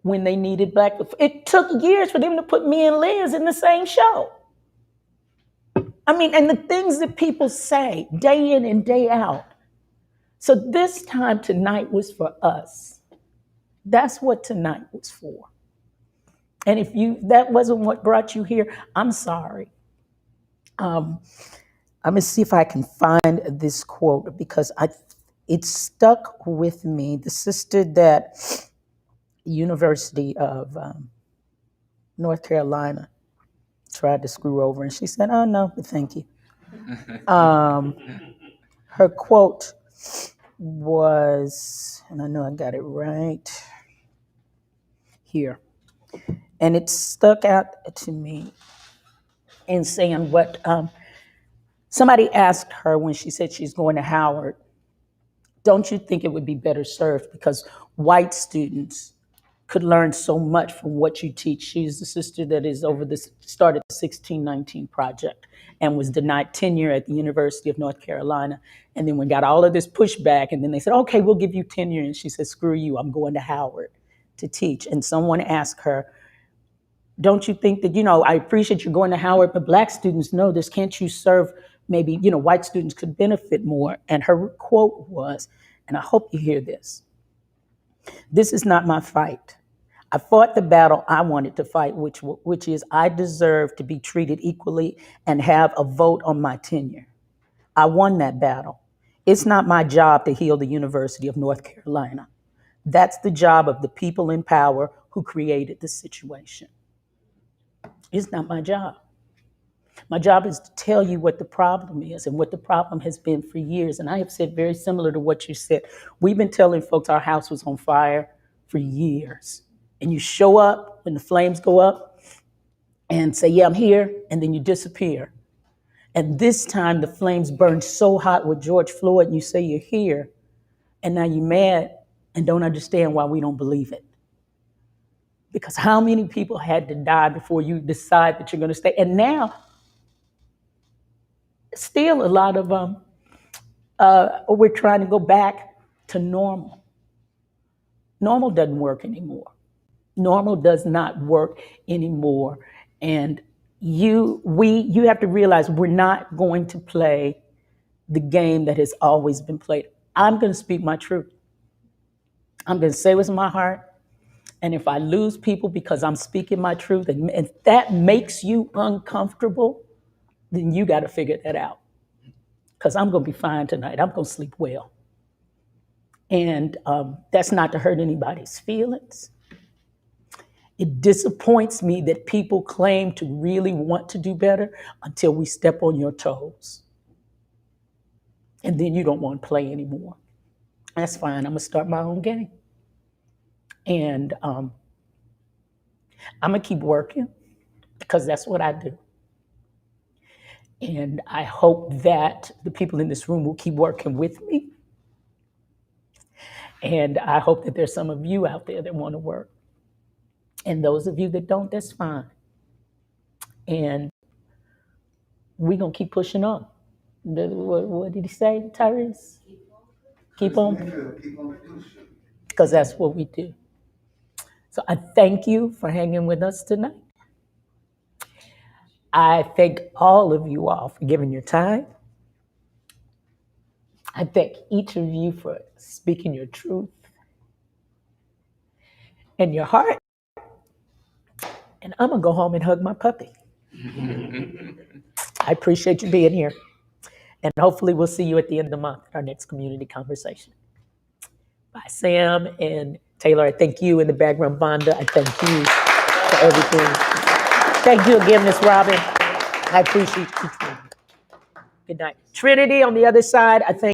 when they needed Black. It took years for them to put me and Liz in the same show. I mean, and the things that people say day in and day out. So this time tonight was for us. That's what tonight was for. And if that wasn't what brought you here, I'm sorry. I'm gonna see if I can find this quote, because it stuck with me. The sister that University of North Carolina, tried to screw over, and she said, "Oh no, but thank you." Her quote was, and I know I got it right here, and it stuck out to me in saying what somebody asked her when she said she's going to Howard, don't you think it would be better served because white students could learn so much from what you teach? She's the sister that is over this, started the 1619 Project and was denied tenure at the University of North Carolina. And then we got all of this pushback, and then they said, okay, we'll give you tenure. And she said, screw you, I'm going to Howard to teach. And someone asked her, don't you think that, I appreciate you going to Howard, but black students know this. Can't you serve maybe, white students could benefit more? And her quote was, and I hope you hear this, "This is not my fight. I fought the battle I wanted to fight, which is I deserve to be treated equally and have a vote on my tenure. I won that battle. It's not my job to heal the University of North Carolina. That's the job of the people in power who created the situation. It's not my job. My job is to tell you what the problem is and what the problem has been for years." And I have said very similar to what you said. We've been telling folks our house was on fire for years. And you show up when the flames go up and say, yeah, I'm here, and then you disappear. And this time the flames burned so hot with George Floyd, and you say you're here, and now you're mad and don't understand why we don't believe it. Because how many people had to die before you decide that you're going to stay? And now, still a lot of we're trying to go back to normal. Normal doesn't work anymore. Normal does not work anymore. And you have to realize we're not going to play the game that has always been played. I'm going to speak my truth. I'm going to say what's in my heart. And if I lose people because I'm speaking my truth, and if that makes you uncomfortable, then you got to figure that out. Because I'm going to be fine tonight. I'm going to sleep well. And that's not to hurt anybody's feelings. It disappoints me that people claim to really want to do better until we step on your toes. And then you don't want to play anymore. That's fine. I'm going to start my own game. And I'm going to keep working because that's what I do. And I hope that the people in this room will keep working with me. And I hope that there's some of you out there that want to work. And those of you that don't, that's fine. And we're going to keep pushing on. What did he say, Tyrese? Keep on? Because that's what we do. So I thank you for hanging with us tonight. I thank all of you all for giving your time. I thank each of you for speaking your truth and your heart. And I'm going to go home and hug my puppy. I appreciate you being here. And hopefully we'll see you at the end of the month, our next community conversation. Bye, Sam and Taylor. I thank you in the background, Vonda. I thank you for everything. Thank you again, Miss Robin. I appreciate each one. Good night. Trinity on the other side, I thank